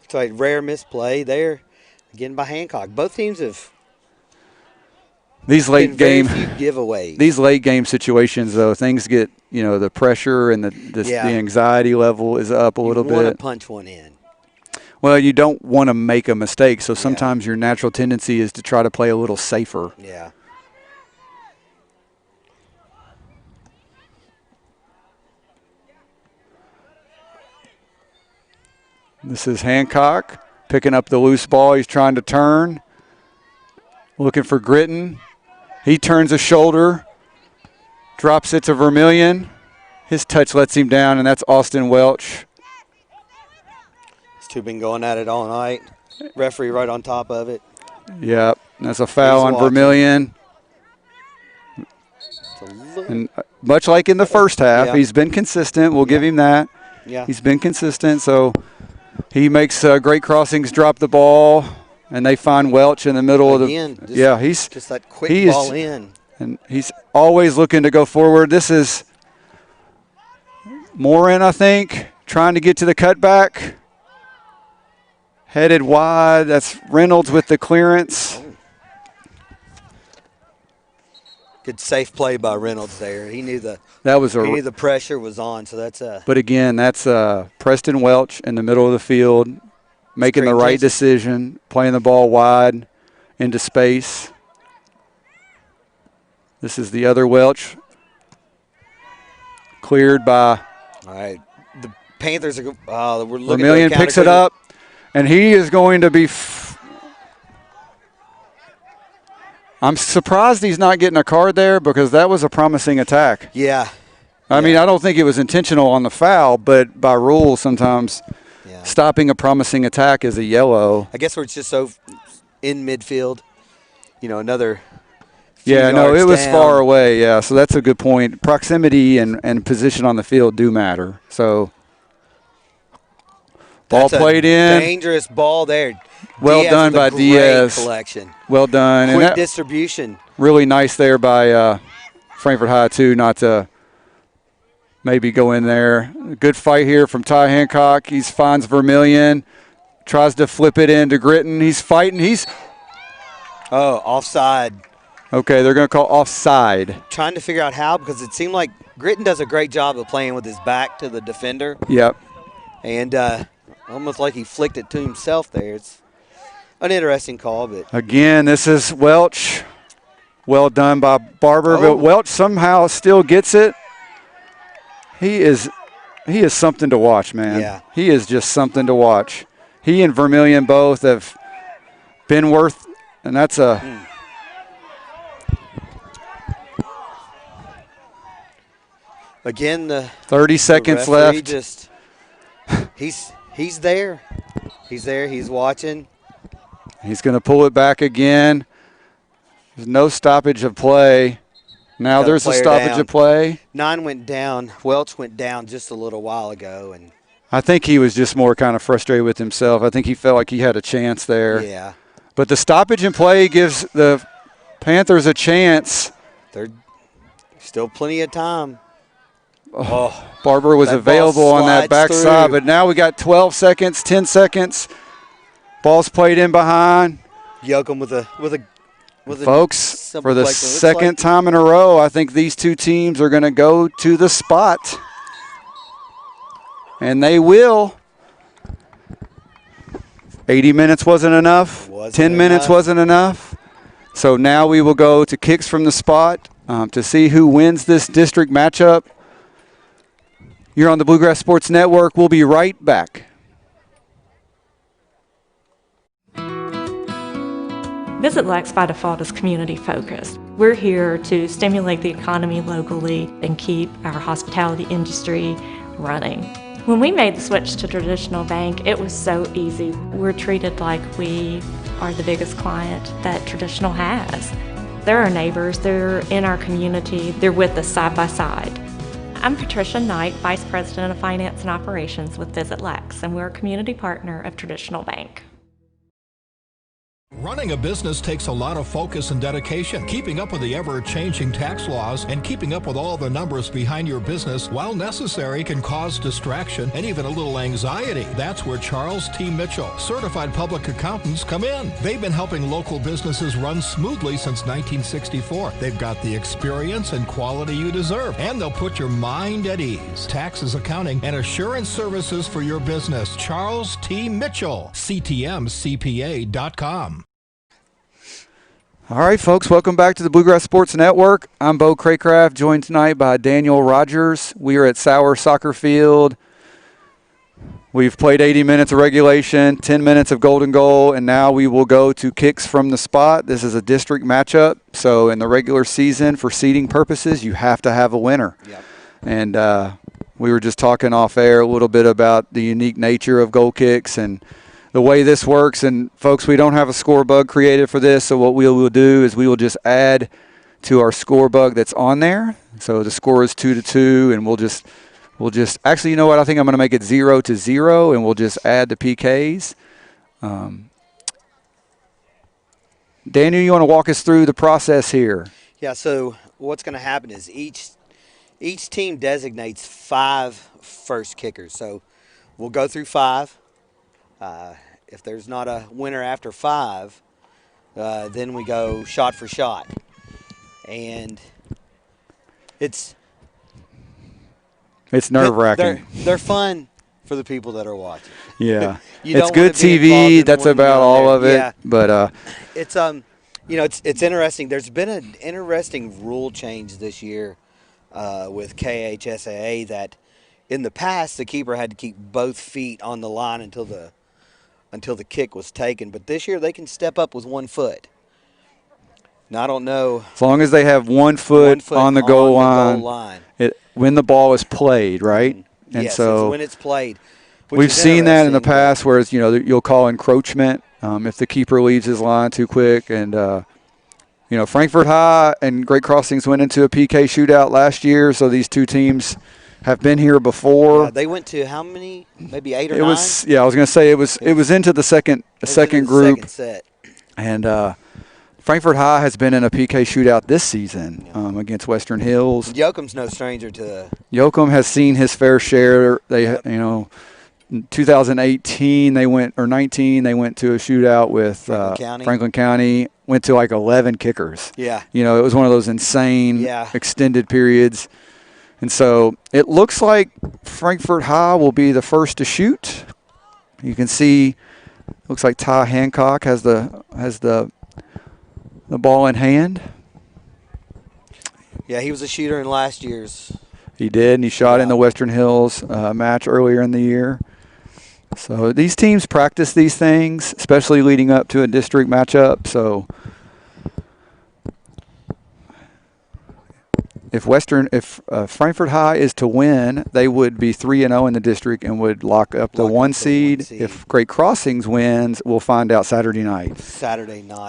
Speaker 3: It's a rare misplay there, again by Hancock. Both teams have
Speaker 2: these late game
Speaker 3: giveaways.
Speaker 2: These late game situations, though, things get the pressure and the anxiety level is up a little bit.
Speaker 3: You want to punch one in.
Speaker 2: Well, you don't want to make a mistake, so sometimes your natural tendency is to try to play a little safer.
Speaker 3: Yeah.
Speaker 2: This is Hancock picking up the loose ball. He's trying to turn, looking for Gritton. He turns a shoulder, drops it to Vermillion. His touch lets him down, and that's Austin Welch.
Speaker 3: These two been going at it all night. Referee right on top of it.
Speaker 2: Yep, that's a foul on Vermillion. And much like in the first half, he's been consistent. We'll give him that.
Speaker 3: Yeah.
Speaker 2: He's been consistent, so He makes great crossings, drop the ball, and they find Welch in the middle of the. He's
Speaker 3: just that quick ball in,
Speaker 2: and he's always looking to go forward. This is Morin, I think, trying to get to the cutback. Headed wide. That's Reynolds with the clearance.
Speaker 3: Good safe play by Reynolds there. He knew the pressure was on, so that's a.
Speaker 2: But again, that's Preston Welch in the middle of the field, making the right decision, playing the ball wide into space. This is the other Welch, cleared by.
Speaker 3: All right, the Panthers are. We're looking.
Speaker 2: Vermillion picks it up, and he is going to be. I'm surprised he's not getting a card there because that was a promising attack.
Speaker 3: Yeah.
Speaker 2: I mean, I don't think it was intentional on the foul, but by rule, sometimes stopping a promising attack is a yellow.
Speaker 3: I guess we're just so in midfield, another
Speaker 2: it was far away, so that's a good point. Proximity and position on the field do matter. So, ball played in.
Speaker 3: Dangerous ball there.
Speaker 2: Well done by Diaz.
Speaker 3: Collection.
Speaker 2: Well done.
Speaker 3: Quick
Speaker 2: and
Speaker 3: distribution.
Speaker 2: Really nice there by Frankfort High, too, not to maybe go in there. Good fight here from Ty Hancock. He finds Vermillion, tries to flip it into Gritton. He's fighting.
Speaker 3: Offside.
Speaker 2: Okay, they're going to call offside.
Speaker 3: Trying to figure out how, because it seemed like Gritton does a great job of playing with his back to the defender.
Speaker 2: Yep.
Speaker 3: And almost like he flicked it to himself there. It's an interesting call, but
Speaker 2: again, this is Welch. Well done by Barber, but Welch somehow still gets it. He is something to watch, man.
Speaker 3: Yeah.
Speaker 2: He is just something to watch. He and Vermillion both have been worth, and that's a
Speaker 3: again the
Speaker 2: 30 seconds left.
Speaker 3: Just he's there. He's there. He's watching.
Speaker 2: He's going to pull it back again. There's no stoppage of play. Now there's a stoppage of play.
Speaker 3: 9 went down. Welch went down just a little while ago. And
Speaker 2: I think he was just more kind of frustrated with himself. I think he felt like he had a chance there.
Speaker 3: Yeah.
Speaker 2: But the stoppage in play gives the Panthers a chance.
Speaker 3: There's still plenty of time.
Speaker 2: Barber was available on that backside, but now we got 12 seconds, 10 seconds. Ball's played in behind.
Speaker 3: Yoakum with a
Speaker 2: folks, for the second time in a row, I think these two teams are going to go to the spot. And they will. 80 minutes wasn't enough. 10 minutes wasn't enough. So now we will go to kicks from the spot to see who wins this district matchup. You're on the Bluegrass Sports Network. We'll be right back.
Speaker 4: Visit Lex by default is community focused. We're here to stimulate the economy locally and keep our hospitality industry running. When we made the switch to traditional bank, it was so easy. We're treated like we are the biggest client that traditional has. They're our neighbors, they're in our community, they're with us side by side. I'm Patricia Knight, Vice President of Finance and Operations with Visit Lex, and we're a community partner of Traditional Bank.
Speaker 5: Running a business takes a lot of focus and dedication. Keeping up with the ever-changing tax laws and keeping up with all the numbers behind your business, while necessary, can cause distraction and even a little anxiety. That's where Charles T. Mitchell, certified public accountants, come in. They've been helping local businesses run smoothly since 1964. They've got the experience and quality you deserve, and they'll put your mind at ease. Taxes, accounting, and assurance services for your business. Charles T. Mitchell, CTMCPA.com.
Speaker 2: All right, folks, welcome back to the Bluegrass Sports Network. I'm Bo Craycraft, joined tonight by Daniel Rogers. We are at Sauer Soccer Field. We've played 80 minutes of regulation, 10 minutes of golden goal, and now we will go to kicks from the spot. This is a district matchup, so in the regular season, for seeding purposes, you have to have a winner.
Speaker 3: Yep.
Speaker 2: And we were just talking off air a little bit about the unique nature of goal kicks and the way this works. And folks, we don't have a score bug created for this, so what we will do is we will just add to our score bug that's on there. So the score is 2-2, and we'll just we'll just – actually, you know what? I think I'm going to make it 0-0, and we'll just add the PKs. Daniel, you want to walk us through the process here?
Speaker 3: Yeah, so what's going to happen is each team designates 5 first kickers. So we'll go through 5. If there's not a winner after 5, then we go shot for shot. And it's
Speaker 2: nerve-wracking.
Speaker 3: They're fun for the people that are watching.
Speaker 2: Yeah.
Speaker 3: You
Speaker 2: It's
Speaker 3: don't
Speaker 2: good
Speaker 3: wanna be involved
Speaker 2: TV.
Speaker 3: in
Speaker 2: That's
Speaker 3: one
Speaker 2: about
Speaker 3: down
Speaker 2: all
Speaker 3: there.
Speaker 2: of it.
Speaker 3: Yeah.
Speaker 2: But
Speaker 3: It's it's interesting. There's been an interesting rule change this year with KHSAA that in the past the keeper had to keep both feet on the line until the kick was taken. But this year they can step up with 1 foot. Now I don't know.
Speaker 2: as long as they have 1 foot on the goal line, when the ball is played, right? And
Speaker 3: yes,
Speaker 2: so
Speaker 3: it's when it's played. which
Speaker 2: we've
Speaker 3: is
Speaker 2: seen that in the
Speaker 3: interesting,
Speaker 2: past, where you'll call encroachment if the keeper leaves his line too quick. And Frankfort High and Great Crossings went into a PK shootout last year, so these two teams have been here before.
Speaker 3: Yeah, they went to how many? Maybe 8 or 9.
Speaker 2: I was going to say it was into the second group.
Speaker 3: Second set.
Speaker 2: And Frankfort High has been in a PK shootout this season against Western Hills.
Speaker 3: Yoakum's no stranger to.
Speaker 2: Yoakum has seen his fair share. They, in 2018 they went, or 19 they went to a shootout with Franklin County. Went to like 11 kickers.
Speaker 3: Yeah.
Speaker 2: It was one of those insane extended periods. And so it looks like Frankfort High will be the first to shoot. You can see, looks like Ty Hancock has the ball in hand.
Speaker 3: Yeah, he was a shooter in last year's.
Speaker 2: He did, and he shot in the Western Hills match earlier in the year. So these teams practice these things, especially leading up to a district matchup. So if Frankfort High is to win, they would be 3-0 in the district and would lock up the 1 seed. If Great Crossings wins, we'll find out Saturday night.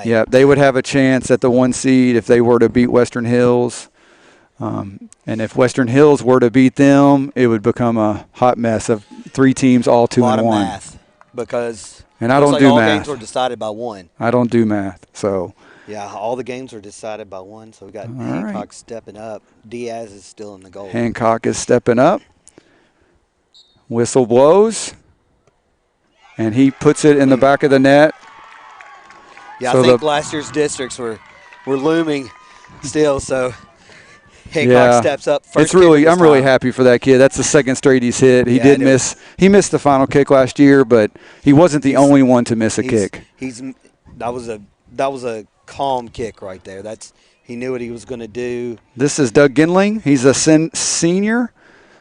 Speaker 2: Yeah, they would have a chance at the 1 seed if they were to beat Western Hills. And if Western Hills were to beat them, it would become a hot mess of 3 teams, all 2-1.
Speaker 3: A lot of math, because
Speaker 2: I don't do
Speaker 3: all
Speaker 2: math.
Speaker 3: games were decided by 1.
Speaker 2: I don't do math, so.
Speaker 3: Yeah, all the games were decided by 1. So we got Hancock stepping up. Diaz is still in the goal.
Speaker 2: Hancock is stepping up. Whistle blows, and he puts it in the back of the net.
Speaker 3: Yeah, so I think last year's districts were looming still, so Hancock steps up.
Speaker 2: I'm really happy for that kid. That's the 2nd straight he's hit. He did miss. He missed the final kick last year, but he wasn't the only one to miss a kick.
Speaker 3: That was a calm kick right there. He knew what he was going to do.
Speaker 2: This is Doug Ginling. He's a senior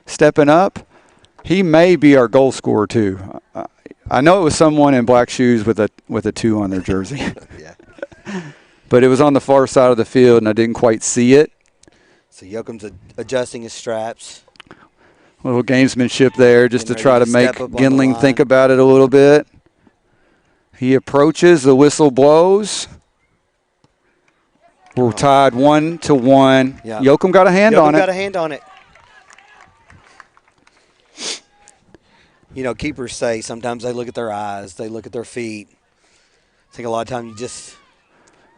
Speaker 2: stepping up. He may be our goal scorer too. I know it was someone in black shoes with a 2 on their jersey.
Speaker 3: Yeah.
Speaker 2: But it was on the far side of the field, and I didn't quite see it.
Speaker 3: So Yoakum's adjusting his straps.
Speaker 2: A little gamesmanship there just to try to make Ginling think about it a little bit. He approaches, the whistle blows. We're tied 1-1.
Speaker 3: Yeah.
Speaker 2: Yoakum got a hand on it.
Speaker 3: Keepers say sometimes they look at their eyes, they look at their feet. I think a lot of times you just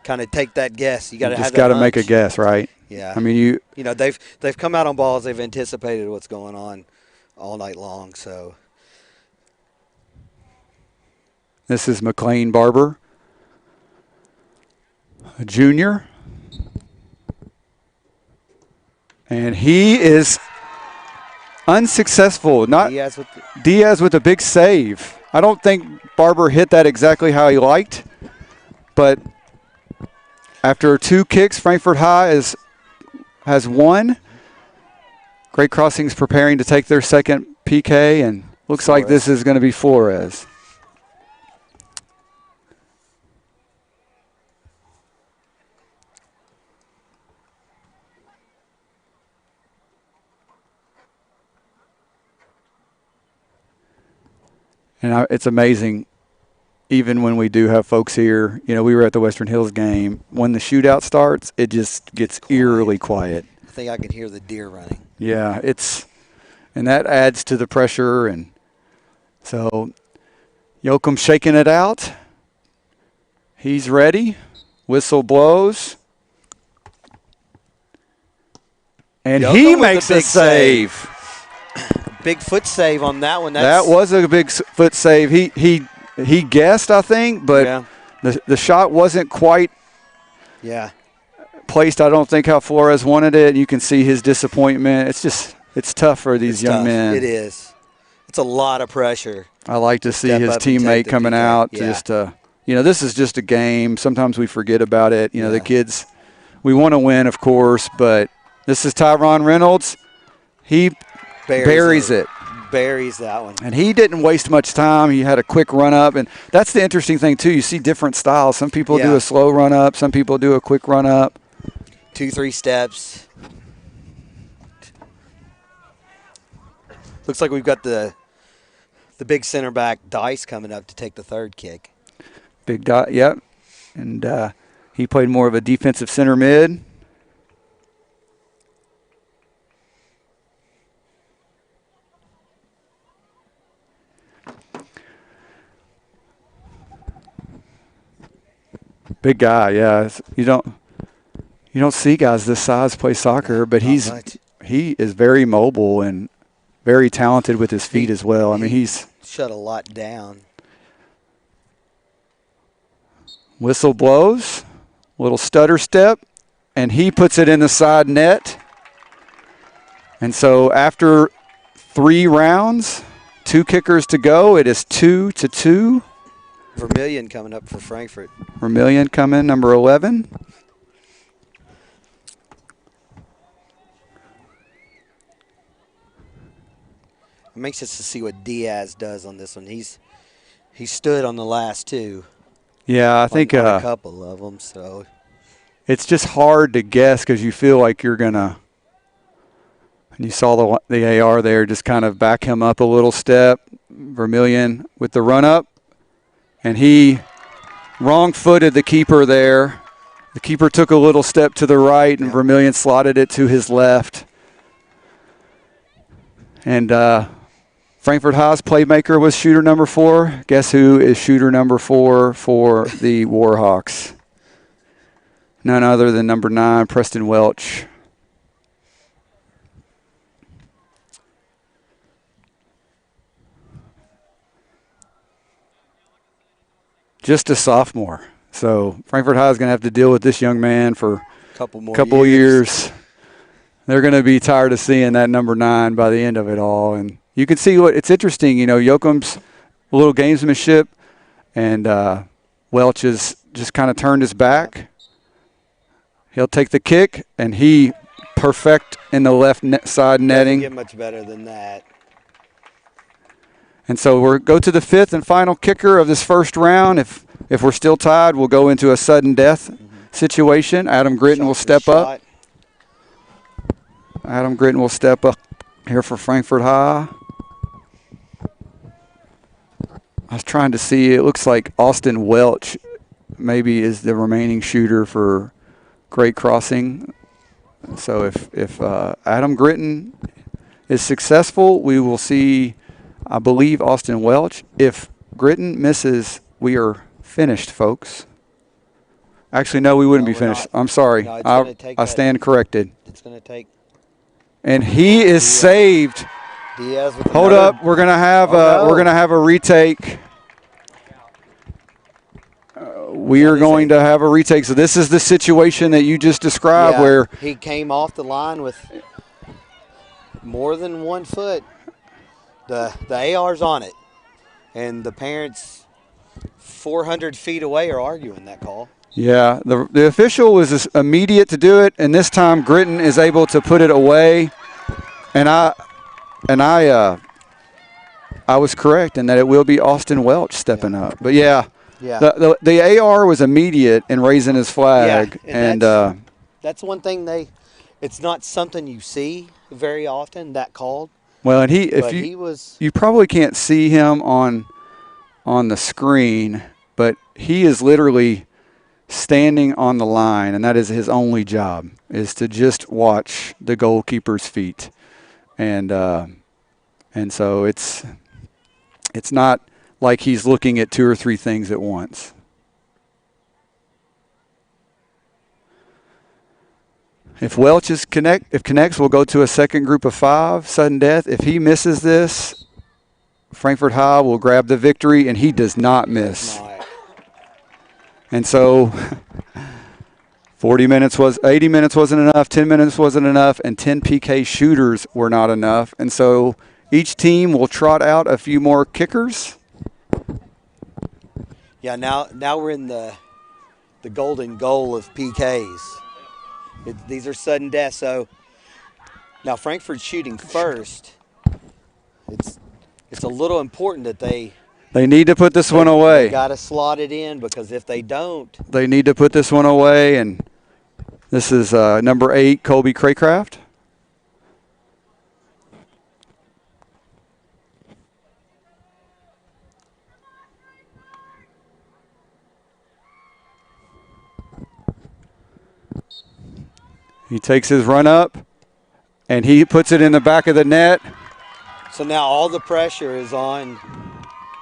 Speaker 3: kind of take that guess. You got to
Speaker 2: make a guess, right?
Speaker 3: Yeah.
Speaker 2: I mean,
Speaker 3: they've come out on balls. They've anticipated what's going on all night long. So
Speaker 2: this is Mclean Barber, a junior, and he is unsuccessful. Diaz with a big save. I don't think Barber hit that exactly how he liked, but after 2 kicks, Frankfort High has won. Great Crossings preparing to take their second PK, and looks like this is going to be Flores. And it's amazing, even when we do have folks here, we were at the Western Hills game. When the shootout starts, it just gets eerily quiet.
Speaker 3: I think I can hear the deer running.
Speaker 2: Yeah, it's and that adds to the pressure. And so Yoakum shaking it out. He's ready. Whistle blows. And
Speaker 3: Yoakum
Speaker 2: he
Speaker 3: with
Speaker 2: makes
Speaker 3: a
Speaker 2: a
Speaker 3: big
Speaker 2: save.
Speaker 3: Big foot save on that one.
Speaker 2: That was a big foot save. He guessed, I think, but the shot wasn't quite placed. I don't think how Flores wanted it. You can see his disappointment. It's tough for these young men.
Speaker 3: It is. It's a lot of pressure.
Speaker 2: I like to see his teammate coming out. Just this is just a game. Sometimes we forget about it. The kids, we want to win, of course, but this is Tyron Reynolds. He buries it.
Speaker 3: Buries that one.
Speaker 2: And he didn't waste much time. He had a quick run up. And that's the interesting thing, too. You see different styles. Some people do a slow run up. Some people do a quick run up.
Speaker 3: 2-3 steps. Looks like we've got the big center back, Dice, coming up to take the third kick.
Speaker 2: Big Dice, yep. And he played more of a defensive center mid. Big guy, yeah. You don't see guys this size play soccer, but he is very mobile and very talented with his feet as well. I mean, he's
Speaker 3: shut a lot down.
Speaker 2: Whistle blows, little stutter step, and he puts it in the side net. And so after 3 rounds, 2 kickers to go, it is 2-2.
Speaker 3: Vermillion coming up for Frankfort.
Speaker 2: Vermillion coming, number 11.
Speaker 3: I'm anxious to see what Diaz does on this one. He stood on the last 2.
Speaker 2: Yeah, I think
Speaker 3: a couple of them. So
Speaker 2: it's just hard to guess because you feel like you're gonna. And you saw the AR there, just kind of back him up a little step. Vermillion with the run up. And he wrong-footed the keeper there. The keeper took a little step to the right, and Vermillion slotted it to his left. And Frankfort High's playmaker was shooter number 4. Guess who is shooter number 4 for the Warhawks? None other than number 9, Preston Welch. Just a sophomore. So Frankfort High is going to have to deal with this young man for a couple years. They're going to be tired of seeing that number 9 by the end of it all. And you can see it's interesting, Yoakum's a little gamesmanship, and Welch has just kind of turned his back. He'll take the kick, and he perfect in the left side netting.
Speaker 3: Doesn't get much better than that.
Speaker 2: And so we'll go to the 5th and final kicker of this first round. If we're still tied, we'll go into a sudden death situation. Adam Gritton will step up. Adam Gritton will step up here for Frankfort High. I was trying to see. It looks like Austin Welch maybe is the remaining shooter for Great Crossing. So if Adam Gritton is successful, we will see, I believe, Austin Welch. If Gritton misses, we are finished, folks. Actually, no, we wouldn't be finished. Not. I'm sorry.
Speaker 3: No,
Speaker 2: I stand corrected.
Speaker 3: It's going to take.
Speaker 2: And he is saved.
Speaker 3: Diaz with
Speaker 2: Hold up, we're gonna have a retake. We are going to have a retake. So this is the situation that you just described, where
Speaker 3: he came off the line with more than 1 foot. The AR's on it, and the parents 400 feet away are arguing that call.
Speaker 2: Yeah, the official was immediate to do it, and this time Gritton is able to put it away, and I was correct in that it will be Austin Welch stepping up. But the AR was immediate in raising his flag, and
Speaker 3: that's one thing it's not something you see very often, that called.
Speaker 2: Well, and you probably can't see him on the screen, but he is literally standing on the line, and that is his only job, is to just watch the goalkeeper's feet. And And so it's not like he's looking at 2 or 3 things at once. If Welch connects, we'll go to a second group of 5, sudden death. If he misses this, Frankfort High will grab the victory, and he does not miss. And so 80 minutes wasn't enough, 10 minutes wasn't enough, and 10 PK shooters were not enough. And so each team will trot out a few more kickers.
Speaker 3: Yeah, now we're in the golden goal of PKs. These are sudden death. So now Frankfurt's shooting first. It's a little important that they
Speaker 2: need to put this one away.
Speaker 3: They got to slot it in, because if they don't,
Speaker 2: they need to put this one away. And this is number 8, Colby Craycraft. He takes his run up, and he puts it in the back of the net.
Speaker 3: So now all the pressure is on.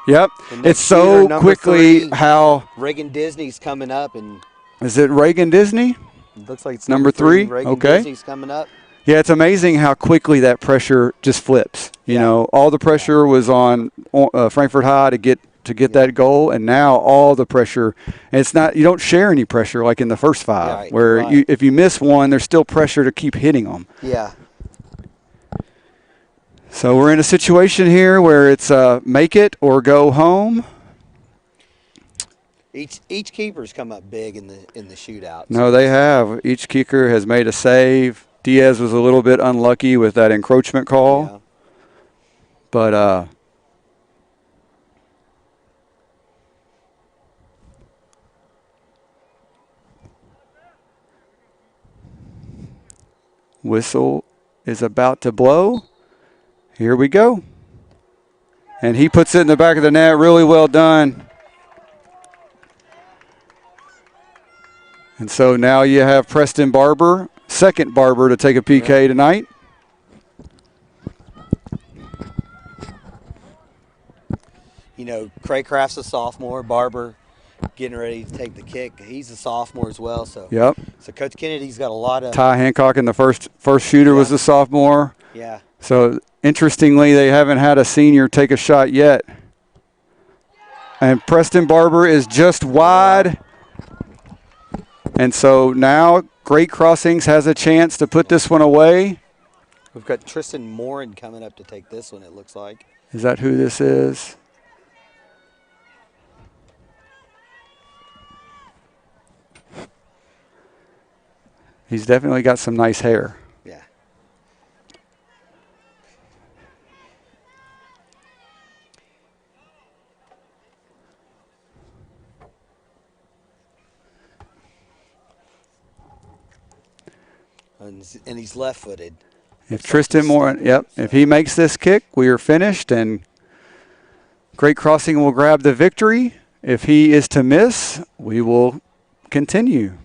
Speaker 2: Yep. It's so quickly
Speaker 3: 3,
Speaker 2: how
Speaker 3: Reagan Disney's coming up, and
Speaker 2: is it Reagan Disney?
Speaker 3: It looks like it's
Speaker 2: number 3.
Speaker 3: Reagan
Speaker 2: Okay.
Speaker 3: Disney's coming up.
Speaker 2: Yeah, it's amazing how quickly that pressure just flips. You know, all the pressure was on Frankfort High to get that goal, and now all the pressure. And it's not, you don't share any pressure like in the first 5, where if you miss one, there's still pressure to keep hitting them.
Speaker 3: Yeah.
Speaker 2: So we're in a situation here where it's make it or go home.
Speaker 3: Each keeper's come up big in the shootout.
Speaker 2: No, they have. Each kicker has made a save. Diaz was a little bit unlucky with that encroachment call.
Speaker 3: Yeah.
Speaker 2: But whistle is about to blow. Here we go. And he puts it in the back of the net. Really well done. And so now you have Preston Barber, second Barber to take a PK tonight.
Speaker 3: You know, Craycraft's a sophomore. Barber getting ready to take the kick. He's a sophomore as well. So
Speaker 2: Yep.
Speaker 3: So Coach Kennedy's got a lot of.
Speaker 2: Ty Hancock in the first shooter was a sophomore.
Speaker 3: Yeah.
Speaker 2: So interestingly, they haven't had a senior take a shot yet. And Preston Barber is just wide. And so now Great Crossings has a chance to put this one away.
Speaker 3: We've got Tristan Morin coming up to take this one, it looks like.
Speaker 2: Is that who this is? He's definitely got some nice hair.
Speaker 3: Yeah. And he's left-footed.
Speaker 2: If Tristan Morin, if he makes this kick, we are finished, and Great Crossing will grab the victory. If he is to miss, we will continue.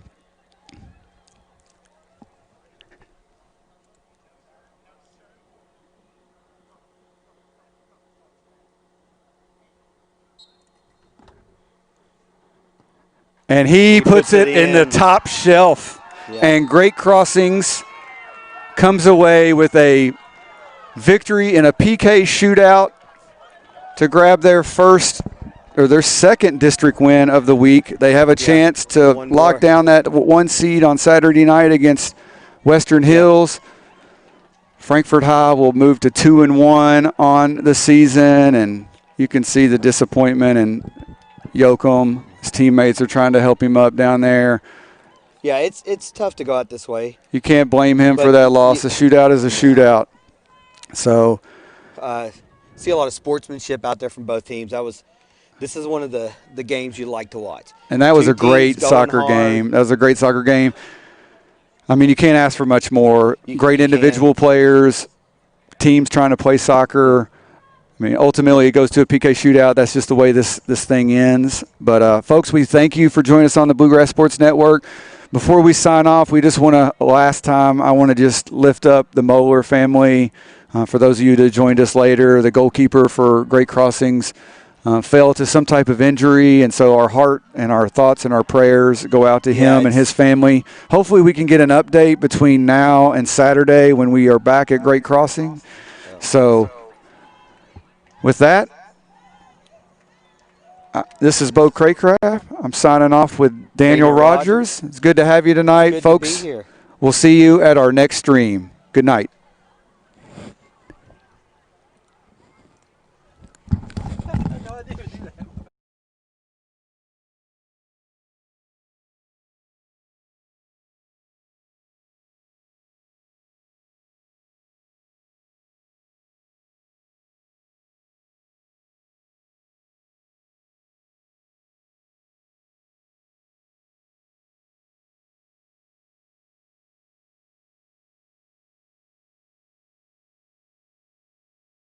Speaker 2: And he puts it in the top shelf. Yeah. And Great Crossings comes away with a victory in a PK shootout to grab their second district win of the week. They have a chance to lock down that 1 seed on Saturday night against Western Hills. Frankfort High will move to 2-1 on the season, and you can see the disappointment in Yoakum. His teammates are trying to help him up down there.
Speaker 3: Yeah, it's tough to go out this way.
Speaker 2: You can't blame him for that loss. A shootout is a shootout. So,
Speaker 3: see a lot of sportsmanship out there from both teams. This is one of the games you like to watch.
Speaker 2: And that was a great soccer game. That was a great soccer game. I mean, you can't ask for much more. Great individual players, teams trying to play soccer. I mean, ultimately, it goes to a PK shootout. That's just the way this thing ends. But, folks, we thank you for joining us on the Bluegrass Sports Network. Before we sign off, I want to just lift up the Moeller family. For those of you that joined us later, the goalkeeper for Great Crossings fell to some type of injury, and so our heart and our thoughts and our prayers go out to him and his family. Hopefully we can get an update between now and Saturday when we are back at Great Crossing. So with that, this is Bo Craycraft. I'm signing off with Daniel Rogers. It's good to have you tonight, folks.
Speaker 3: Good to be here.
Speaker 2: We'll see you at our next stream. Good night.